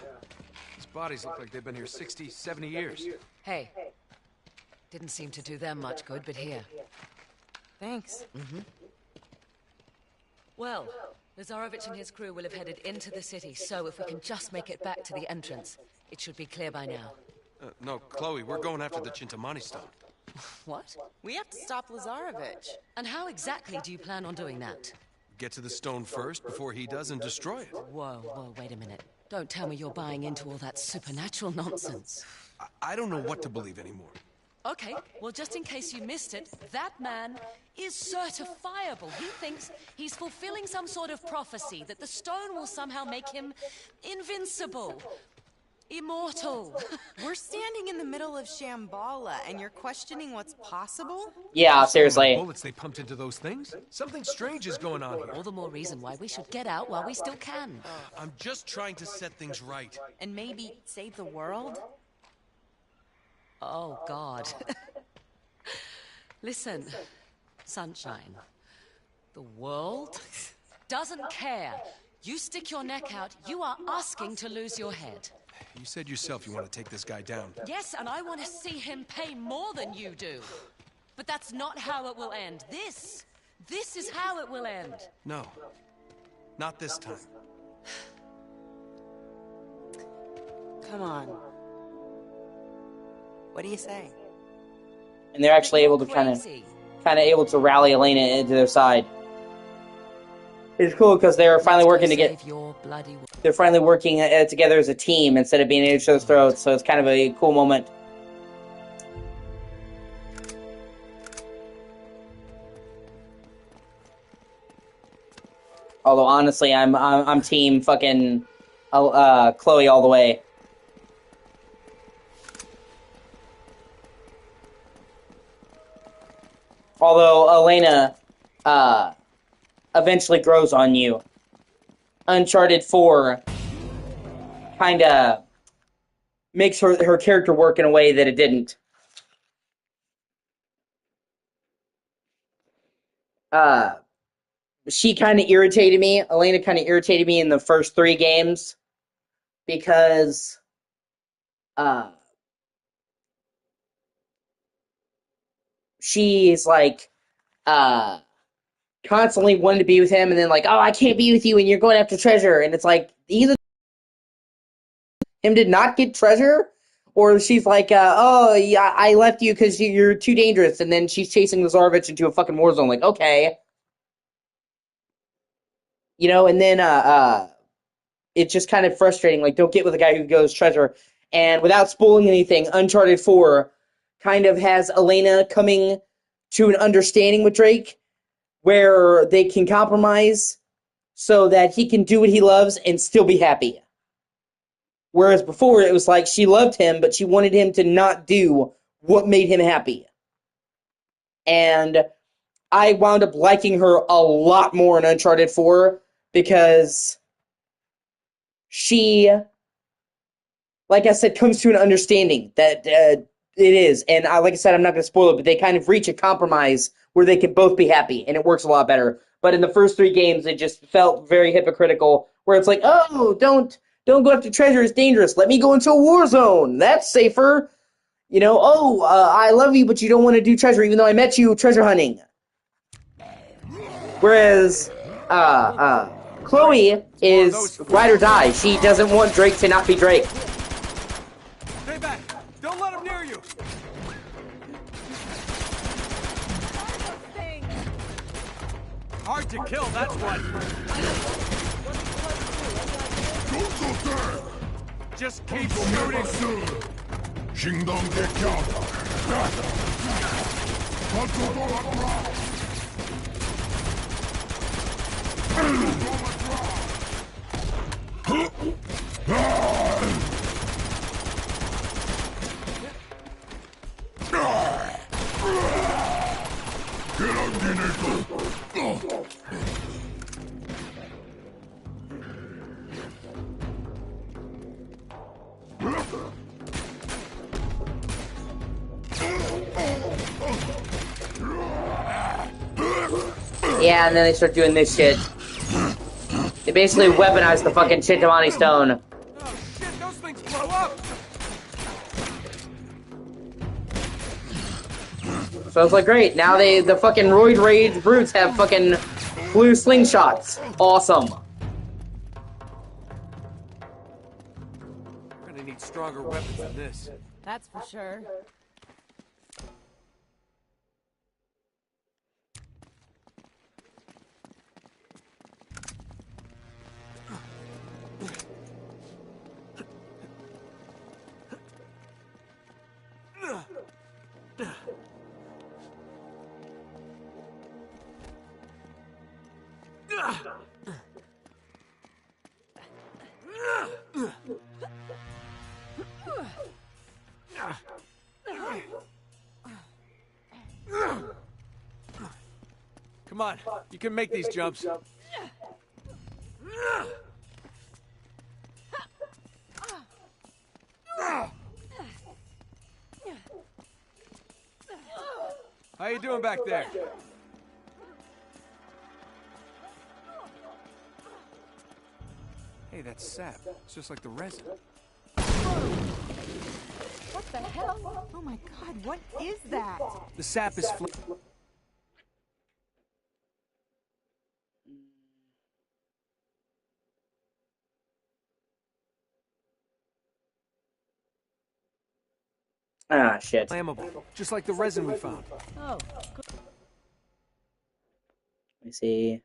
These bodies look like they've been here 60, 70 years. Hey. Didn't seem to do them much good, but here. Thanks. Well, Lazarovich and his crew will have headed into the city, so if we can just make it back to the entrance, it should be clear by now. No, Chloe, we're going after the Chintamani stone. What? We have to stop Lazarovich. And how exactly do you plan on doing that? Get to the stone first before he does and destroy it. Whoa, wait a minute. Don't tell me you're buying into all that supernatural nonsense. I don't know what to believe anymore. Okay, well, just in case you missed it, that man is certifiable. He thinks he's fulfilling some sort of prophecy that the stone will somehow make him invincible. Immortal. We're standing in the middle of Shambhala, and you're questioning what's possible? Yeah, seriously. Bullets they pumped into those things? Something strange is going on here. All the more reason why we should get out while we still can. I'm just trying to set things right. And maybe save the world? Oh, God. Listen, Sunshine. The world doesn't care. You stick your neck out, you are asking to lose your head. You said yourself you want to take this guy down. Yes, and I want to see him pay more than you do. But that's not how it will end. This is how it will end. No. Not this time. Come on. What do you say? And they're actually able to kind of able to rally Elena into their side. It's cool because they're finally working they're finally working together as a team instead of being at each other's throats. So it's kind of a cool moment. Although honestly, I'm team fucking Chloe all the way. Although Elena eventually grows on you. Uncharted 4 kind of makes her character work in a way that it didn't. She kind of irritated me. Elena kind of irritated me in the first 3 games because she's like constantly wanted to be with him, and then like, oh, I can't be with you, and you're going after treasure, and it's like either him did not get treasure, or she's like, oh, yeah, I left you because you're too dangerous, and then she's chasing Lazarevich into a fucking war zone. Like, okay, you know, and then it's just kind of frustrating. Like, don't get with a guy who goes treasure. And without spoiling anything, Uncharted 4 kind of has Elena coming to an understanding with Drake, where they can compromise so that he can do what he loves and still be happy. Whereas before, it was like she loved him, but she wanted him to not do what made him happy. And I wound up liking her a lot more in Uncharted 4 because she, like I said, comes to an understanding that it is. And like I said, I'm not going to spoil it, but they kind of reach a compromise where they can both be happy, and it works a lot better. But in the first 3 games, it just felt very hypocritical, where it's like, oh, don't go after treasure, it's dangerous. Let me go into a war zone. That's safer. You know, oh, I love you, but you don't want to do treasure, even though I met you treasure hunting. Whereas, Chloe is ride or die. She doesn't want Drake to not be Drake. Stay back! Don't let him near you! Hard to kill, that's what. Just keep shooting. Yeah, and then they start doing this shit. They basically weaponize the fucking Chintamani stone. Oh shit, those things blow up! So it's like, great, now the fucking roid rage brutes have fucking blue slingshots. Awesome. We're gonna need stronger weapons than this. That's for sure. Come on, you can make these jumps. How you doing back there? Hey, that's sap. It's just like the resin. the hell? Oh my god, what is that? The sap is Ah, shit. flammable, just like the resin we found. Oh, Let me see.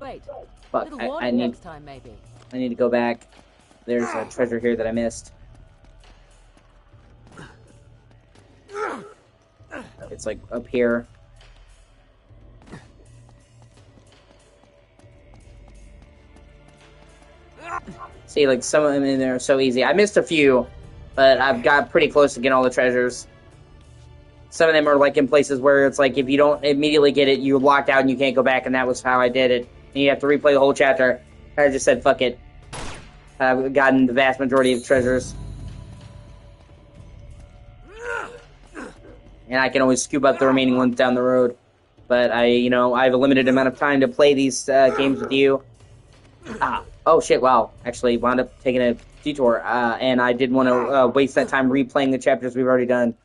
wait. Fuck, Little I warning need next time, maybe. to go back. There's a treasure here that I missed. It's like up here. See, like some of them in there are so easy. I missed a few, but I've got pretty close to getting all the treasures. Some of them are like in places where it's like if you don't immediately get it, you're locked out and you can't go back, and that was how I did it. And you have to replay the whole chapter. I just said, fuck it. I've gotten the vast majority of treasures. And I can always scoop up the remaining ones down the road. But I have a limited amount of time to play these games with you. Oh shit, wow. Actually wound up taking a detour, and I didn't want to waste that time replaying the chapters we've already done.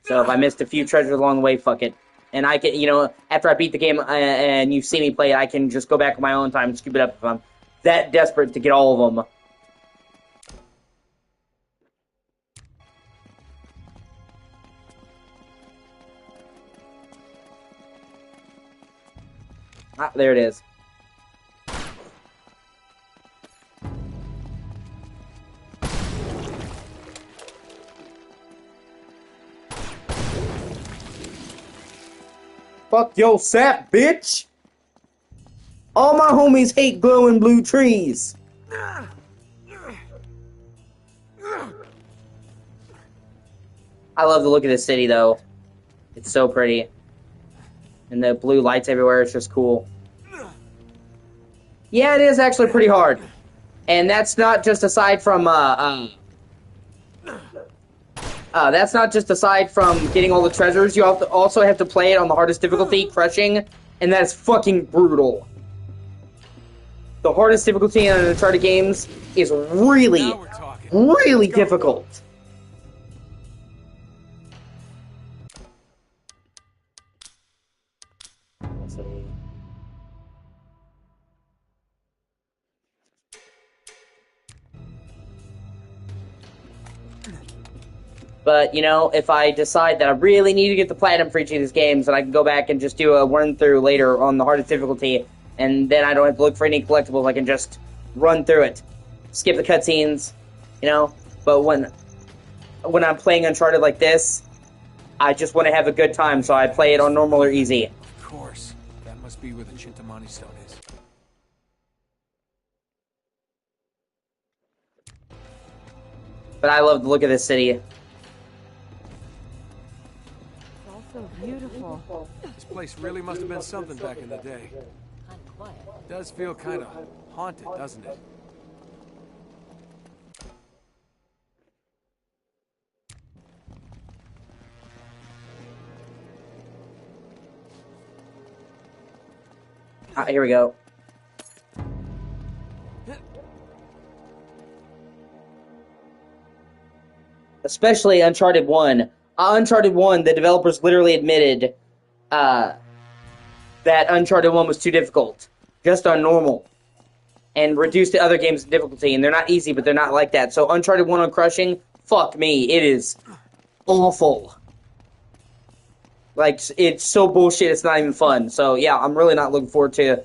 So if I missed a few treasures along the way, fuck it. And I can, after I beat the game and you see me play it, I can just go back on my own time and scoop it up if I'm that desperate to get all of them. Ah, there it is. Fuck yo sap, bitch! All my homies hate glowing blue trees. I love the look of this city, though. It's so pretty. And the blue lights everywhere, it's just cool. Yeah, it is actually pretty hard. And that's not just aside from, that's not just aside from getting all the treasures. You also have to play it on the hardest difficulty, crushing, and that is fucking brutal. The hardest difficulty in Uncharted games is really, really difficult. But, if I decide that I really need to get the platinum for each of these games, then I can go back and just do a run-through later on the hardest difficulty, and then I don't have to look for any collectibles. I can just run through it. Skip the cutscenes, But when I'm playing Uncharted like this, I just want to have a good time, so I play it on normal or easy. Of course. That must be where the Chintamani stone is. But I love the look of this city. So beautiful. This place really must have been something back in the day. Kind of quiet. It does feel kind of haunted, doesn't it? Here we go. Especially Uncharted 1. Uncharted 1, the developers literally admitted that Uncharted 1 was too difficult. Just on normal. And reduced the other games' difficulty. And they're not easy, but they're not like that. So Uncharted 1 on crushing, fuck me. It is awful. Like, it's so bullshit, it's not even fun. So, yeah, I'm really not looking forward to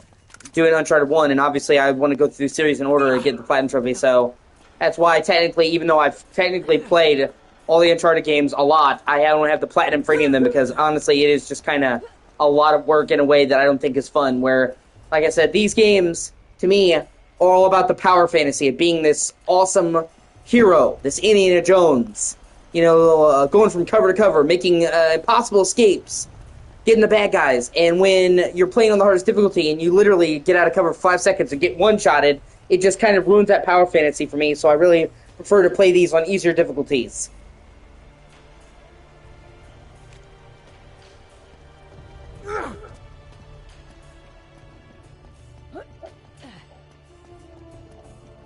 doing Uncharted 1. And obviously, I want to go through the series in order to get the Platinum Trophy. So, that's why technically, even though I've technically played all the Uncharted games a lot, I don't have the Platinum for any of them because, honestly, it is just kind of a lot of work in a way that I don't think is fun. Where, like I said, these games, to me, are all about the power fantasy of being this awesome hero, this Indiana Jones. Going from cover to cover, making impossible escapes, getting the bad guys. And when you're playing on the hardest difficulty and you literally get out of cover for 5 seconds and get one-shotted, it just kind of ruins that power fantasy for me. So I really prefer to play these on easier difficulties.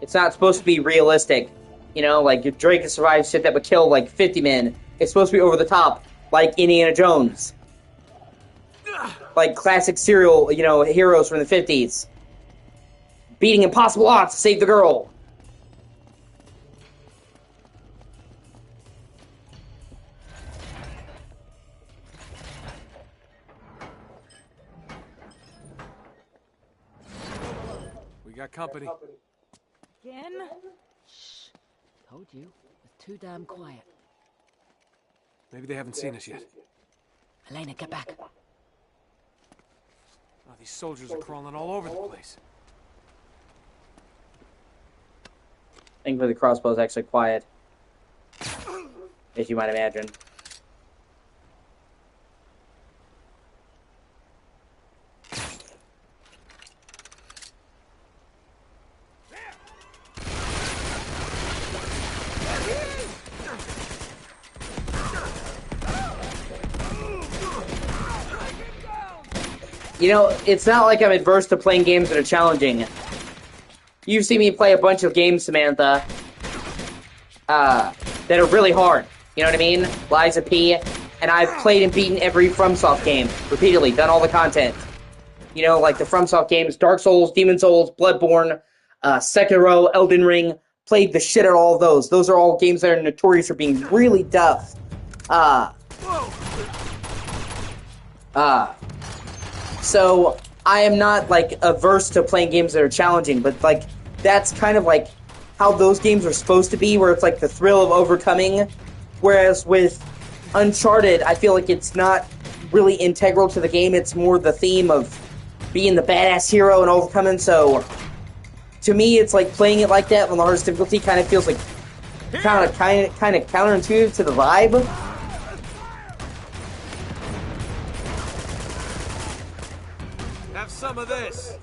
It's not supposed to be realistic. You know, like if Drake has survived shit that would kill like 50 men, it's supposed to be over the top, like Indiana Jones. Like classic serial, you know, heroes from the 50s. Beating impossible odds to save the girl. We got company. Again? Shh. Told you. It's too damn quiet. Maybe they haven't seen us yet. Elena, get back. Oh, these soldiers are crawling all over the place. Thankfully, the crossbow is actually quiet, as you might imagine. You know, it's not like I'm adverse to playing games that are challenging. You've seen me play a bunch of games, Samantha, that are really hard. You know what I mean? Liza P. And I've played and beaten every FromSoft game repeatedly, done all the content. You know, like the FromSoft games, Dark Souls, Demon Souls, Bloodborne, Sekiro, Elden Ring. Played the shit out of all of those. Those are all games that are notorious for being really tough. So I am not, like, averse to playing games that are challenging, but, like, that's kind of, like, how those games are supposed to be, where it's, like, the thrill of overcoming, whereas with Uncharted, I feel like it's not really integral to the game, it's more the theme of being the badass hero and overcoming, so to me, it's like playing it like that on the hardest difficulty kind of feels like kind of counterintuitive to the vibe. Have some of this.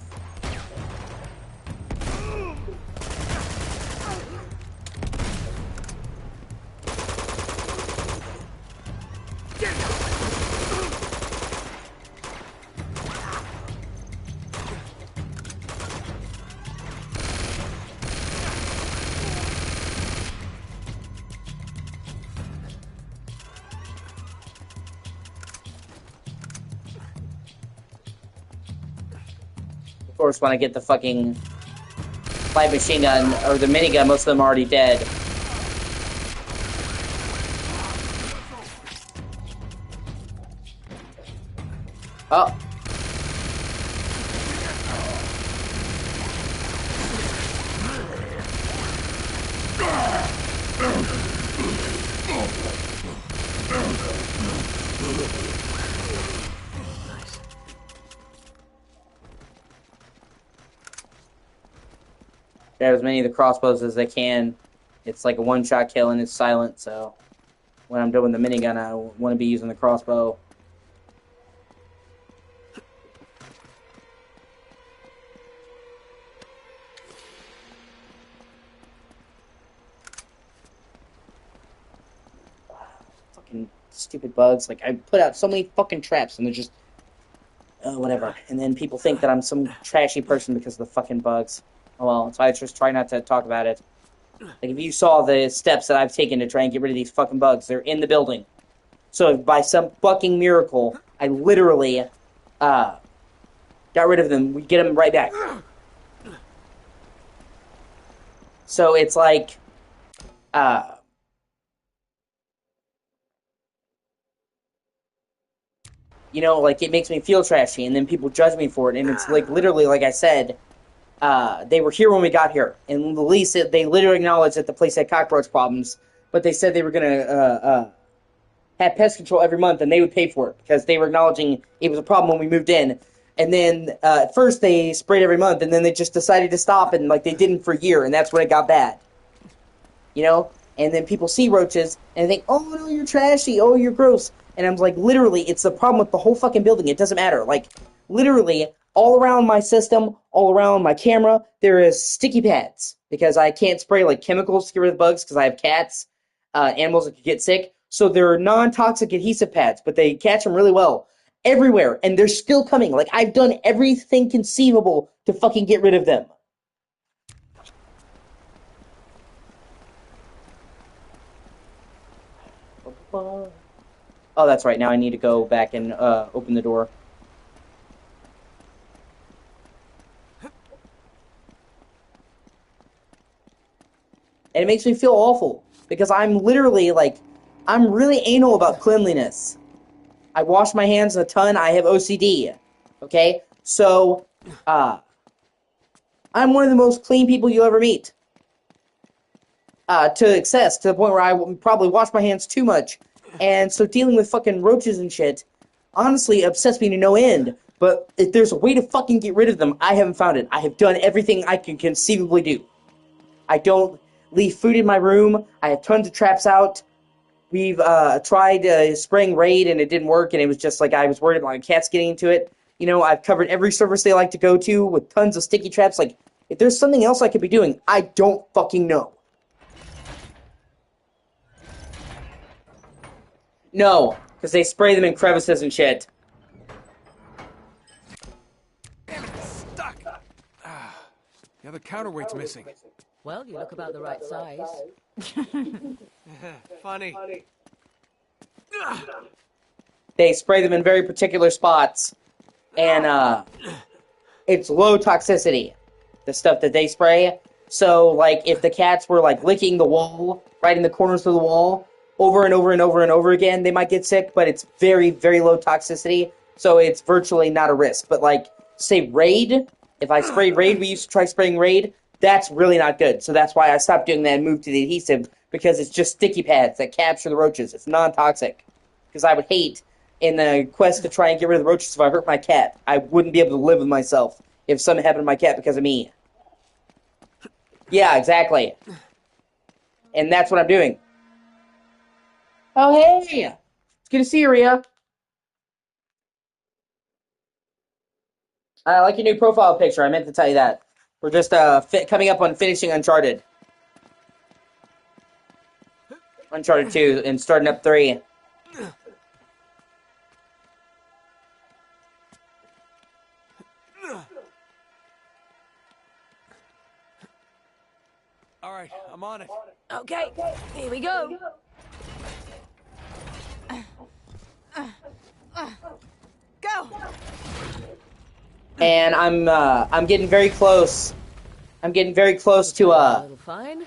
Of course, when I get the fucking light machine gun, or the minigun, most of them are already dead. Oh. Grab as many of the crossbows as I can. It's like a one-shot kill and it's silent, so when I'm doing the minigun, I want to be using the crossbow. Fucking stupid bugs. Like, I put out so many fucking traps and they're just... whatever. And then people think that I'm some trashy person because of the fucking bugs. Oh well, so I just try not to talk about it. Like, if you saw the steps that I've taken to try and get rid of these fucking bugs, they're in the building. So if by some fucking miracle, I literally, got rid of them, we get them right back. So it's like, you know, like, it makes me feel trashy, and then people judge me for it, and it's like, literally, like I said, they were here when we got here, and the least they literally acknowledged that the place had cockroach problems, but they said they were gonna have pest control every month, and they would pay for it because they were acknowledging it was a problem when we moved in. And then at first they sprayed every month, and then they just decided to stop, and like they didn't for a year, and that's when it got bad. You know, and then people see roaches and think, "Oh no, you're trashy. Oh, you're gross." And I'm like, literally, it's the problem with the whole fucking building. It doesn't matter. Like, literally, all around my system, all around my camera, there is sticky pads. Because I can't spray, like, chemicals to get rid of bugs because I have cats, animals that could get sick. So they're non-toxic adhesive pads, but they catch them really well. Everywhere. And they're still coming. Like, I've done everything conceivable to fucking get rid of them. Oh, that's right. Now I need to go back and open the door. And it makes me feel awful because I'm literally like, I'm really anal about cleanliness. I wash my hands a ton. I have OCD. Okay? So, I'm one of the most clean people you'll ever meet. To excess, to the point where I probably wash my hands too much. And so dealing with fucking roaches and shit, honestly, upsets me to no end. But if there's a way to fucking get rid of them, I haven't found it. I have done everything I can conceivably do. I don't leave food in my room. I have tons of traps out. We've tried spraying Raid and it didn't work, and it was just like I was worried about my cats getting into it. You know, I've covered every surface they like to go to with tons of sticky traps. Like, if there's something else I could be doing, I don't fucking know. No, because they spray them in crevices and shit. Damn it, it's stuck! The other counterweight's missing. Well, you look about the right size. Funny. They spray them in very particular spots. And, it's low toxicity, the stuff that they spray. So, like, if the cats were, like, licking the wall, right in the corners of the wall, over and over and over and over again, they might get sick, but it's very, very low toxicity, so it's virtually not a risk. But, like, say Raid, if I sprayed Raid, we used to try spraying Raid, that's really not good. So that's why I stopped doing that and moved to the adhesive, because it's just sticky pads that capture the roaches. It's non-toxic. Because I would hate, in the quest to try and get rid of the roaches, if I hurt my cat, I wouldn't be able to live with myself if something happened to my cat because of me. Yeah, exactly. And that's what I'm doing. Oh, hey! It's good to see you, Rhea. I like your new profile picture. I meant to tell you that. We're just coming up on finishing Uncharted. Uncharted 2 and starting up 3. Alright, I'm on it. Okay, here we go. Go! And I'm getting very close. I'm getting very close to A little fine.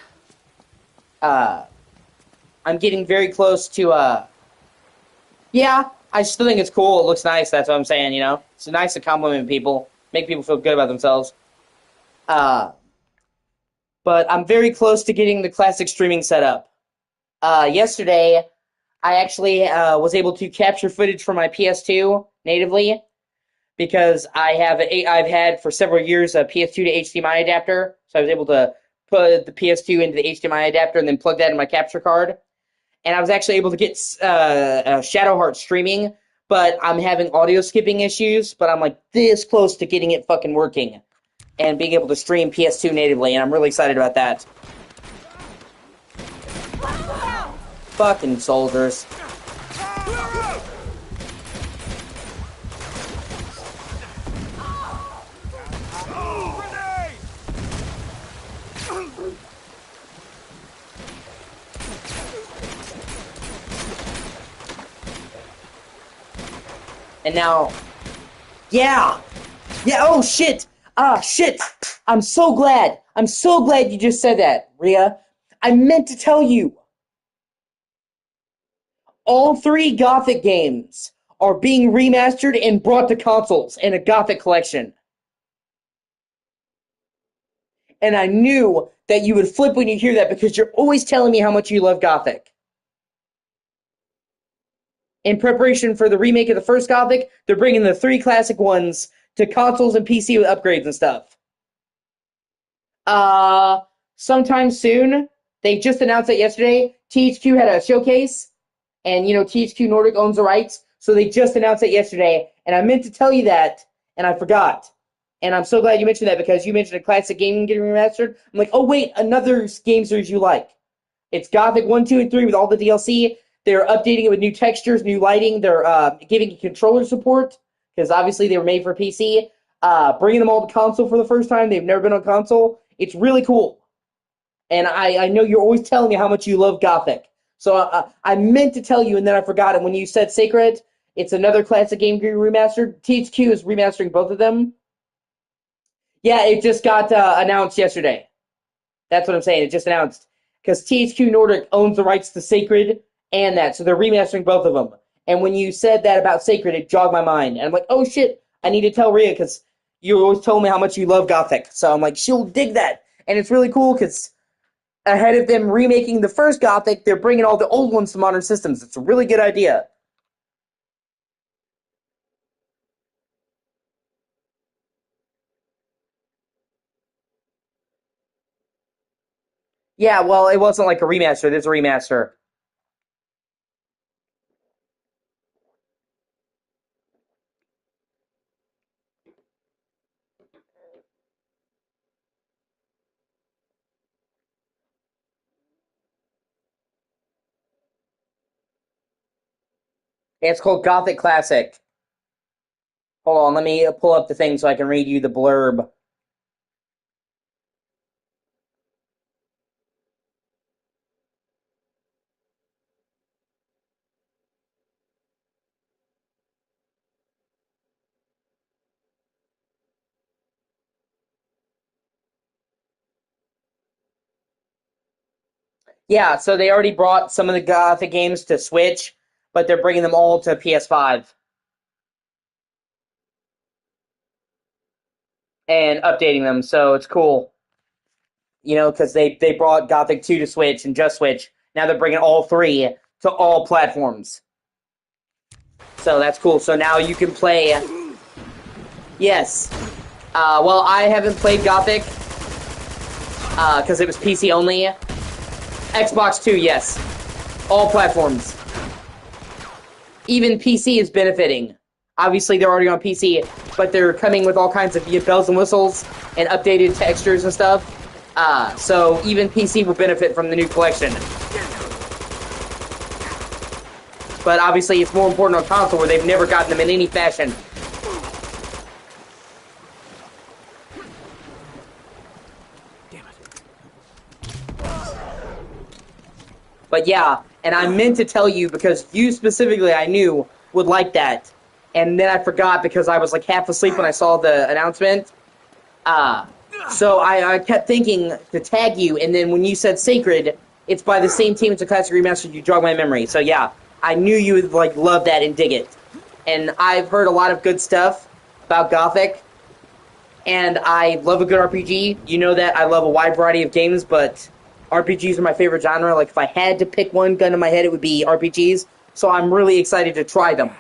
I'm getting very close to yeah, I still think it's cool. It looks nice. That's what I'm saying, you know? It's nice to compliment people, make people feel good about themselves. But I'm very close to getting the classic streaming set up. Yesterday, I actually was able to capture footage from my PS2 natively because I've had for several years a PS2 to HDMI adapter, so I was able to put the PS2 into the HDMI adapter and then plug that in my capture card. And I was actually able to get Shadowheart streaming, but I'm having audio skipping issues, but I'm like this close to getting it fucking working and being able to stream PS2 natively, and I'm really excited about that. Fucking soldiers. And now, yeah, oh shit, shit, I'm so glad you just said that, Rhea. I meant to tell you, all 3 Gothic games are being remastered and brought to consoles in a Gothic collection. And I knew that you would flip when you hear that because you're always telling me how much you love Gothic. In preparation for the remake of the first Gothic, they're bringing the 3 classic ones to consoles and PC with upgrades and stuff. Sometime soon. They just announced it yesterday. THQ had a showcase, and, you know, THQ Nordic owns the rights, so they just announced it yesterday, and I meant to tell you that, and I forgot. And I'm so glad you mentioned that, because you mentioned a classic game getting remastered. I'm like, oh wait, another game series you like. It's Gothic 1, 2, and 3 with all the DLC. They're updating it with new textures, new lighting. They're giving it controller support, because obviously they were made for PC. Bringing them all to console for the first time. They've never been on console. It's really cool. And I know you're always telling me how much you love Gothic. So I meant to tell you, and then I forgot. And when you said Sacred, it's another classic game remastered. THQ is remastering both of them. Yeah, it just got announced yesterday. That's what I'm saying. It just announced. Because THQ Nordic owns the rights to Sacred and that, so they're remastering both of them. And when you said that about Sacred, it jogged my mind. And I'm like, oh shit, I need to tell Rhea, because you always told me how much you love Gothic. So I'm like, she'll dig that. And it's really cool, because ahead of them remaking the first Gothic, they're bringing all the old ones to modern systems. It's a really good idea. Yeah, well, it wasn't like a remaster. There's a remaster. It's called Gothic Classic. Hold on, let me pull up the thing so I can read you the blurb. Yeah, so they already brought some of the Gothic games to Switch, but they're bringing them all to PS5 and updating them, so it's cool. You know, because they brought Gothic 2 to Switch and just Switch. Now they're bringing all three to all platforms. So that's cool. So now you can play... Yes. Well, I haven't played Gothic because it was PC only. Xbox 2, yes. All platforms. Even PC is benefiting. Obviously, they're already on PC, but they're coming with all kinds of bells and whistles and updated textures and stuff. So even PC will benefit from the new collection. But obviously, it's more important on console where they've never gotten them in any fashion. But yeah, and I meant to tell you because you specifically, I knew, would like that. And then I forgot because I was like half asleep when I saw the announcement. So I kept thinking to tag you, and then when you said Sacred, it's by the same team as the Classic Remastered, you jogged my memory. So yeah, I knew you would like love that and dig it. And I've heard a lot of good stuff about Gothic, and I love a good RPG. You know that I love a wide variety of games, but RPGs are my favorite genre. Like, if I had to pick one gun in my head, it would be RPGs. So I'm really excited to try them.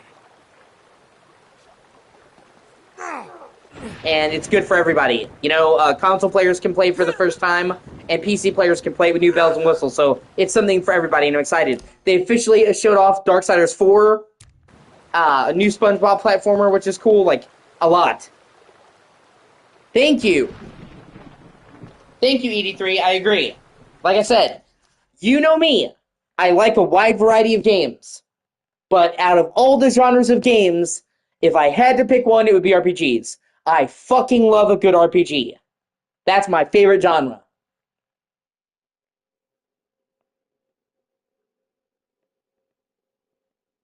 And it's good for everybody. You know, console players can play for the first time, and PC players can play with new bells and whistles. So it's something for everybody, and I'm excited. They officially showed off Darksiders 4, a new SpongeBob platformer, which is cool, like, a lot. Thank you. Thank you, ED3. I agree. Like I said, you know me. I like a wide variety of games. But out of all the genres of games, if I had to pick one, it would be RPGs. I fucking love a good RPG. That's my favorite genre.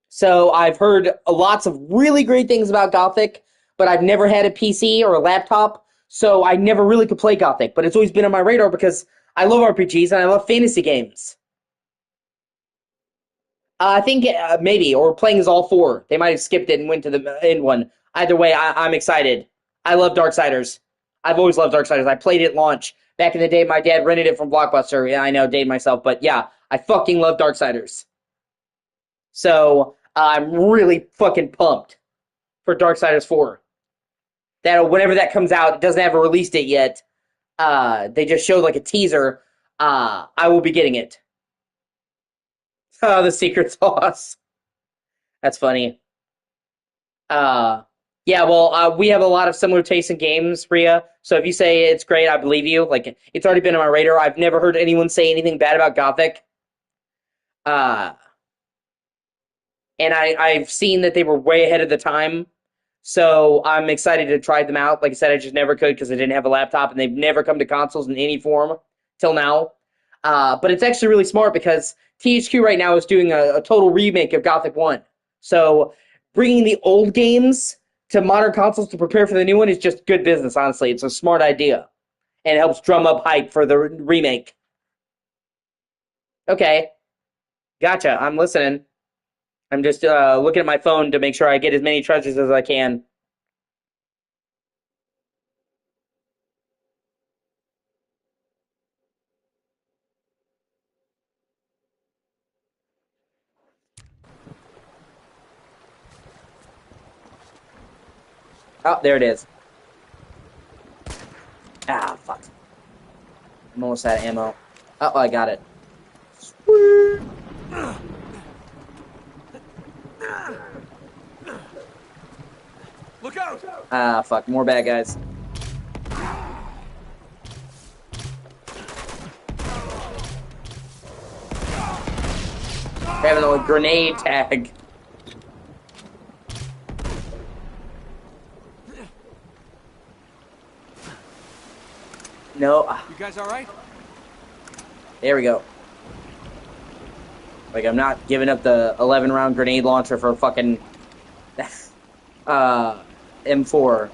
So I've heard lots of really great things about Gothic, but I've never had a PC or a laptop, so I never really could play Gothic. But it's always been on my radar because I love RPGs and I love fantasy games. I think maybe, or playing as all four. They might have skipped it and went to the end one. Either way, I'm excited. I love Darksiders. I've always loved Darksiders. I played it at launch. Back in the day, my dad rented it from Blockbuster. Yeah, I know, dated myself. But yeah, I fucking love Darksiders. So I'm really fucking pumped for Darksiders 4. That whenever that comes out, it doesn't have a release date yet. They just showed like a teaser. I will be getting it. Oh, the secret sauce. That's funny. Yeah, well, we have a lot of similar tastes in games, Rhea. So if you say it's great, I believe you. Like, it's already been on my radar. I've never heard anyone say anything bad about Gothic. Uh, and I've seen that they were way ahead of the time. So I'm excited to try them out. Like I said, I just never could because I didn't have a laptop, and they've never come to consoles in any form till now. But it's actually really smart because THQ right now is doing a total remake of Gothic 1. So bringing the old games to modern consoles to prepare for the new one is just good business, honestly. It's a smart idea. And it helps drum up hype for the remake. Okay. Gotcha. I'm listening. I'm just looking at my phone to make sure I get as many treasures as I can. Oh, there it is. Ah, fuck. I'm almost out of ammo. Oh, I got it. Sweet. Look out! Ah, fuck. More bad guys. Having a grenade tag. No. You guys all right? There we go. Like, I'm not giving up the 11-round grenade launcher for fucking M4.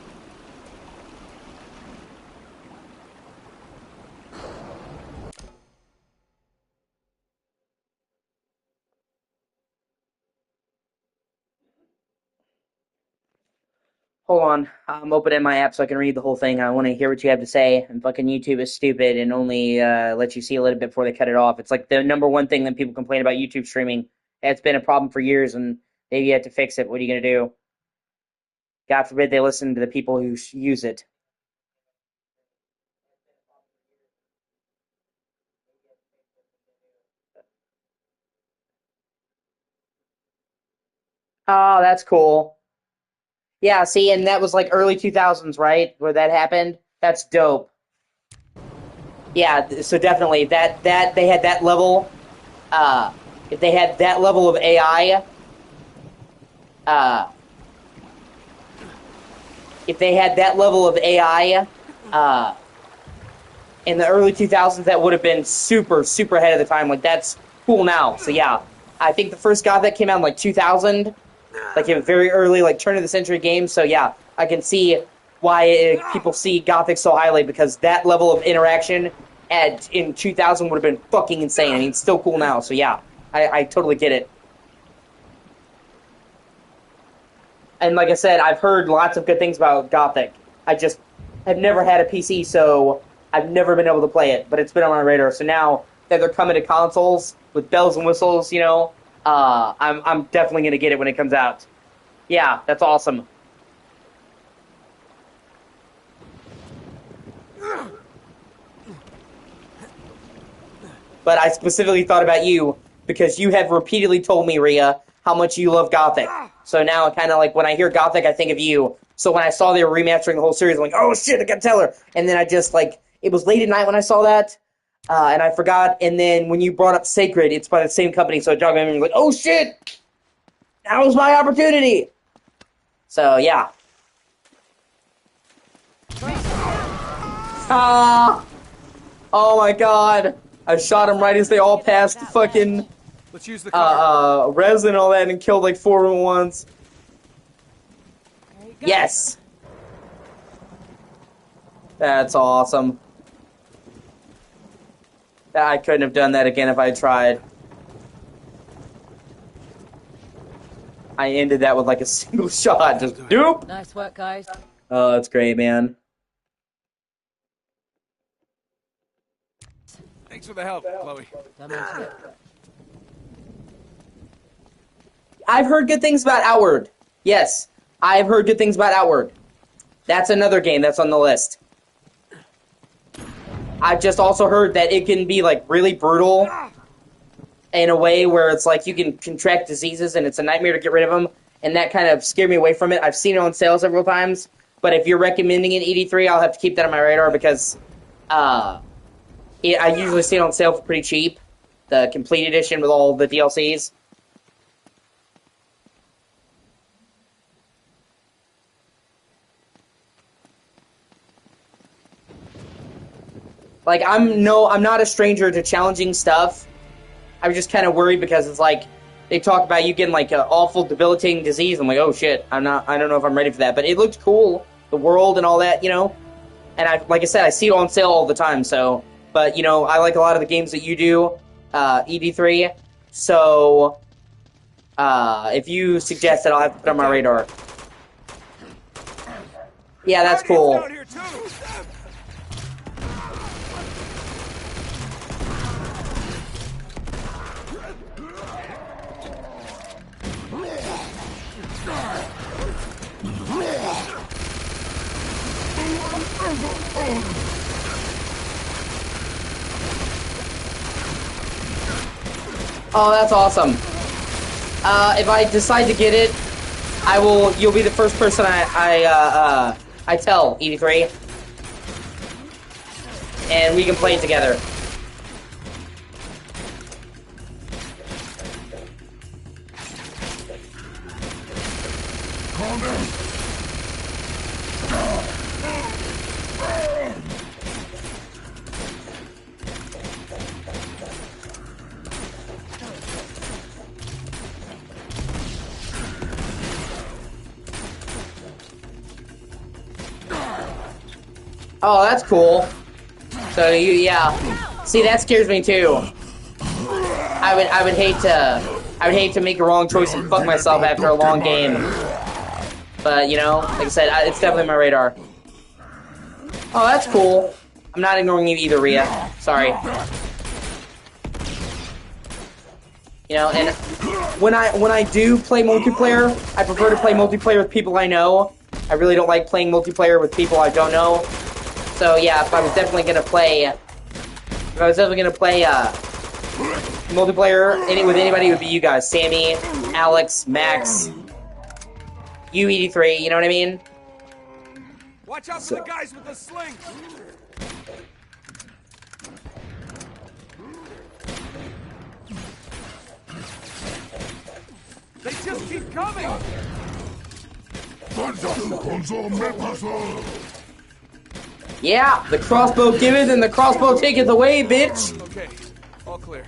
Hold on. I'm opening my app so I can read the whole thing. I want to hear what you have to say. And fucking YouTube is stupid and only lets you see a little bit before they cut it off. It's like the number one thing that people complain about YouTube streaming. It's been a problem for years, and maybe you have to fix it. What are you going to do? God forbid they listen to the people who use it. Oh, that's cool. Yeah, see, and that was like early 2000s, right? Where that happened? That's dope. Yeah, so definitely that they had that level. If they had that level of AI, uh, if they had that level of AI, in the early 2000s, that would have been super, super ahead of the time. Like, that's cool now. So yeah, I think the first Gothic came out in like 2000, like a very early, like turn of the century game. So yeah, I can see why people see Gothic so highly, because that level of interaction in 2000 would have been fucking insane. I mean, it's still cool now. So yeah, I totally get it. And like I said, I've heard lots of good things about Gothic. I just have never had a PC, so I've never been able to play it. But it's been on my radar. So now that they're coming to consoles with bells and whistles, I'm definitely gonna get it when it comes out. Yeah, that's awesome. But I specifically thought about you because you have repeatedly told me, Rhea, how much you love Gothic. So now, kind of like when I hear Gothic, I think of you. So when I saw they were remastering the whole series, I'm like, oh shit, I gotta tell her. And then I just it was late at night when I saw that, and I forgot. And then when you brought up Sacred, it's by the same company, so it jogged my memory. Like, oh shit, that was my opportunity. So yeah. Ah! Oh my god! I shot him right as they all passed the fucking Let's use the car. resin and all that, and killed like 4 of them at once. Yes! That's awesome. I couldn't have done that again if I tried. I ended that with like a single shot. Just doop! Nice work, guys. Oh, that's great, man. Thanks for the help, Chloe. Don't mention it. I've heard good things about Outward. Yes, I've heard good things about Outward. That's another game that's on the list. I've just also heard that it can be like really brutal in a way where it's like you can contract diseases and it's a nightmare to get rid of them, and that kind of scared me away from it. I've seen it on sale several times, but if you're recommending it ED3, I'll have to keep that on my radar because I usually see it on sale for pretty cheap, the complete edition with all the DLCs. Like, I'm not a stranger to challenging stuff. I was just kind of worried because it's like, they talk about you getting like an awful debilitating disease. I'm like, oh shit, I don't know if I'm ready for that. But it looked cool, the world and all that, you know? And like I said, I see it on sale all the time, so, but you know, I like a lot of the games that you do, ED3, so, if you suggest it, I'll have to put it on my radar. Yeah, that's cool. Oh, that's awesome. If I decide to get it, you'll be the first person I tell, ED3. And we can play it together. Oh, that's cool. So yeah. See, that scares me too. I would hate to make a wrong choice and fuck myself after a long game. But you know, like I said, it's definitely on my radar. Oh, that's cool. I'm not ignoring you either, Rhea. Sorry. You know, and when I do play multiplayer, I prefer to play multiplayer with people I know. I really don't like playing multiplayer with people I don't know. So yeah, if I was definitely gonna play multiplayer with anybody, it would be you guys. Sammy, Alex, Max, you, ED3, you know what I mean? Watch out for the guys with the sling! They just keep coming! Yeah, the crossbow giveth and the crossbow taketh away, bitch! Okay, all clear.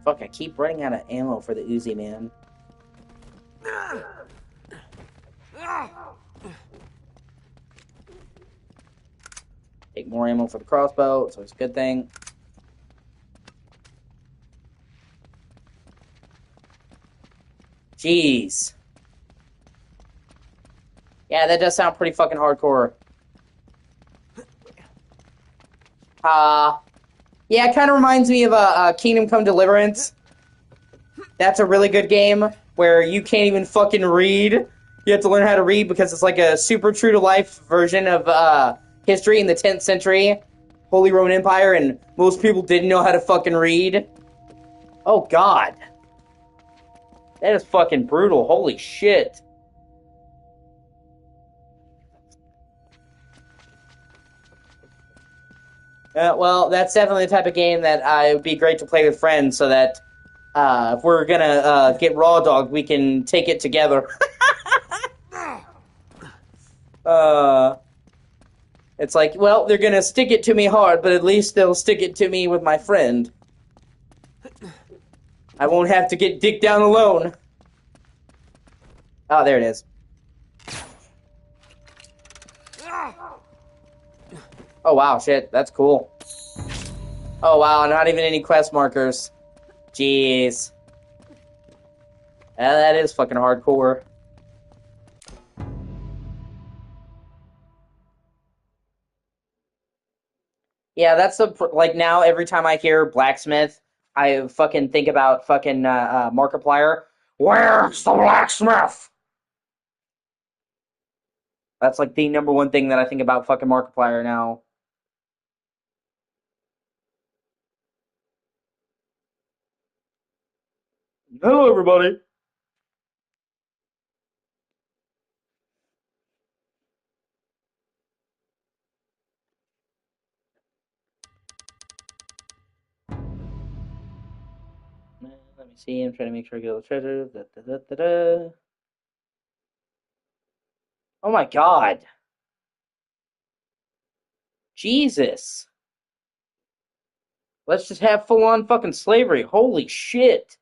Fuck, I keep running out of ammo for the Uzi, man. Take more ammo for the crossbow, so it's a good thing. Jeez. Yeah, that does sound pretty fucking hardcore. Yeah, it kind of reminds me of Kingdom Come Deliverance. That's a really good game where you can't even fucking read. You have to learn how to read because it's like a super true-to-life version of history in the 10th century. Holy Roman Empire, and most people didn't know how to fucking read. Oh, God. That is fucking brutal. Holy shit. Well, that's definitely the type of game that it would be great to play with friends so that if we're gonna get Raw Dog, we can take it together. It's like, well, they're gonna stick it to me hard, but at least they'll stick it to me with my friend. I won't have to get dicked down alone. Oh, there it is. Oh, wow, shit, that's cool. Oh, wow, not even any quest markers. Jeez. That is fucking hardcore. Yeah, that's like, now every time I hear blacksmith, I fucking think about fucking Markiplier. Where's the blacksmith? That's like the number one thing that I think about fucking Markiplier now. Hello, everybody. Let me see. I'm trying to make sure I get all the treasures. Da, da, da, da, da. Oh my god. Jesus. Let's just have full-on fucking slavery. Holy shit.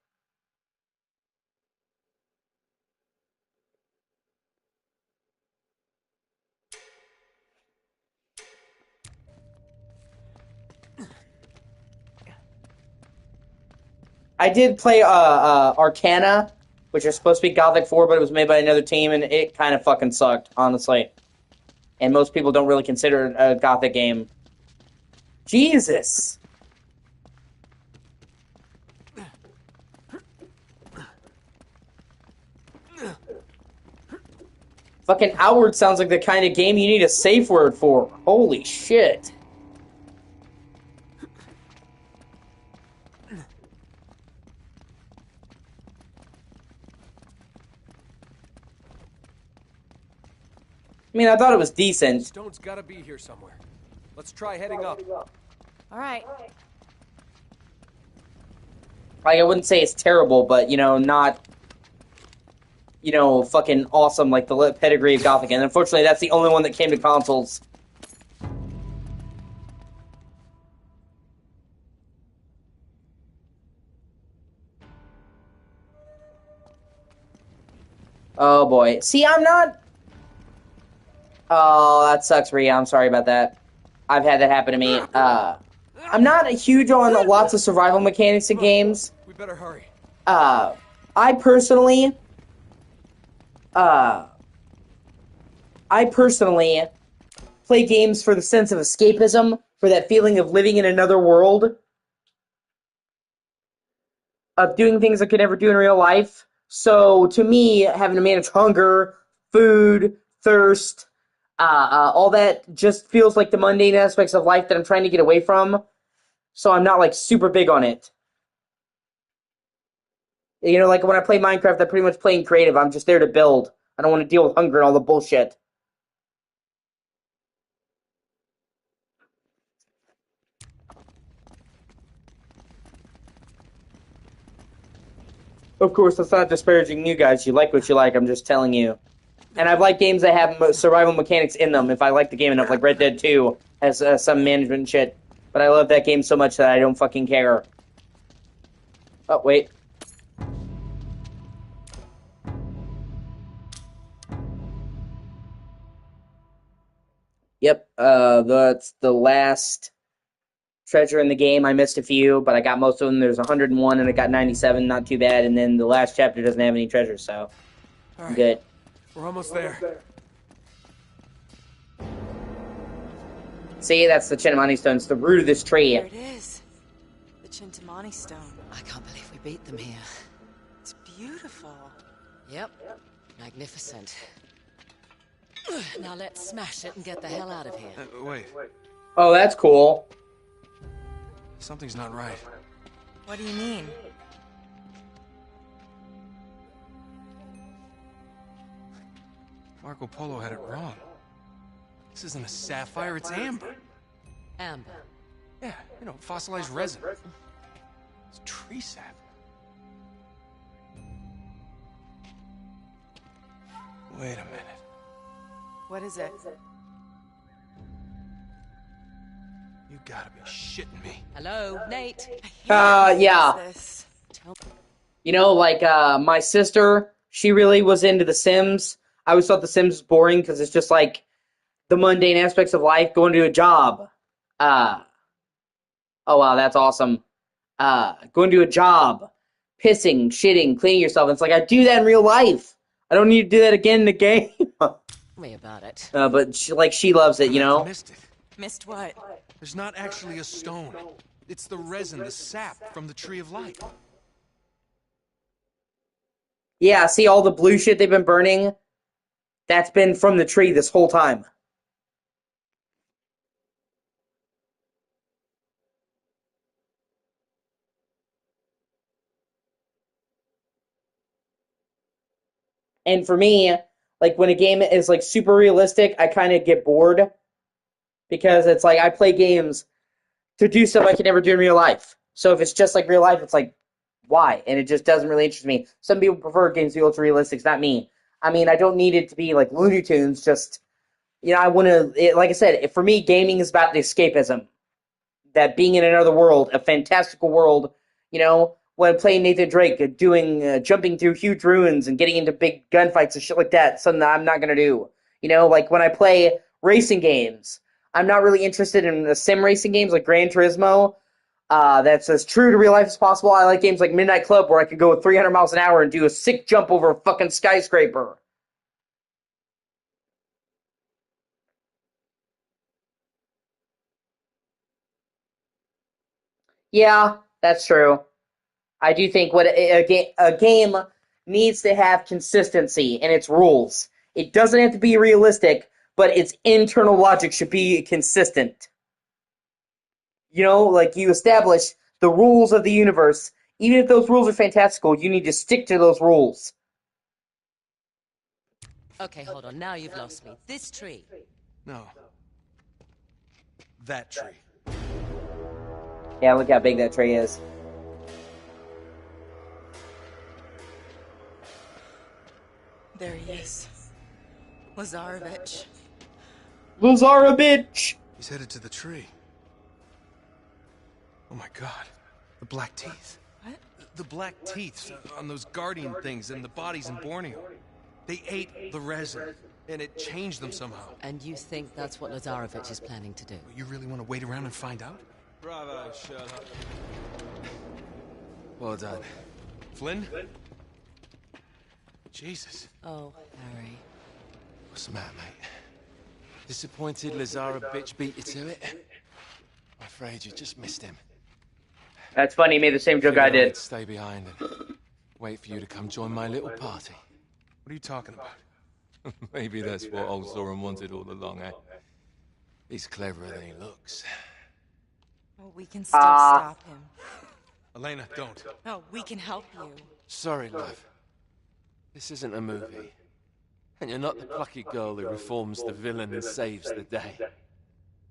I did play Arcana, which is supposed to be Gothic 4, but it was made by another team, and it kind of fucking sucked, honestly. And most people don't really consider it a Gothic game. Jesus! Fucking Outward sounds like the kind of game you need a safe word for. Holy shit. I mean, I thought it was decent. Stone's gotta be here somewhere. Let's try heading up. All right. Like, I wouldn't say it's terrible, but, not, fucking awesome like the pedigree of Gothic. And unfortunately, that's the only one that came to consoles. Oh, boy. See, I'm not... Oh, that sucks, Rhea. I'm sorry about that. I've had that happen to me. I'm not huge on lots of survival mechanics in games. We better hurry. I personally play games for the sense of escapism, for that feeling of living in another world, of doing things I could never do in real life. So, to me, having to manage hunger, food, thirst, all that just feels like the mundane aspects of life that I'm trying to get away from. So I'm not, super big on it. Like when I play Minecraft, I'm pretty much playing creative. I'm just there to build. I don't want to deal with hunger and all the bullshit. Of course, that's not disparaging you guys. You like what you like. I'm just telling you. And I've liked games that have survival mechanics in them if I like the game enough. Like Red Dead 2 has some management shit. But I love that game so much that I don't fucking care. Oh, wait. Yep, that's the last treasure in the game. I missed a few, but I got most of them. There's 101 and I got 97, not too bad. And then the last chapter doesn't have any treasures, so I'm good. We're almost there. See, that's the Chintamani stone. It's the root of this tree. There it is. The Chintamani stone. I can't believe we beat them here. It's beautiful. Yep. Magnificent. Now let's smash it and get the hell out of here. Wait. Oh, that's cool. Something's not right. What do you mean? Marco Polo had it wrong. This isn't a sapphire, it's amber. Amber. Yeah, fossilized resin. It's tree sap. Wait a minute. What is it? You gotta be shitting me. Hello, Nate. Yeah. This. My sister, she really was into The Sims. I always thought The Sims was boring because it's just like the mundane aspects of life, going to a job. Oh wow, that's awesome. Going to a job, pissing, shitting, cleaning yourself. It's like, I do that in real life. I don't need to do that again in the game. Tell me about it. But she loves it, I missed it. Missed what? There's not actually a stone. It's the resin, the sap from the Tree of Life. Yeah, see all the blue shit they've been burning? That's been from the tree this whole time. And for me, when a game is super realistic, I kind of get bored because it's like I play games to do stuff I can never do in real life. So if it's just like real life, it's like Why? And it just doesn't really interest me. Some people prefer games to be ultra realistic. It's not me. I mean, I don't need it to be like Looney Tunes. Just, I want to. Like I said, for me, gaming is about the escapism. That being in another world, a fantastical world. When playing Nathan Drake, jumping through huge ruins and getting into big gunfights and shit like that. Something that I'm not gonna do. Like when I play racing games, I'm not really interested in the sim racing games like Gran Turismo. That's as true to real life as possible. I like games like Midnight Club where I could go at 300 miles an hour and do a sick jump over a fucking skyscraper. Yeah, that's true. I do think what a game needs to have consistency in its rules. It doesn't have to be realistic, but its internal logic should be consistent. Like you establish the rules of the universe. Even if those rules are fantastical, you need to stick to those rules. Okay, hold on. Now you've lost me. This tree. No. That tree. Yeah, look how big that tree is. There he is. Lazarevich. Lazarevich! He's headed to the tree. Oh my god. The black teeth. What? The black teeth on those guardian things and the bodies in Borneo. They ate the resin, and it changed them somehow. And you think that's what Lazarevich is planning to do? You really want to wait around and find out? Bravo, Sherlock. Well done. Flynn? Jesus. Oh, Harry. What's the matter, mate? Disappointed Lazarevich beat you to it? I'm afraid you just missed him. That's funny, he made the same joke I did. I'd stay behind and wait for you to come join my little party. What are you talking about? Maybe that's what old Soren wanted all along, eh? He's cleverer than he looks. Oh, we can still stop him. Elena, don't. No, we can help you. Sorry, love. This isn't a movie. And you're not the plucky girl who reforms the villain and saves the day.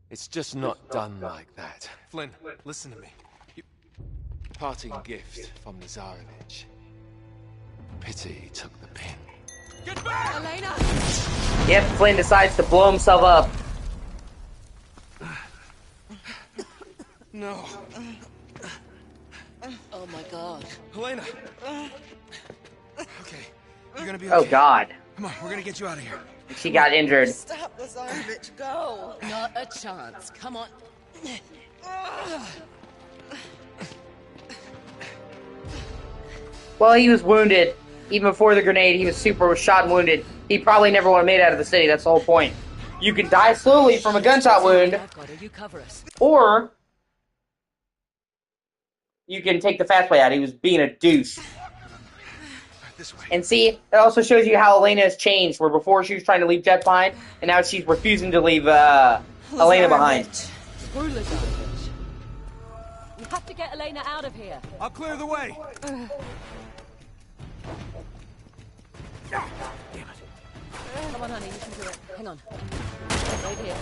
It's just not done like that. Flynn, listen to me. Parting gift from Lazarevich. Pity he took the pin. Get back! Elena! Yep, Flynn decides to blow himself up. No. Oh my god. Helena! Okay, you're gonna be Oh okay. god. Come on, we're gonna get you out of here. She got injured. Stop, Lazarevich, go! Not a chance. Come on. Well, he was wounded. Even before the grenade, he was shot and wounded. He probably never would have made it out of the city. That's the whole point. You can die slowly from a gunshot wound, I've got it. You cover us. or you can take the fast way out. He was being a douche. This way. And see, it also shows you how Elena has changed, where before she was trying to leave Jet behind, and now she's refusing to leave Elena behind. Screw Lazarevich. We have to get Elena out of here. I'll clear the way. Come on, honey. You can do it. Hang on. Right here.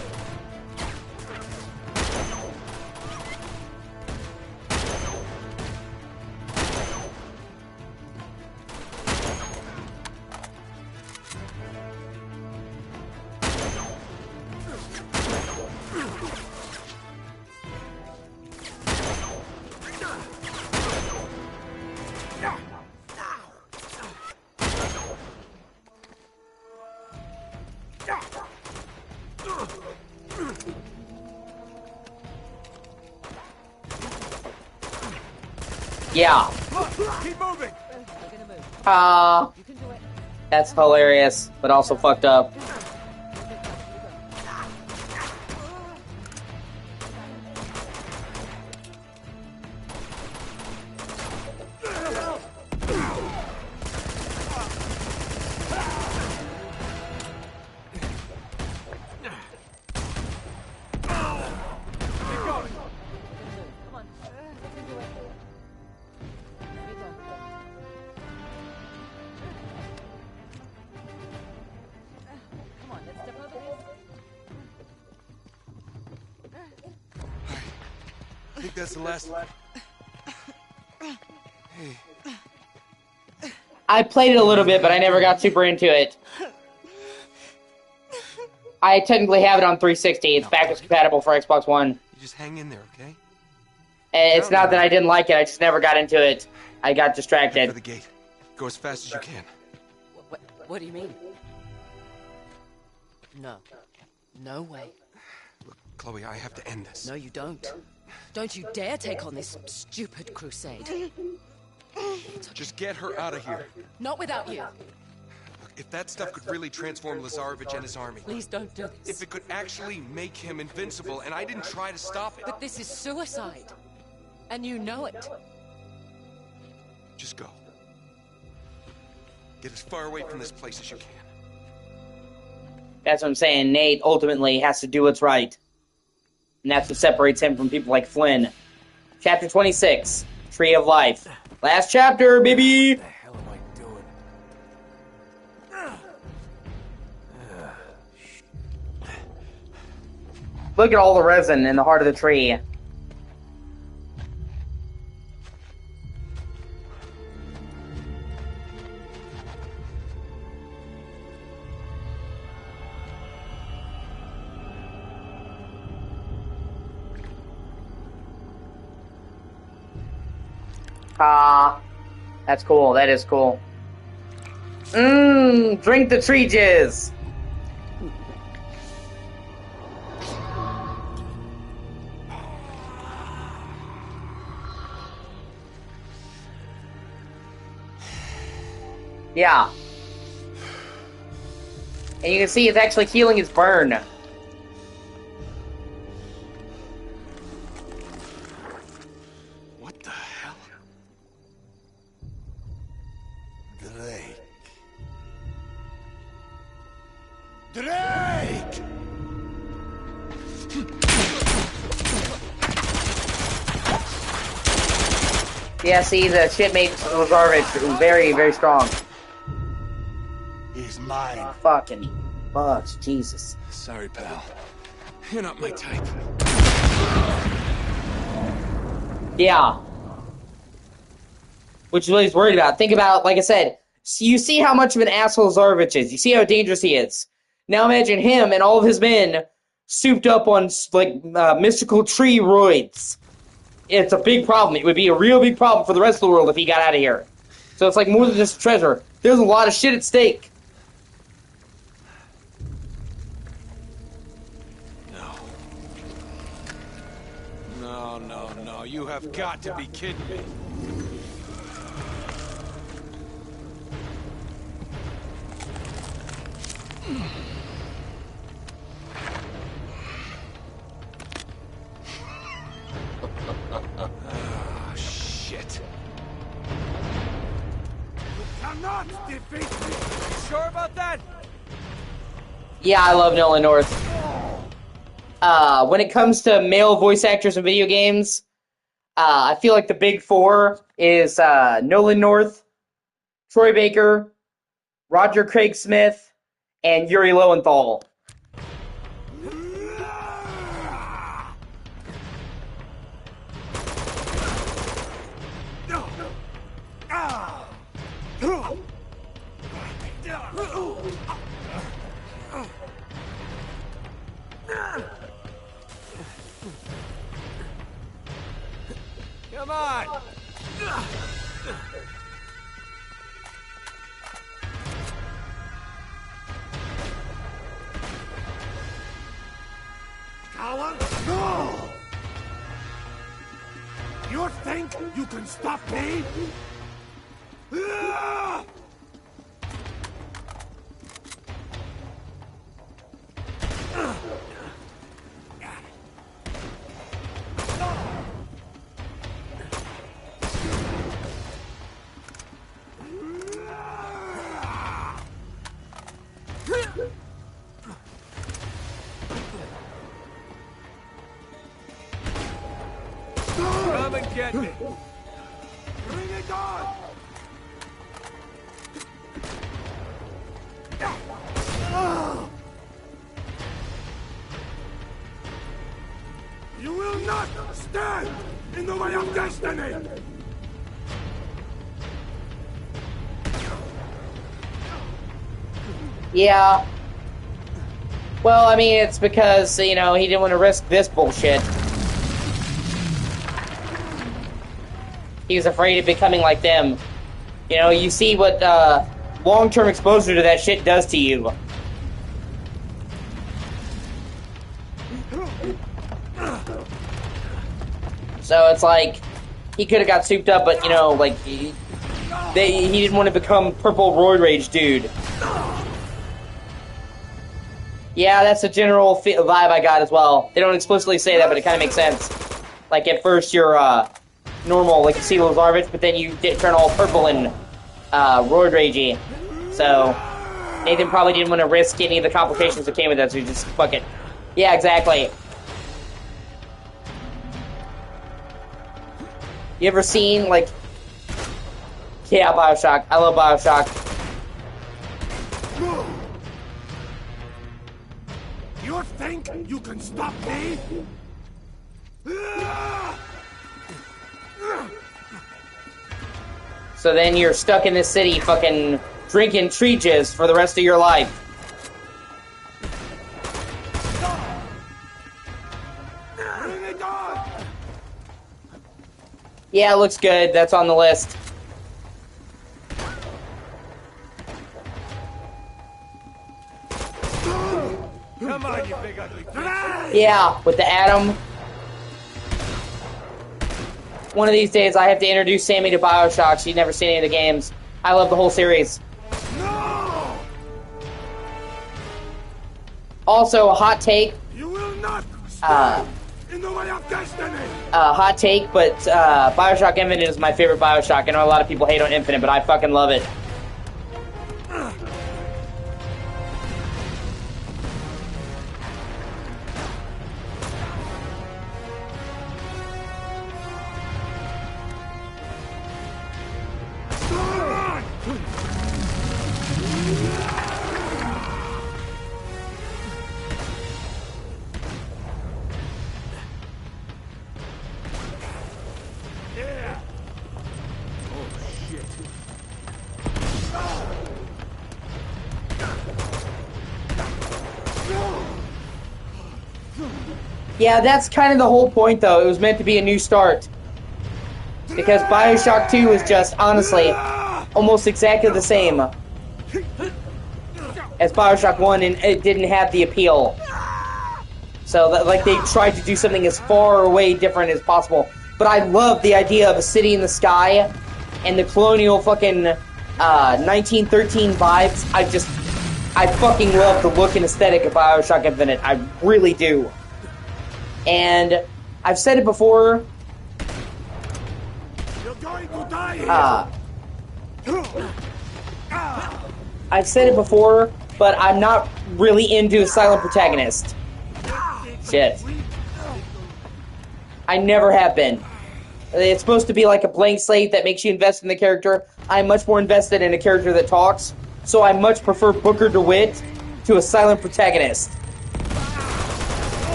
Yeah. Keep moving. You can do it. That's hilarious, but also fucked up. Come on. You can do it. There you go. Come on, let's step over this. I think that's the last one. I played it a little bit, but I never got super into it. I technically have it on 360. It's backwards compatible for Xbox One. You just hang in there, okay? And it's not that I didn't like it, I just never got into it. I got Head distracted. for the gate. Go as fast as you can. What do you mean? No. No way. Look, Chloe, I have to end this. No, you don't. Don't you dare take on this stupid crusade. Just get her out of here. Not without you. Look, if that stuff could really transform Lazarevich and his army. Please don't do this. If it could actually make him invincible, and I didn't try to stop it. But this is suicide. And you know it. Just go. Get as far away from this place as you can. That's what I'm saying. Nate ultimately has to do what's right. And that's what separates him from people like Flynn. Chapter 26, Tree of Life. Last chapter, baby! What the hell am I doing? Look at all the resin in the heart of the tree. Ah, that's cool. That is cool. Drink the tree jizz. Yeah. And you can see it's actually healing his burn. What the hell? Drake. Drake! Yeah, see, the shipmate Lazarevich is very, very strong. He's mine. Fucking bugs, Jesus. Sorry, pal. You're not my type. Yeah. Which is what he's worried about. Think about, like I said, you see how much of an asshole Lazarevich is. You see how dangerous he is. Now imagine him and all of his men souped up on, like, mystical tree roids. It's a big problem. It would be a real big problem for the rest of the world if he got out of here. So it's like more than just treasure. There's a lot of shit at stake. No. You have got to be kidding me. Oh, shit. Cannot defeat me! You sure about that? Yeah, I love Nolan North. When it comes to male voice actors in video games, I feel like the big four is Nolan North, Troy Baker, Roger Craig Smith, and Yuri Lowenthal. Come on! Coward! No! You think you can stop me? Come and get me! Bring it on! You will not stand in the way of destiny! Yeah. Well, I mean, it's because, you know, he didn't want to risk this bullshit. He was afraid of becoming like them. You know, you see what long-term exposure to that shit does to you. So it's like, he could have got souped up, but, you know, like, he didn't want to become purple roid rage dude. Yeah, that's a general vibe I got as well. They don't explicitly say that, but it kind of makes sense. Like, at first you're normal, like you see Lazarevich, but then you turn all purple and roid ragey. So, Nathan probably didn't want to risk any of the complications that came with that, so he just, fuck it. Yeah, exactly. You ever seen, like... Yeah, Bioshock. I love Bioshock. You think you can stop me? So then you're stuck in this city fucking drinking tree jizz for the rest of your life. Bring it on! Yeah, it looks good. That's on the list. Come on, you big ugly bitch. Yeah, with the Atom. One of these days I have to introduce Sammy to Bioshock. She's never seen any of the games. I love the whole series. No! Also, a hot take. You will not stand in the way of destiny! Hot take, but Bioshock Infinite is my favorite Bioshock. I know a lot of people hate on Infinite, but I fucking love it. Yeah, that's kind of the whole point, though. It was meant to be a new start. Because Bioshock 2 is just, honestly, almost exactly the same as Bioshock 1, and it didn't have the appeal. So, like, they tried to do something as far away different as possible. But I love the idea of a city in the sky and the colonial fucking 1913 vibes. I fucking love the look and aesthetic of Bioshock Infinite. I really do. And I've said it before. You're going to die here. I've said it before, but I'm not really into a silent protagonist. Shit. I never have been. It's supposed to be like a blank slate that makes you invest in the character. I'm much more invested in a character that talks, so I much prefer Booker DeWitt to a silent protagonist.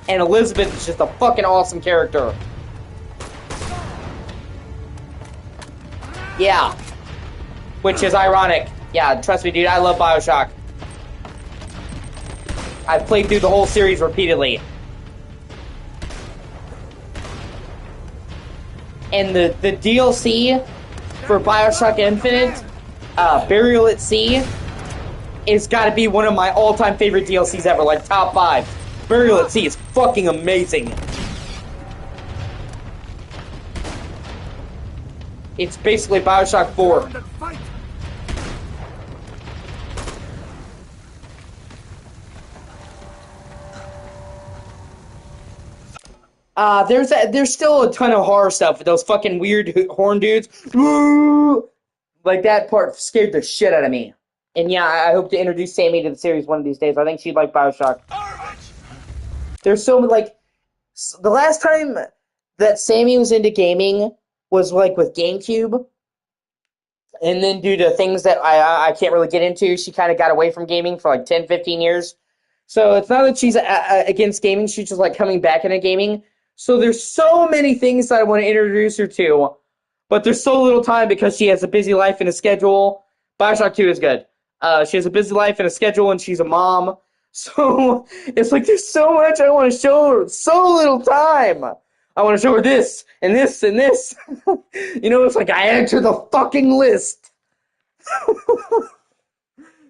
And Elizabeth is just a fucking awesome character. Yeah. Which is ironic. Yeah, trust me, dude, I love Bioshock. I've played through the whole series repeatedly. And the DLC for Bioshock Infinite, Burial at Sea, is gotta be one of my all-time favorite DLCs ever, like top 5. Burial at Sea is fucking amazing. It's basically Bioshock 4. There's still a ton of horror stuff with those fucking weird horn dudes. Woo! Like, that part scared the shit out of me. And yeah, I hope to introduce Sammy to the series one of these days. I think she'd like Bioshock. There's so many, like, the last time that Sammy was into gaming was, like, with GameCube. And then due to things that I can't really get into, she kind of got away from gaming for, like, 10, 15 years. So it's not that she's against gaming, she's just, like, coming back into gaming. So there's so many things that I want to introduce her to. but there's so little time because she has a busy life and a schedule. Bioshock 2 is good. She has a busy life and a schedule, and she's a mom. So it's like there's so much I want to show her. So little time. I want to show her this and this and this. It's like I add to the fucking list.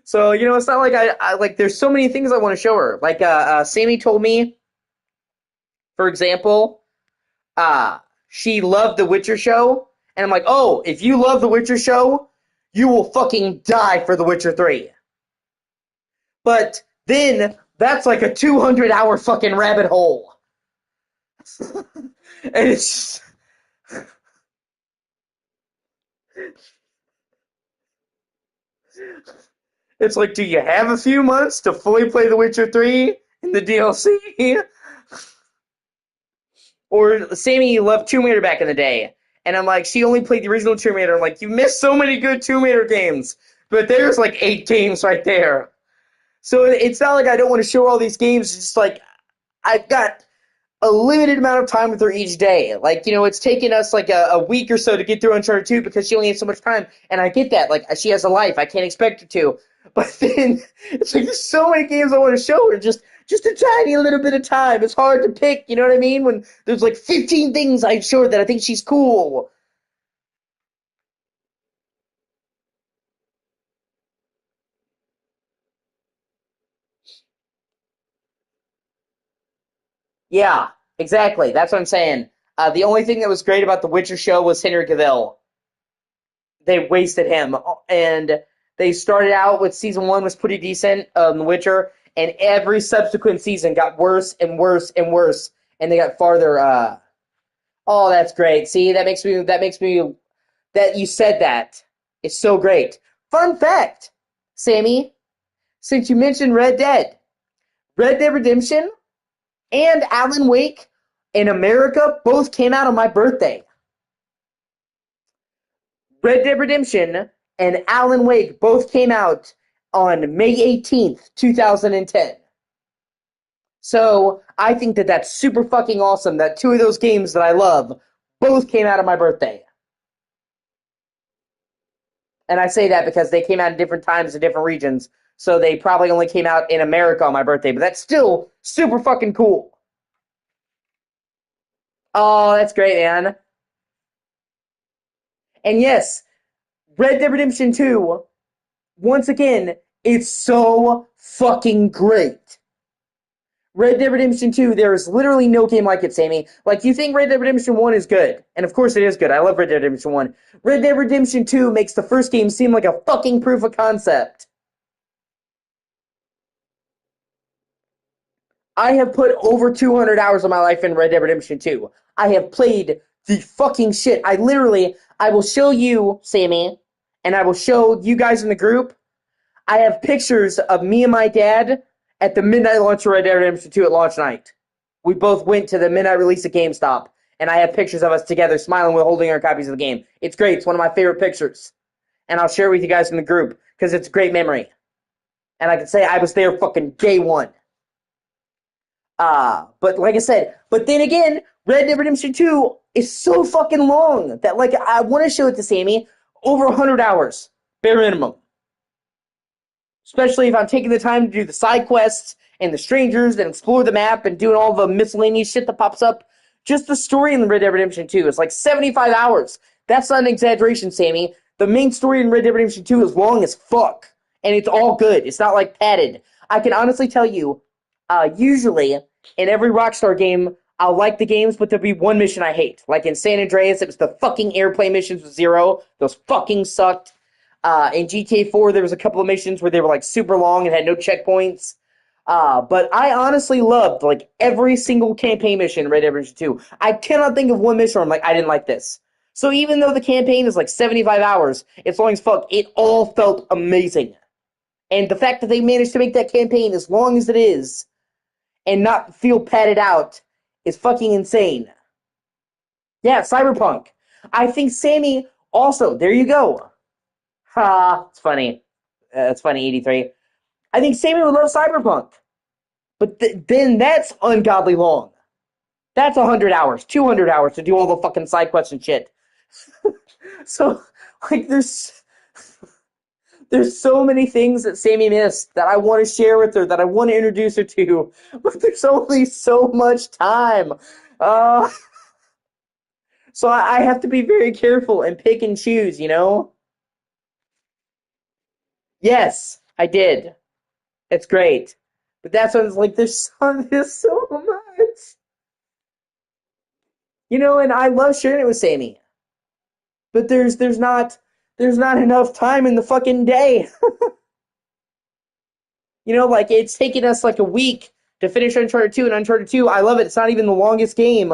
So it's not like I like. There's so many things I want to show her. Like Sammy told me, for example, she loved the Witcher show, and I'm like, oh, if you love the Witcher show, you will fucking die for the Witcher 3. But then that's like a 200-hour fucking rabbit hole. And it's like, do you have a few months to fully play The Witcher 3 in the DLC? Or Sammy loved Tomb Raider back in the day. And I'm like, she only played the original Tomb Raider. I'm like, you missed so many good Tomb Raider games. But there's like 8 games right there. So it's not like I don't want to show all these games. It's just like, I've got a limited amount of time with her each day. Like, it's taken us like a week or so to get through Uncharted 2 because she only has so much time. And I get that. Like, she has a life. I can't expect her to. But then, it's like there's so many games I want to show her. Just a tiny little bit of time. It's hard to pick, you know what I mean? When there's like 15 things I'd show her that I think she's cool. Yeah, exactly. That's what I'm saying. The only thing that was great about the Witcher show was Henry Cavill. They wasted him, and they started out with season 1 was pretty decent, The Witcher, and every subsequent season got worse and worse and worse, and they got farther. Oh, that's great. See, that makes me that you said that. It's so great. Fun fact, Sammy, since you mentioned Red Dead Redemption and Alan Wake in America both came out on my birthday. Red Dead Redemption and Alan Wake both came out on May 18th, 2010. So I think that that's super fucking awesome that 2 of those games that I love both came out on my birthday. And I say that because they came out in different times in different regions, so they probably only came out in America on my birthday, but that's still super fucking cool. Oh, that's great, man. And yes, Red Dead Redemption 2, once again, it's so fucking great. Red Dead Redemption 2, there is literally no game like it, Sammy. Like, you think Red Dead Redemption 1 is good, and of course it is good. I love Red Dead Redemption 1. Red Dead Redemption 2 makes the first game seem like a fucking proof of concept. I have put over 200 hours of my life in Red Dead Redemption 2. I have played the fucking shit. I will show you, Sammy, and I will show you guys in the group. I have pictures of me and my dad at the midnight launch of Red Dead Redemption 2 at launch night. We both went to the midnight release at GameStop, and I have pictures of us together smiling while holding our copies of the game. It's great. It's one of my favorite pictures. And I'll share it with you guys in the group, because it's a great memory. And I can say I was there fucking day one. But like I said, but then again, Red Dead Redemption 2 is so fucking long that, like, I want to show it to Sammy over 100 hours, bare minimum. Especially if I'm taking the time to do the side quests and the strangers and explore the map and doing all the miscellaneous shit that pops up. Just the story in Red Dead Redemption 2 is like 75 hours. That's not an exaggeration, Sammy. The main story in Red Dead Redemption 2 is long as fuck. And it's all good. It's not like padded. I can honestly tell you, usually in every Rockstar game, I'll like the games, but there'll be one mission I hate. Like in San Andreas, it was the fucking airplane missions with Zero. Those fucking sucked. In GTA 4, there was a couple of missions where they were like super long and had no checkpoints. But I honestly loved like every single campaign mission in Red Dead Redemption 2. I cannot think of one mission where I'm like, I didn't like this. So even though the campaign is like 75 hours, it's long as fuck, it all felt amazing. And the fact that they managed to make that campaign as long as it is and not feel padded out is fucking insane. Yeah, Cyberpunk. I think Sammy also, there you go. Ha, it's funny. It's funny, 83. I think Sammy would love Cyberpunk. But then that's ungodly long. That's 100 hours, 200 hours to do all the fucking side quests and shit. So, like, there's so many things that Sammy missed that I want to share with her, that I want to introduce her to, but there's only so much time. Uh, so I have to be very careful and pick and choose, you know? Yes, I did. It's great. But that's when it's like, there's so much. You know, and I love sharing it with Sammy. But there's not enough time in the fucking day. You know, like, it's taken us like a week to finish Uncharted 2, and Uncharted 2, I love it. It's not even the longest game.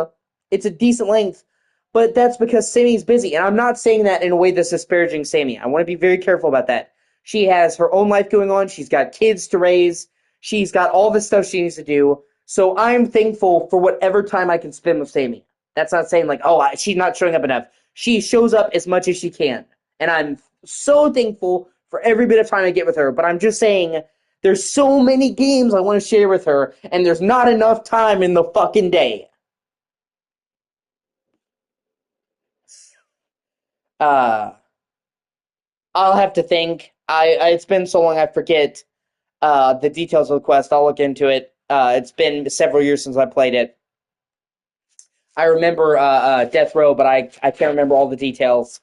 It's a decent length. But that's because Sammy's busy. And I'm not saying that in a way that's disparaging Sammy. I want to be very careful about that. She has her own life going on. She's got kids to raise. She's got all this stuff she needs to do. So I'm thankful for whatever time I can spend with Sammy. That's not saying, like, oh, she's not showing up enough. She shows up as much as she can. And I'm so thankful for every bit of time I get with her. But I'm just saying, there's so many games I want to share with her, and there's not enough time in the fucking day. Uh, I'll have to think. It's been so long I forget the details of the quest. I'll look into it. It's been several years since I played it. I remember Death Row, but I can't remember all the details.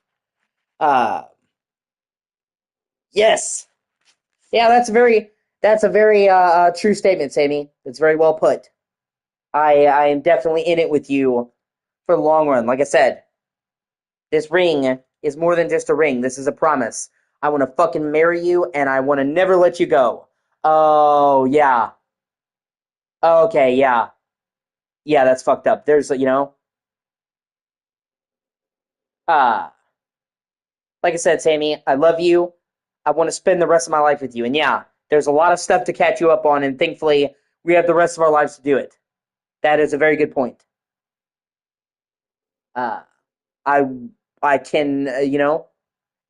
Uh, yes. Yeah, that's a very true statement, Sammy. It's very well put. I am definitely in it with you for the long run. Like I said, this ring is more than just a ring. This is a promise. I want to fucking marry you, and I want to never let you go. Oh, yeah. Okay, yeah. Yeah, that's fucked up. Uh, like I said, Sammy, I love you. I want to spend the rest of my life with you. And yeah, there's a lot of stuff to catch you up on, and thankfully, we have the rest of our lives to do it. That is a very good point. Uh, I, I can,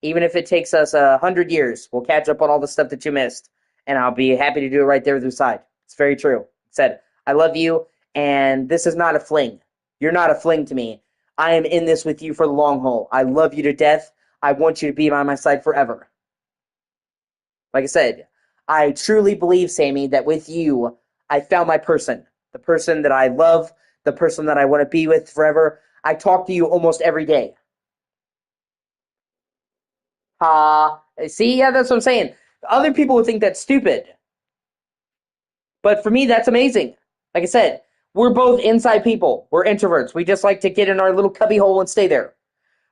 even if it takes us 100 years, we'll catch up on all the stuff that you missed, and I'll be happy to do it right there with your side. It's very true. Said, I love you, and this is not a fling. You're not a fling to me. I am in this with you for the long haul. I love you to death. I want you to be by my side forever. Like I said, I truly believe, Sammy, that with you, I found my person. The person that I love, the person that I want to be with forever. I talk to you almost every day. See, yeah, that's what I'm saying. Other people would think that's stupid. But for me, that's amazing. Like I said, we're both inside people. We're introverts. We just like to get in our little cubby hole and stay there.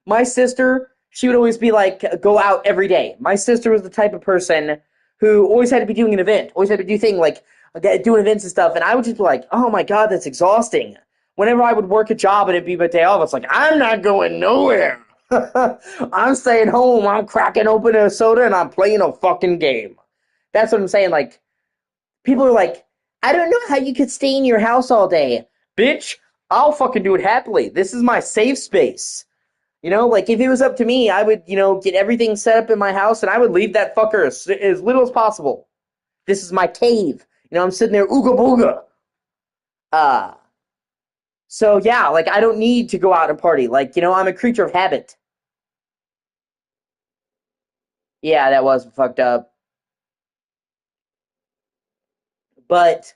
My sister, she would always be like, go out every day. My sister was the type of person who always had to be doing an event, always had to do things like doing events and stuff. And I would just be like, oh my God, that's exhausting. Whenever I would work a job and it'd be my day off, it's like, I'm not going nowhere. I'm staying home. I'm cracking open a soda and I'm playing a fucking game. That's what I'm saying. Like, people are like, I don't know how you could stay in your house all day. Bitch, I'll fucking do it happily. This is my safe space. Like, if it was up to me, I would, get everything set up in my house and I would leave that fucker as little as possible. This is my cave. I'm sitting there ooga booga. Uh, so yeah, like, I don't need to go out and party. Like, I'm a creature of habit. Yeah, that was fucked up. But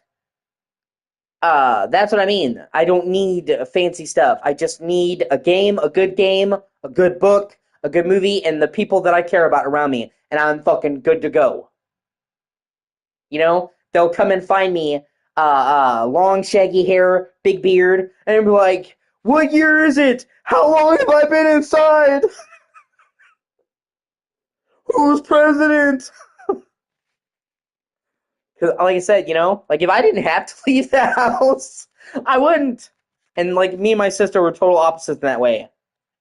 that's what I mean. I don't need fancy stuff. I just need a good game, a good book, a good movie, and the people that I care about around me, and I'm fucking good to go. They'll come and find me, long shaggy hair, big beard, and be like, "What year is it? How long have I been inside? Who's president?" Because, like I said, like, if I didn't have to leave the house, I wouldn't. And, like, me and my sister were total opposites in that way.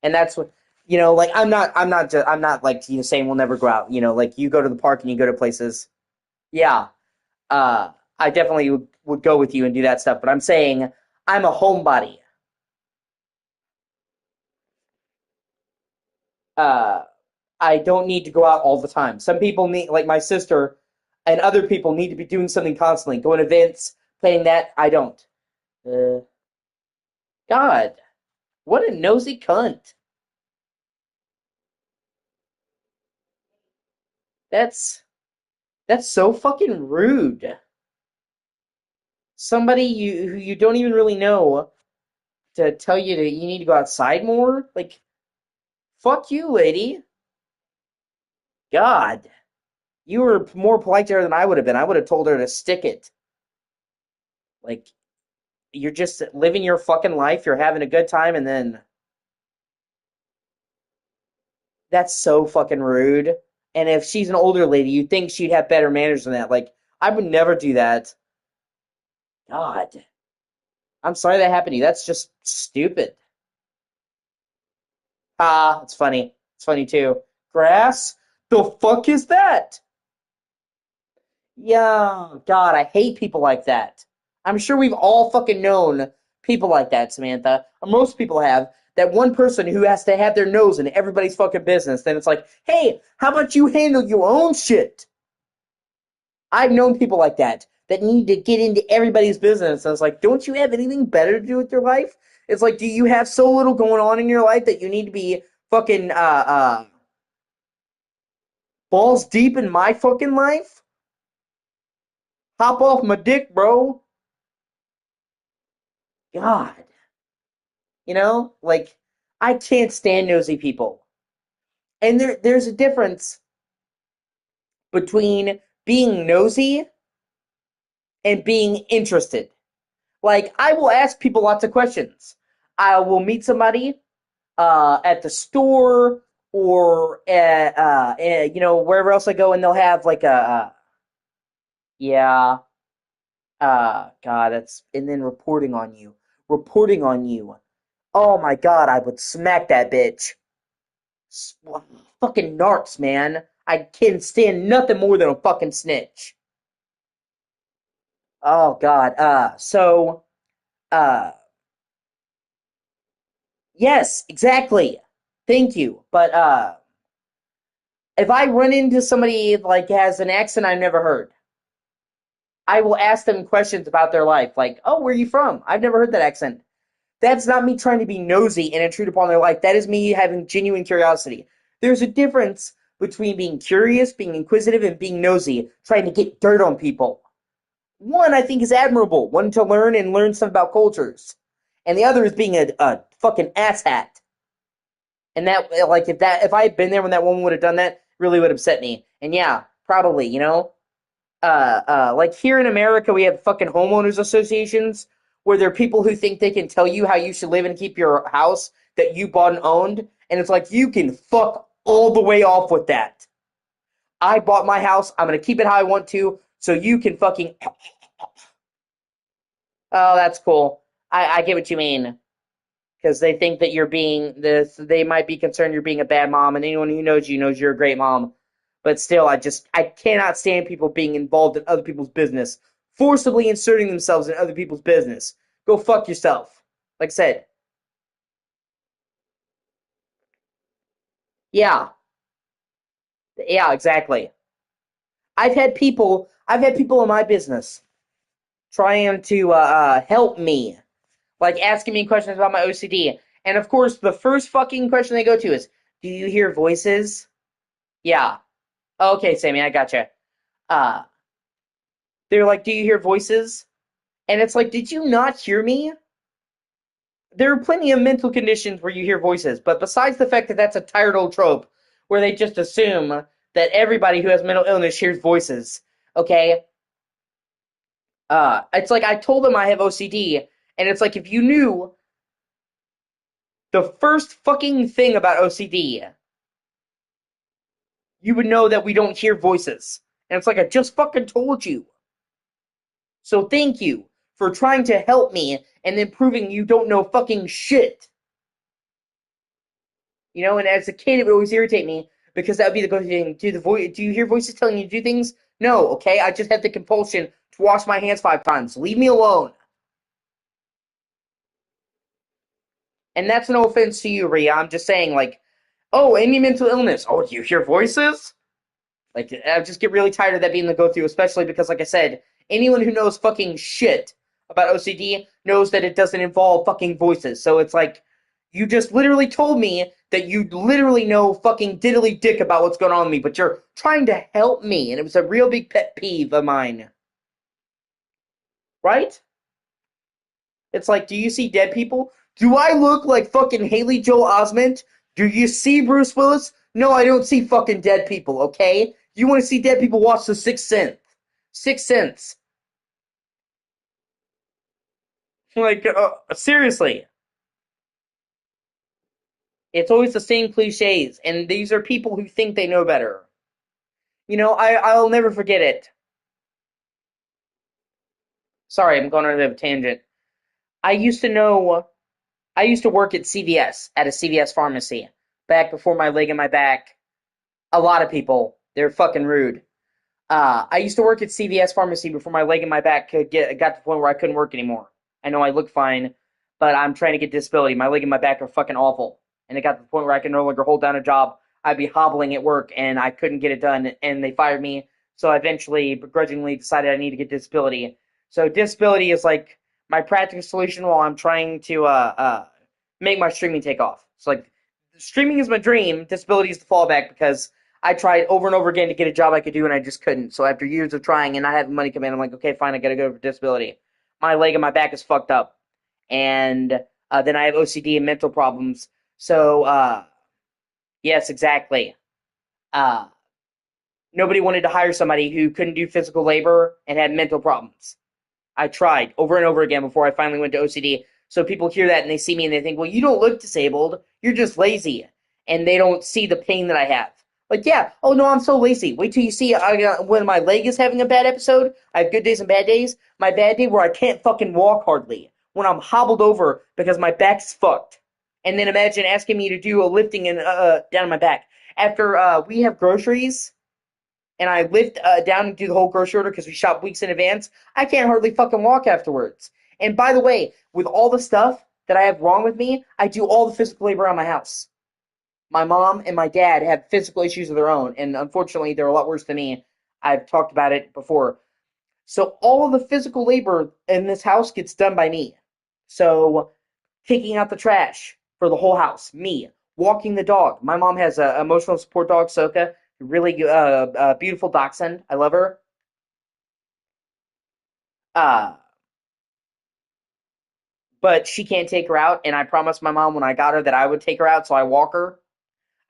And that's what, like, I'm not like, saying we'll never go out. Like, you go to the park and you go to places. Yeah, I definitely would go with you and do that stuff. But I'm saying I'm a homebody. Uh, I don't need to go out all the time. Some people need, like my sister, and other people need to be doing something constantly, going to events, playing that. I don't. Uh, God, what a nosy cunt. That's so fucking rude. Somebody who you don't even really know to tell you that you need to go outside more? Like, fuck you, lady. God. You were more polite to her than I would have been. I would have told her to stick it. Like, you're just living your fucking life, you're having a good time, and then that's so fucking rude. And if she's an older lady, you'd think she'd have better manners than that. Like, I would never do that. God. I'm sorry that happened to you. That's just stupid. Ah, it's funny. It's funny too. Grass? The fuck is that? Yeah, God, I hate people like that. I'm sure we've all fucking known people like that, Samantha. Most people have. That one person who has to have their nose in everybody's fucking business. Then it's like, hey, how about you handle your own shit? I've known people like that that need to get into everybody's business. And it's like, don't you have anything better to do with your life? It's like, do you have so little going on in your life that you need to be fucking balls deep in my fucking life? Hop off my dick, bro. God. You know? Like, I can't stand nosy people. And there's a difference between being nosy and being interested. Like, I will ask people lots of questions. I will meet somebody at the store or wherever else I go, and they'll have like yeah, God, that's, and then reporting on you. Oh my God, I would smack that bitch. Fucking narcs, man. I can't stand nothing more than a fucking snitch. Oh God. Uh, yes, exactly. Thank you. But if I run into somebody like has an accent I've never heard, I will ask them questions about their life, like, "Oh, where are you from? I've never heard that accent." That's not me trying to be nosy and intrude upon their life. That is me having genuine curiosity. There's a difference between being curious, being inquisitive, and being nosy, trying to get dirt on people. One, I think, is admirable, one to learn and learn stuff about cultures, and the other is being a fucking asshat. And that, like, if I had been there when that woman would have done that, really would upset me. And yeah, probably, like here in America, we have fucking homeowners associations where there are people who think they can tell you how you should live and keep your house that you bought and owned, and it's like you can fuck all the way off with that. I bought my house. I'm gonna keep it how I want to, so you can fucking. Oh, that's cool. I get what you mean. Because they think that you're being this, they might be concerned you're being a bad mom, and anyone who knows you knows you're a great mom. But still, I cannot stand people being involved in other people's business, forcibly inserting themselves in other people's business. Go fuck yourself. Like I said, yeah, yeah, exactly. I've had people in my business trying to help me, like asking me questions about my OCD, and of course, the first fucking question they go to is, "Do you hear voices?" Yeah. Okay, Sammy, I gotcha. Uh, they're like, "Do you hear voices?" And it's like, did you not hear me? There are plenty of mental conditions where you hear voices, but besides the fact that that's a tired old trope where they just assume that everybody who has mental illness hears voices, okay? It's like I told them I have OCD, and it's like if you knew the first fucking thing about OCD, you would know that we don't hear voices. And it's like I just fucking told you. So thank you for trying to help me and then proving you don't know fucking shit. And as a kid, it would always irritate me because that would be the good thing. Do you hear voices telling you to do things? No, okay. I just have the compulsion to wash my hands 5 times. Leave me alone. And that's no offense to you, Rhea. I'm just saying, like, oh, any mental illness. Oh, do you hear voices? Like, I just get really tired of that being the go-through, especially because, like I said, anyone who knows fucking shit about OCD knows that it doesn't involve fucking voices. So it's like, You just literally told me that you literally know fucking diddly dick about what's going on with me, but you're trying to help me, and it was a real big pet peeve of mine. Right? It's like, do you see dead people? Do I look like fucking Haley Joel Osment? Do you see Bruce Willis? No, I don't see fucking dead people, okay? You want to see dead people, watch The Sixth Sense. Sixth Sense. Like, seriously. It's always the same cliches, and these are people who think they know better. You know, I'll never forget it. Sorry, I'm going on a tangent. I used to work at CVS, at a CVS pharmacy, back before my leg and my back. A lot of people, they're fucking rude. I used to work at CVS pharmacy before my leg and my back got to the point where I couldn't work anymore. I know I look fine, but I'm trying to get disability. My leg and my back are fucking awful. And it got to the point where I could no longer hold down a job. I'd be hobbling at work, and I couldn't get it done, and they fired me. So I eventually, begrudgingly, decided I need to get disability. So disability is like my practical solution while I'm trying to make my streaming take off. So like, streaming is my dream. Disability is the fallback because I tried over and over again to get a job I could do, and I just couldn't. So after years of trying and not having money come in, I'm like, okay, fine, I gotta go for disability. My leg and my back is fucked up, and then I have OCD and mental problems. So, yes, exactly. Uh, Nobody wanted to hire somebody who couldn't do physical labor and had mental problems. I tried over and over again before I finally went to OCD. So people hear that and they see me and they think, well, you don't look disabled. You're just lazy. And they don't see the pain that I have. Like, yeah, oh no, I'm so lazy. Wait till you see when my leg is having a bad episode. I have good days and bad days. My bad day where I can't fucking walk hardly. When I'm hobbled over because my back's fucked. And then imagine asking me to do a lifting and down my back. After we have groceries and I lift down and do the whole grocery order because we shop weeks in advance, I can't hardly fucking walk afterwards. And by the way, with all the stuff that I have wrong with me, I do all the physical labor around my house. My mom and my dad have physical issues of their own, and unfortunately, they're a lot worse than me. I've talked about it before. So all of the physical labor in this house gets done by me. So taking out the trash for the whole house, me. Walking the dog. My mom has an emotional support dog, Soka. Really beautiful dachshund. I love her. Uh, but she can't take her out, and I promised my mom when I got her that I would take her out, so I walk her.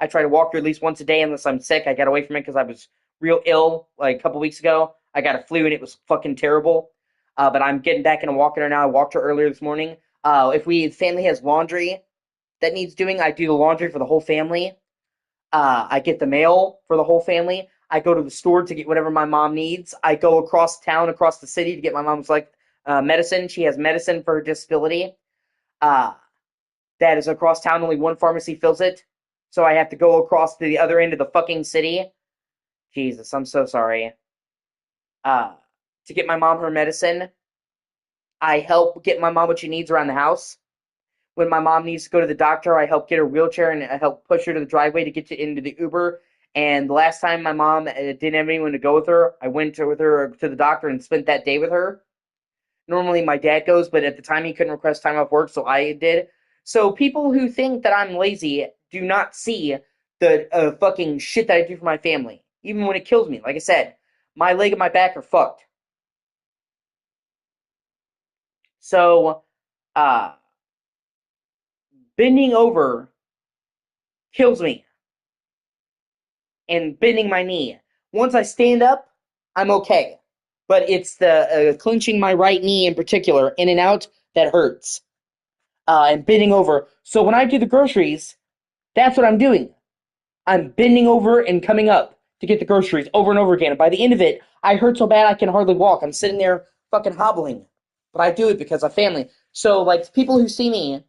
I try to walk her at least once a day unless I'm sick. I got away from it because I was real ill like a couple weeks ago. I got a flu and it was fucking terrible. But I'm getting back into walking her now. I walked her earlier this morning. If family has laundry that needs doing, I do the laundry for the whole family. I get the mail for the whole family. I go to the store to get whatever my mom needs. I go across town, across the city to get my mom's medicine. She has medicine for her disability. Uh, that is across town. Only one pharmacy fills it. So I have to go across to the other end of the fucking city. Jesus, I'm so sorry. Uh, to get my mom her medicine. I help get my mom what she needs around the house. When my mom needs to go to the doctor, I help get her wheelchair and I help push her to the driveway to get into the Uber. And the last time my mom didn't have anyone to go with her, I went with her to the doctor and spent that day with her. Normally my dad goes, but at the time he couldn't request time off work, so I did. So people who think that I'm lazy do not see the fucking shit that I do for my family. Even when it kills me. Like I said, my leg and my back are fucked. So, uh, bending over kills me. And bending my knee. Once I stand up, I'm okay. But it's the clenching my right knee in particular, in and out, that hurts. And bending over. So when I do the groceries, that's what I'm doing. I'm bending over and coming up to get the groceries over and over again. And by the end of it, I hurt so bad I can hardly walk. I'm sitting there fucking hobbling. But I do it because of family. So, like, people who see me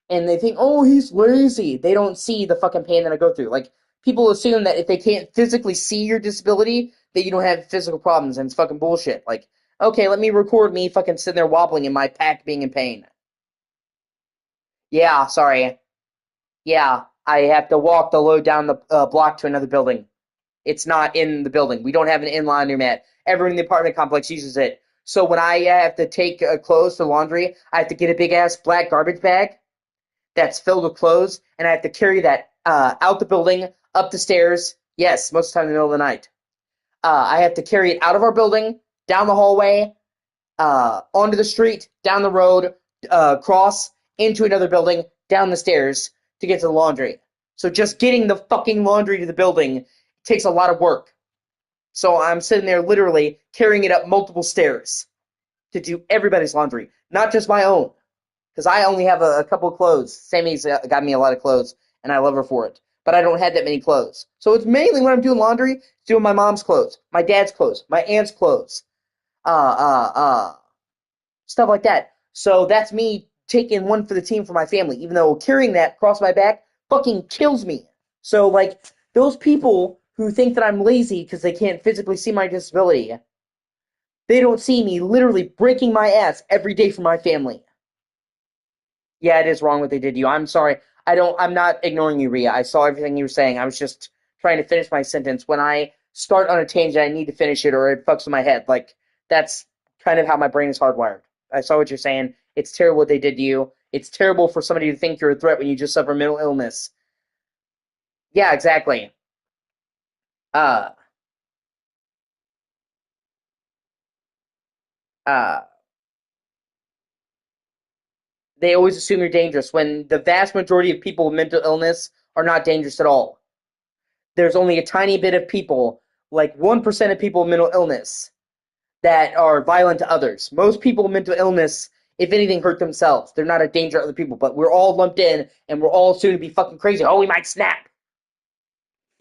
and they think, oh, he's lazy. They don't see the fucking pain that I go through. Like, people assume that if they can't physically see your disability, that you don't have physical problems, and it's fucking bullshit. Like, okay, let me record me fucking sitting there wobbling and my pack being in pain. Yeah, sorry. Yeah, I have to walk the load down the block to another building. It's not in the building. We don't have an in-line laundromat. Everyone in the apartment complex uses it. So when I have to take clothes to laundry, I have to get a big-ass black garbage bag that's filled with clothes, and I have to carry that out the building, up the stairs. Yes, most of the time in the middle of the night. I have to carry it out of our building, down the hallway, onto the street, down the road, cross into another building, down the stairs to get to the laundry. So just getting the fucking laundry to the building takes a lot of work. So I'm sitting there literally carrying it up multiple stairs to do everybody's laundry, not just my own. Because I only have a couple of clothes. Sammy's got me a lot of clothes, and I love her for it. But I don't have that many clothes. So it's mainly when I'm doing laundry, doing my mom's clothes, my dad's clothes, my aunt's clothes, stuff like that. So that's me taking one for the team for my family, even though carrying that across my back fucking kills me. So, like, those people who think that I'm lazy because they can't physically see my disability, they don't see me literally breaking my ass every day for my family. Yeah, it is wrong what they did to you. I'm sorry. I'm not ignoring you, Ria. I saw everything you were saying. I was just trying to finish my sentence. When I start on a tangent, I need to finish it or it fucks with my head. Like, that's kind of how my brain is hardwired. I saw what you're saying. It's terrible what they did to you. It's terrible for somebody to think you're a threat when you just suffer mental illness. Yeah, exactly. Uh, uh, they always assume you're dangerous when the vast majority of people with mental illness are not dangerous at all. There's only a tiny bit of people, like 1% of people with mental illness, that are violent to others. Most people with mental illness, if anything, hurt themselves. They're not a danger to other people, but we're all lumped in, and we're all soon to be fucking crazy. Oh, we might snap.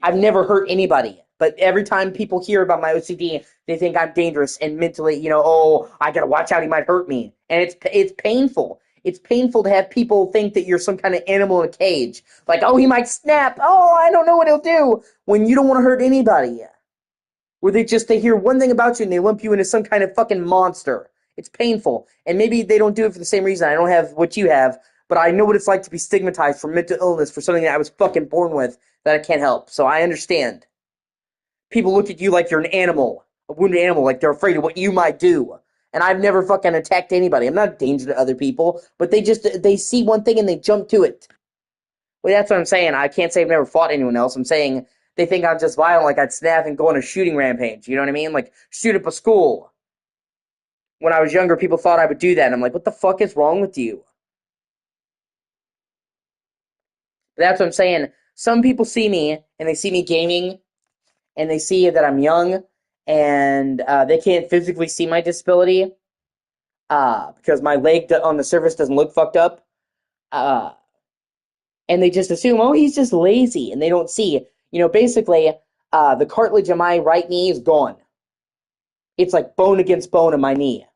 I've never hurt anybody, but every time people hear about my OCD, they think I'm dangerous and mentally, oh, I gotta watch out, he might hurt me. And it's painful. It's painful to have people think that you're some kind of animal in a cage. Like, oh, he might snap. Oh, I don't know what he'll do. When you don't want to hurt anybody. Where they hear one thing about you and they lump you into some kind of fucking monster. It's painful. And maybe they don't do it for the same reason. I don't have what you have, but I know what it's like to be stigmatized for mental illness for something that I was fucking born with that I can't help. So I understand. People look at you like you're an animal, a wounded animal, like they're afraid of what you might do. And I've never fucking attacked anybody. I'm not a danger to other people, but they see one thing and they jump to it. Well, that's what I'm saying. I can't say I've never fought anyone else. I'm saying they think I'm just violent, like I'd snap and go on a shooting rampage. You know what I mean? Like, shoot up a school. When I was younger, people thought I would do that, and I'm like, what the fuck is wrong with you? But that's what I'm saying. Some people see me, and they see me gaming, and they see that I'm young, and they can't physically see my disability because my leg on the surface doesn't look fucked up. Uh, and they just assume, oh, he's just lazy, and they don't see. Basically, the cartilage in my right knee is gone. It's like bone against bone in my knee.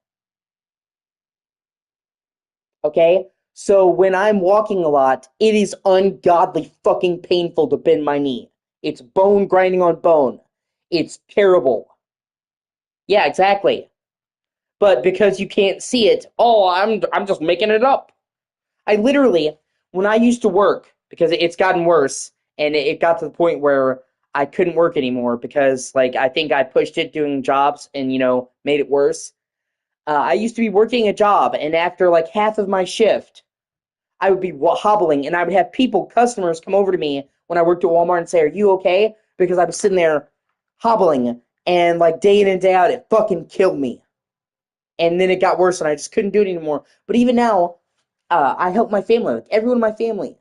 Okay? So when I'm walking a lot, it is ungodly fucking painful to bend my knee. It's bone grinding on bone. It's terrible. Yeah, exactly. But because you can't see it, oh, I'm just making it up. I literally, when I used to work, because it's gotten worse, and it got to the point where I couldn't work anymore because, like, I think I pushed it doing jobs and, made it worse. I used to be working a job, and after, like, half of my shift, I would be hobbling, and I would have customers come over to me when I worked at Walmart and say, are you okay? Because I was sitting there hobbling, and, like, day in and day out, it fucking killed me. And then it got worse, and I just couldn't do it anymore. But even now, I help my family, like everyone in my family.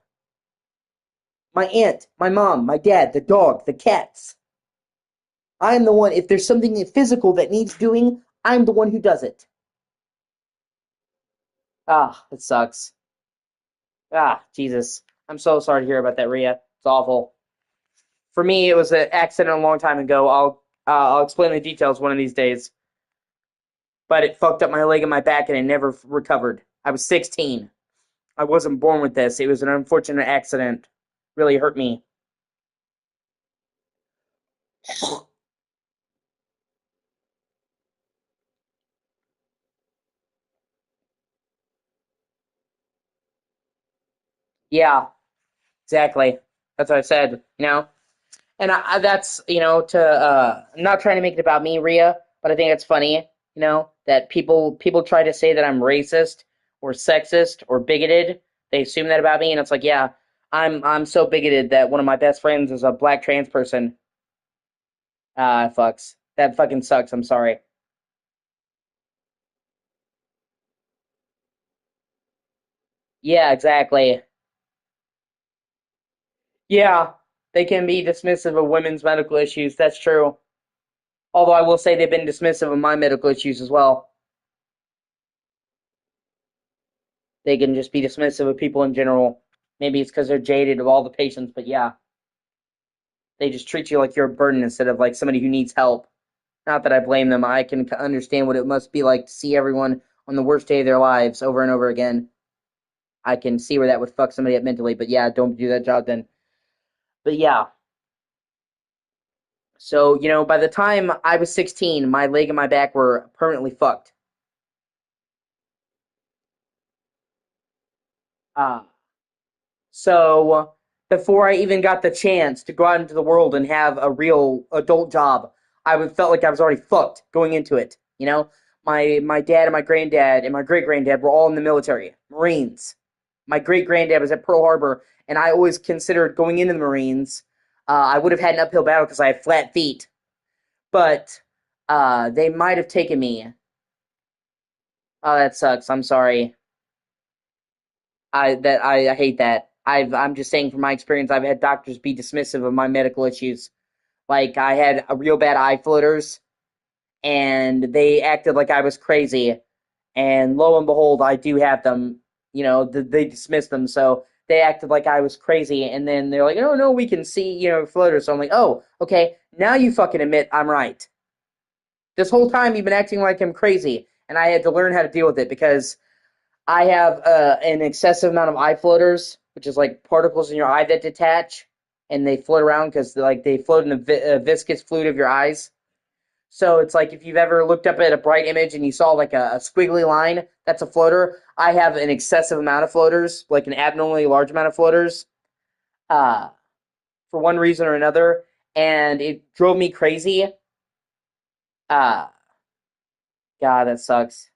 My aunt, my mom, my dad, the dog, the cats. I'm the one, if there's something physical that needs doing, I'm the one who does it. It sucks. Jesus. I'm so sorry to hear about that, Ria. It's awful. For me, it was an accident a long time ago. I'll explain the details one of these days. But it fucked up my leg and my back, and it never recovered. I was 16. I wasn't born with this. It was an unfortunate accident. Really hurt me. Yeah, exactly. That's what I said, And that's, I'm not trying to make it about me, Ria, but I think it's funny, that people try to say that I'm racist or sexist or bigoted They assume that about me, and it's like, yeah, I'm so bigoted that one of my best friends is a black trans person. Fucks. That fucking sucks. I'm sorry. Yeah, exactly. Yeah, they can be dismissive of women's medical issues. That's true. Although I will say they've been dismissive of my medical issues as well. They can just be dismissive of people in general. Maybe it's because they're jaded of all the patients, but yeah, they just treat you like you're a burden instead of like somebody who needs help. Not that I blame them. I can understand what it must be like to see everyone on the worst day of their lives over and over again. I can see where that would fuck somebody up mentally, but yeah, don't do that job then. But yeah. So, by the time I was 16, my leg and my back were permanently fucked. Uh, so, before I even got the chance to go out into the world and have a real adult job, felt like I was already fucked going into it. My dad and my granddad and my great granddad were all in the military, Marines. My great granddad was at Pearl Harbor, and I always considered going into the Marines. I would have had an uphill battle because I have flat feet, but they might have taken me. Oh, that sucks. I'm sorry. I hate that. I'm just saying from my experience, I've had doctors be dismissive of my medical issues. Like I had a real bad eye floaters, and they acted like I was crazy. And lo and behold, I do have them. They dismissed them, so they acted like I was crazy. And then they're like, "Oh no, we can see floaters." So I'm like, "Oh, okay. Now you fucking admit I'm right. This whole time you've been acting like I'm crazy." And I had to learn how to deal with it because I have an excessive amount of eye floaters, which is like particles in your eye that detach and they float around because they float in the viscous fluid of your eyes. So it's like if you've ever looked up at a bright image and you saw like a squiggly line, that's a floater. I have an excessive amount of floaters, like an abnormally large amount of floaters, uh, for one reason or another, and it drove me crazy. Uh, God, that sucks.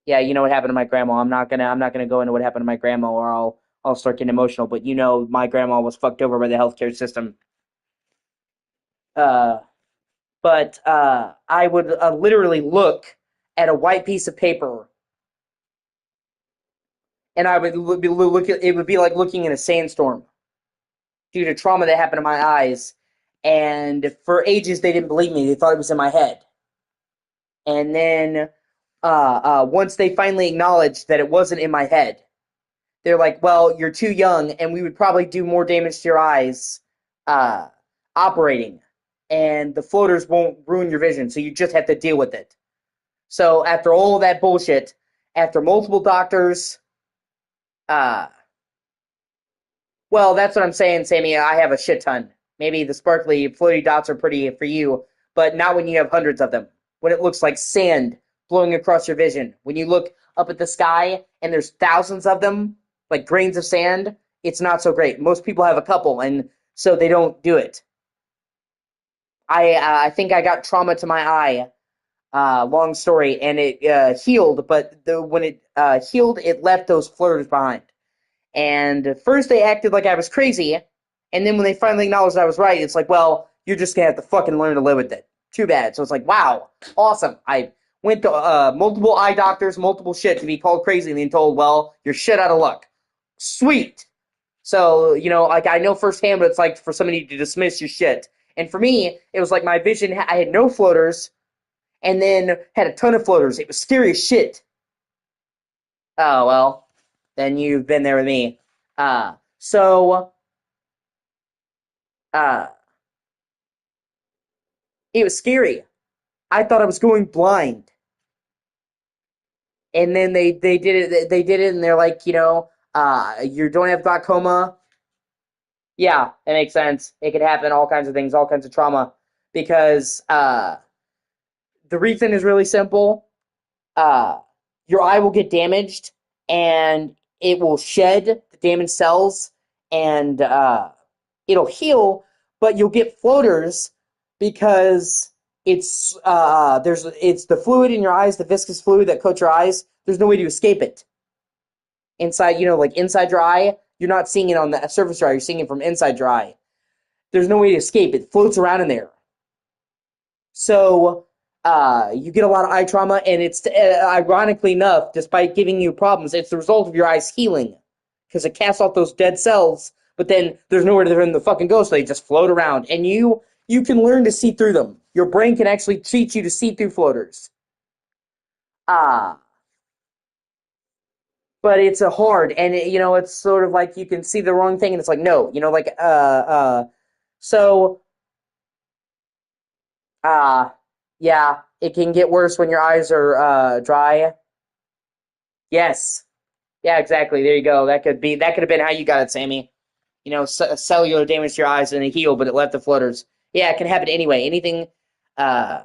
Yeah, you know what happened to my grandma. I'm not gonna go into what happened to my grandma, or I'll start getting emotional. But my grandma was fucked over by the healthcare system. Uh, but I would literally look at a white piece of paper, and I would look at it would be like looking in a sandstorm due to trauma that happened to my eyes. And for ages, they didn't believe me. They thought it was in my head. And then once they finally acknowledged that it wasn't in my head, they're like, well, you're too young, and we would probably do more damage to your eyes uh, operating, and the floaters won't ruin your vision, so you just have to deal with it. So after all of that bullshit, after multiple doctors, uh, well, that's what I'm saying, Sammy. I have a shit ton. Maybe the sparkly, floaty dots are pretty for you, but not when you have hundreds of them. When it looks like sand blowing across your vision. When you look up at the sky and there's thousands of them, like grains of sand, it's not so great. Most people have a couple, and so they don't do it. I think I got trauma to my eye. Long story, and it healed, but when it healed, it left those floaters behind. And at first they acted like I was crazy, and then when they finally acknowledged I was right, it's like, well, you're just gonna have to fucking learn to live with it. Too bad. So it's like, wow, awesome. I went to multiple eye doctors, multiple shit to be called crazy, and then told, well, you're shit out of luck. Sweet. So, like I know firsthand what it's like for somebody to dismiss your shit. And for me, it was like my vision, I had no floaters, and then had a ton of floaters. It was scary as shit. Oh, well, then you've been there with me. So uh, it was scary. I thought I was going blind, and then they did it. They did it, and they're like, you don't have glaucoma. Yeah, that makes sense. It could happen. All kinds of things, all kinds of trauma, because the reason is really simple. Uh, your eye will get damaged, and it will shed the damaged cells, and it'll heal, but you'll get floaters because it's the fluid in your eyes, the viscous fluid that coats your eyes. There's no way to escape it. inside, like inside your eye. You're not seeing it on the surface of your eye. You're seeing it from inside your eye. There's no way to escape. It floats around in there. So you get a lot of eye trauma, and it's ironically enough, despite giving you problems, it's the result of your eyes healing because it casts off those dead cells. But then there's nowhere for them to fucking go, so they just float around, and you can learn to see through them. Your brain can actually teach you to see through floaters. But it's a hard, and it's sort of like you can see the wrong thing, and it's like no, so yeah, it can get worse when your eyes are dry. Yes, yeah, exactly. There you go. That could have been how you got it, Sammy. Cellular damage to your eyes and they heal, but it left the floaters. Yeah, it can happen anyway. Anything. Uh,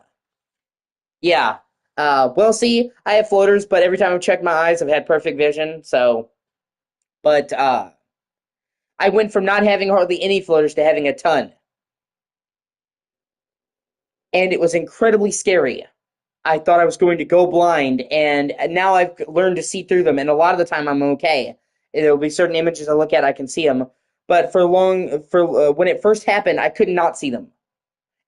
yeah. Well, see, I have floaters, but every time I've checked my eyes, I've had perfect vision. So, but I went from not having hardly any floaters to having a ton, and it was incredibly scary. I thought I was going to go blind, and now I've learned to see through them, and a lot of the time I'm okay. There will be certain images I look at, I can see them, but when it first happened, I could not see them,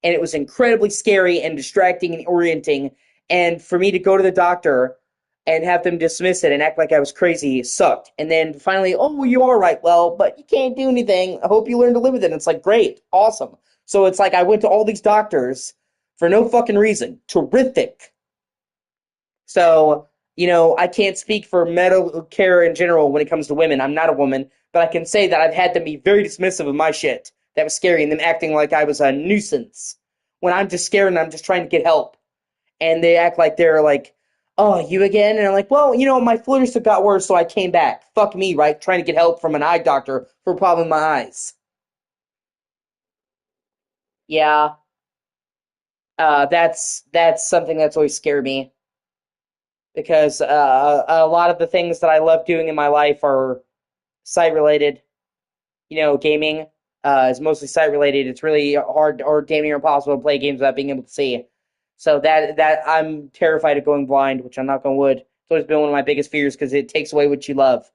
and it was incredibly scary and distracting and orienting, and for me to go to the doctor and have them dismiss it and act like I was crazy sucked, and then finally, oh, you are right, well, but you can't do anything, I hope you learn to live with it, and it's like, great, awesome. So it's like I went to all these doctors for no fucking reason. Terrific. So, I can't speak for medical care in general when it comes to women. I'm not a woman, but I can say that I've had them be very dismissive of my shit. That was scary, and them acting like I was a nuisance. When I'm just scared and I'm just trying to get help. And they act like they're like, oh, you again? And I'm like, well, my floaters got worse, so I came back. Fuck me, right? Trying to get help from an eye doctor for a problem in my eyes. Yeah, that's something that's always scared me. Because a lot of the things that I love doing in my life are site related. Gaming is mostly site related. It's really hard or damn near impossible to play games without being able to see. So that I'm terrified of going blind, which I'm not going wood. It's always been one of my biggest fears because it takes away what you love.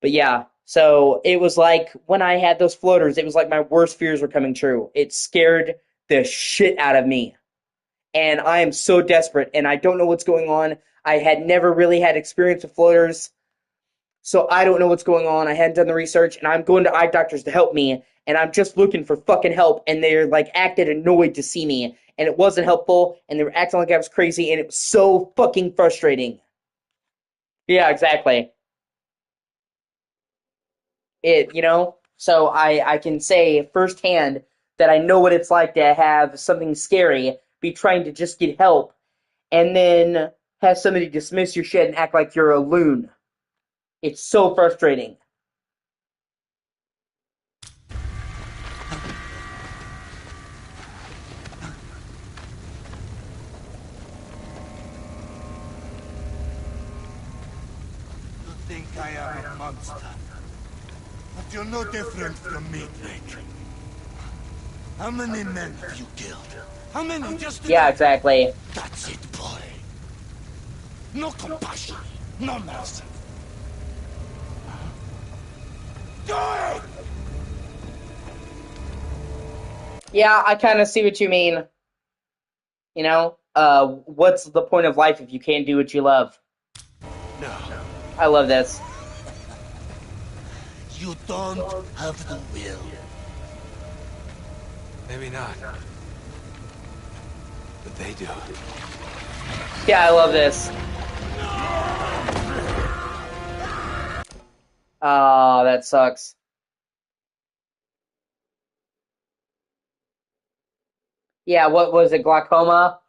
But yeah, so it was like when I had those floaters, it was like my worst fears were coming true. It scared the shit out of me. And I am so desperate, and I don't know what's going on. I had never really had experience with floaters, so I don't know what's going on. I hadn't done the research, and I'm going to eye doctors to help me, and I'm just looking for fucking help, and they're like acted annoyed to see me, and it wasn't helpful, and they were acting like I was crazy, and it was so fucking frustrating. Yeah, exactly. So I can say firsthand that I know what it's like to have something scary, be trying to just get help, and then have somebody dismiss your shit and act like you're a loon. It's so frustrating. You think I am a monster? But you're no different from me, Drake. How many men have you killed? How many just Yeah, exactly. That's it, boy. No compassion, no mercy. Do it! Yeah, I kind of see what you mean. What's the point of life if you can't do what you love? No. I love this. You don't have the will. Maybe not. But they do. Yeah, I love this. Oh, that sucks. Yeah, what was it, glaucoma?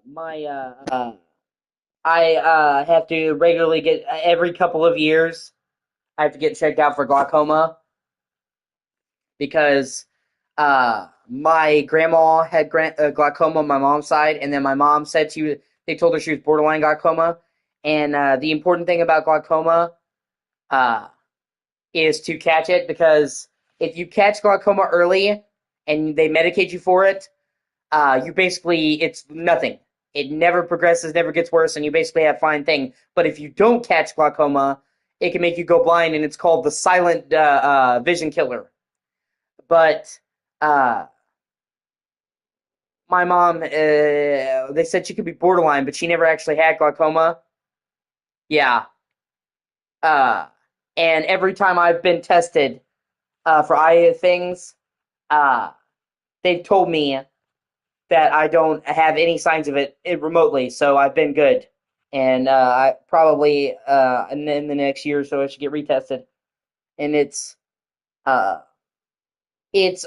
My I have to regularly get every couple of years. I have to get checked out for glaucoma because my grandma had glaucoma on my mom's side, and then my mom said they told her she was borderline glaucoma. And the important thing about glaucoma uh, is to catch it, because if you catch glaucoma early and they medicate you for it, it's nothing. it never progresses, never gets worse, and you basically have fine thing. But if you don't catch glaucoma, it can make you go blind, and it's called the silent vision killer. But my mom, they said she could be borderline, but she never actually had glaucoma. Yeah. And every time I've been tested for eye things, they've told me that I don't have any signs of it remotely, so I've been good. And I probably in the next year or so I should get retested. And uh it's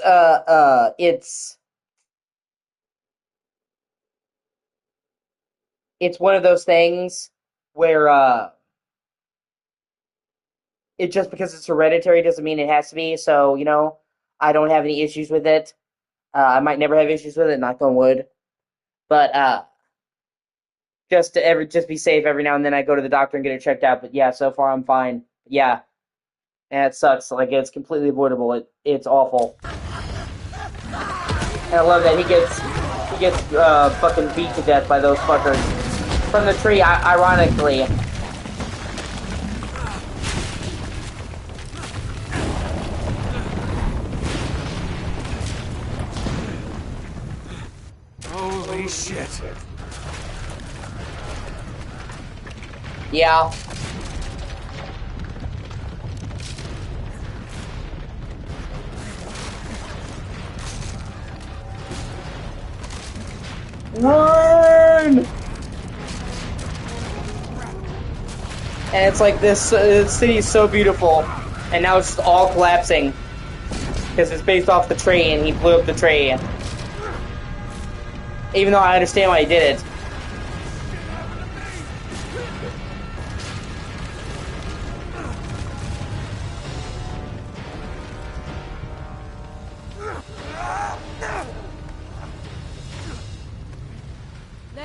it's one of those things where it just because it's hereditary doesn't mean it has to be. So, I don't have any issues with it. I might never have issues with it, knock on wood. But just be safe every now and then I go to the doctor and get it checked out. But yeah, so far I'm fine. Yeah. And it sucks. Like, it's completely avoidable. It's awful. And I love that he gets fucking beat to death by those fuckers from the tree. Ironically, Holy shit. yeah. Run! And it's like this city is so beautiful, and now it's just all collapsing because it's based off the tree, and he blew up the tree. Even though I understand why he did it.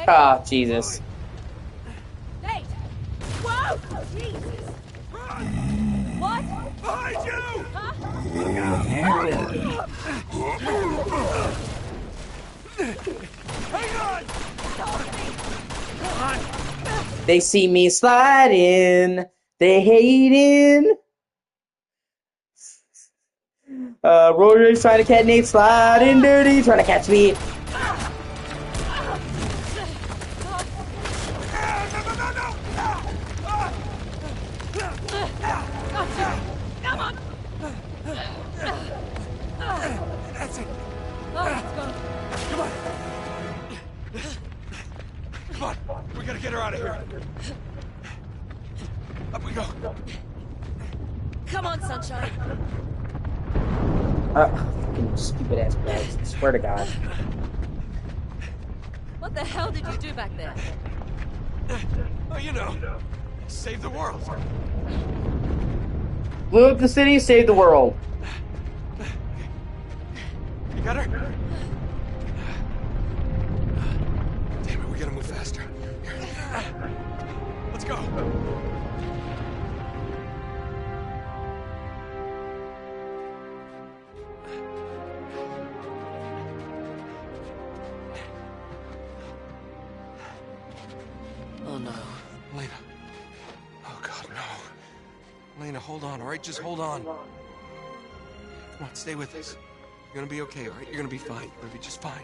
Ah, Jesus. Nate! Whoa! Jesus! What? Behind you! Huh? Hang on! They see me sliding. They hating. Roger's trying to catch Nate sliding dirty, trying to catch me. No! Come on! That's it! Let's go. Come on! We gotta get her out of here! Up we go! Come on, Sunshine. Fucking stupid ass bags. I swear to God. What the hell did you do back there? Oh, you know, save the world. Blew up the city, saved the world. You got her? Damn it, we gotta move faster. Here. Let's go. Oh no. Lena. Oh God, no. Lena, hold on, all right? Just hold on. Come on, stay with us. You're gonna be okay, all right? You're gonna be fine. You're gonna be just fine.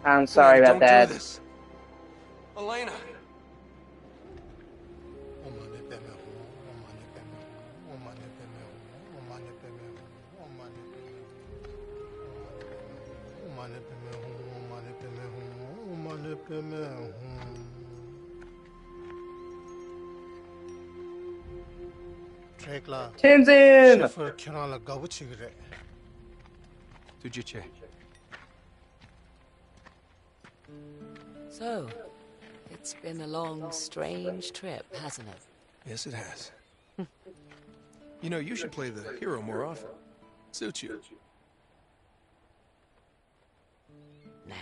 I'm sorry Lena, about that. Don't do this. Elena. Tenzin! Tujiche. So, it's been a long, strange trip, hasn't it? Yes, it has. You know, you should play the hero more often. Suits you. Nah.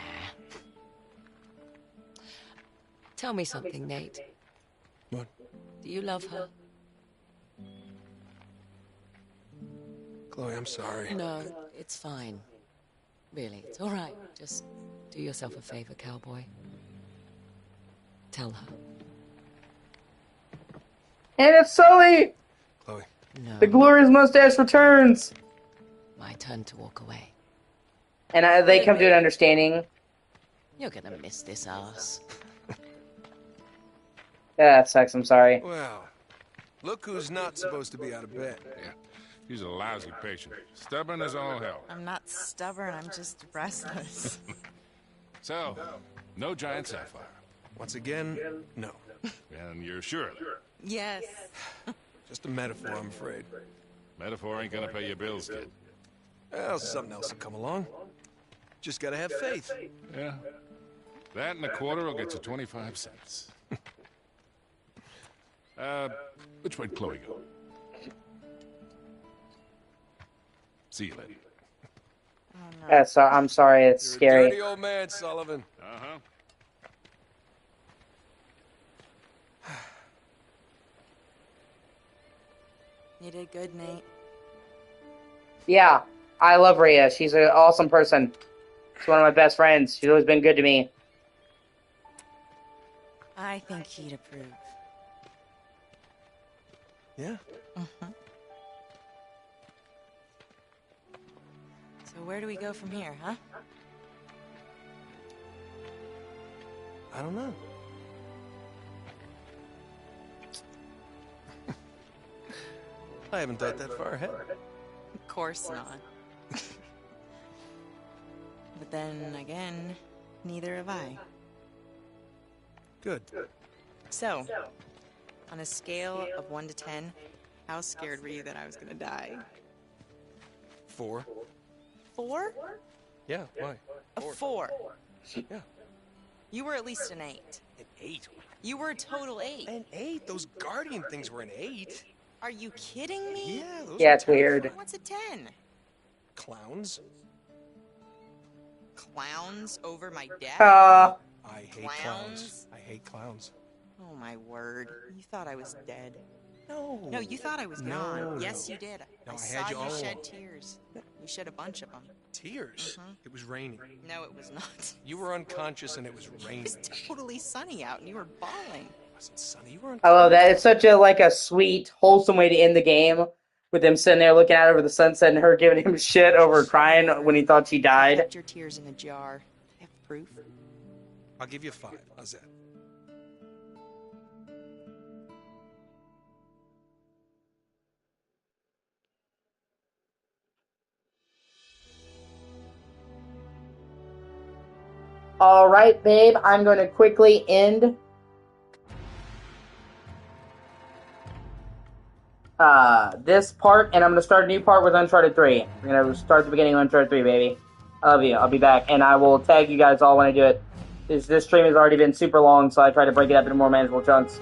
Tell me something, Nate. What? Do you love her? Chloe, I'm sorry. No, it's fine. Really, it's all right. Just do yourself a favor, cowboy. Tell her. And it's Sully! Chloe. No. The glorious mustache returns! My turn to walk away. And they come to an understanding. You're gonna miss this ass. Yeah, that sucks, I'm sorry. Well, look who's not supposed to be out of bed. Yeah, he's a lousy patient. Stubborn as all hell. I'm not stubborn, I'm just restless. So, no giant sapphire. Once again, no. And you're sure of that? Yes. Just a metaphor, I'm afraid. Metaphor ain't gonna pay your bills, kid. Well, something else will come along. Just gotta have faith. Yeah. That and a quarter will get you 25 cents. Which way'd Chloe go? See you later. Oh, no. Yeah, I'm sorry, it's You're scary. a dirty old man, Sullivan. Uh-huh. You did good, Nate. Yeah, I love Rhea. She's an awesome person. She's one of my best friends. She's always been good to me. I think he'd approve. Yeah? Mm-hmm. So where do we go from here, huh? I don't know. I haven't thought that far ahead. Of course not. But then again, neither have I. Good. So, on a scale of 1 to 10, how scared were you that I was gonna die? 4. 4? Yeah, why? A 4. Yeah. You were at least an 8. An 8? You were a total 8. An 8? Those guardian things were an 8. Are you kidding me? Yeah, those Yeah, were it's weird. What's a 10? Clowns? Clowns over my death? I hate clowns. Clowns? I hate clowns. Oh my word. You thought I was dead. No. No, you thought I was No, gone. no. Yes, you did. No, I saw had you all shed along. tears. You shed a bunch of them. Tears? Mhm. It was raining. No, it was not. You were unconscious and it was It raining. was totally sunny out and you were bawling. It wasn't sunny. You were I unconscious. love that. It's such a sweet, wholesome way to end the game, with them sitting there looking out over the sunset and her giving him shit over crying when he thought she I died. kept your tears in a jar. I have proof. I'll give you 5. How's that? All right, babe, I'm going to quickly end this part, and I'm going to start a new part with Uncharted 3. We're going to start the beginning of Uncharted 3, baby. I love you. I'll be back, and I will tag you guys all when I do it. This stream has already been super long, so I try to break it up into more manageable chunks.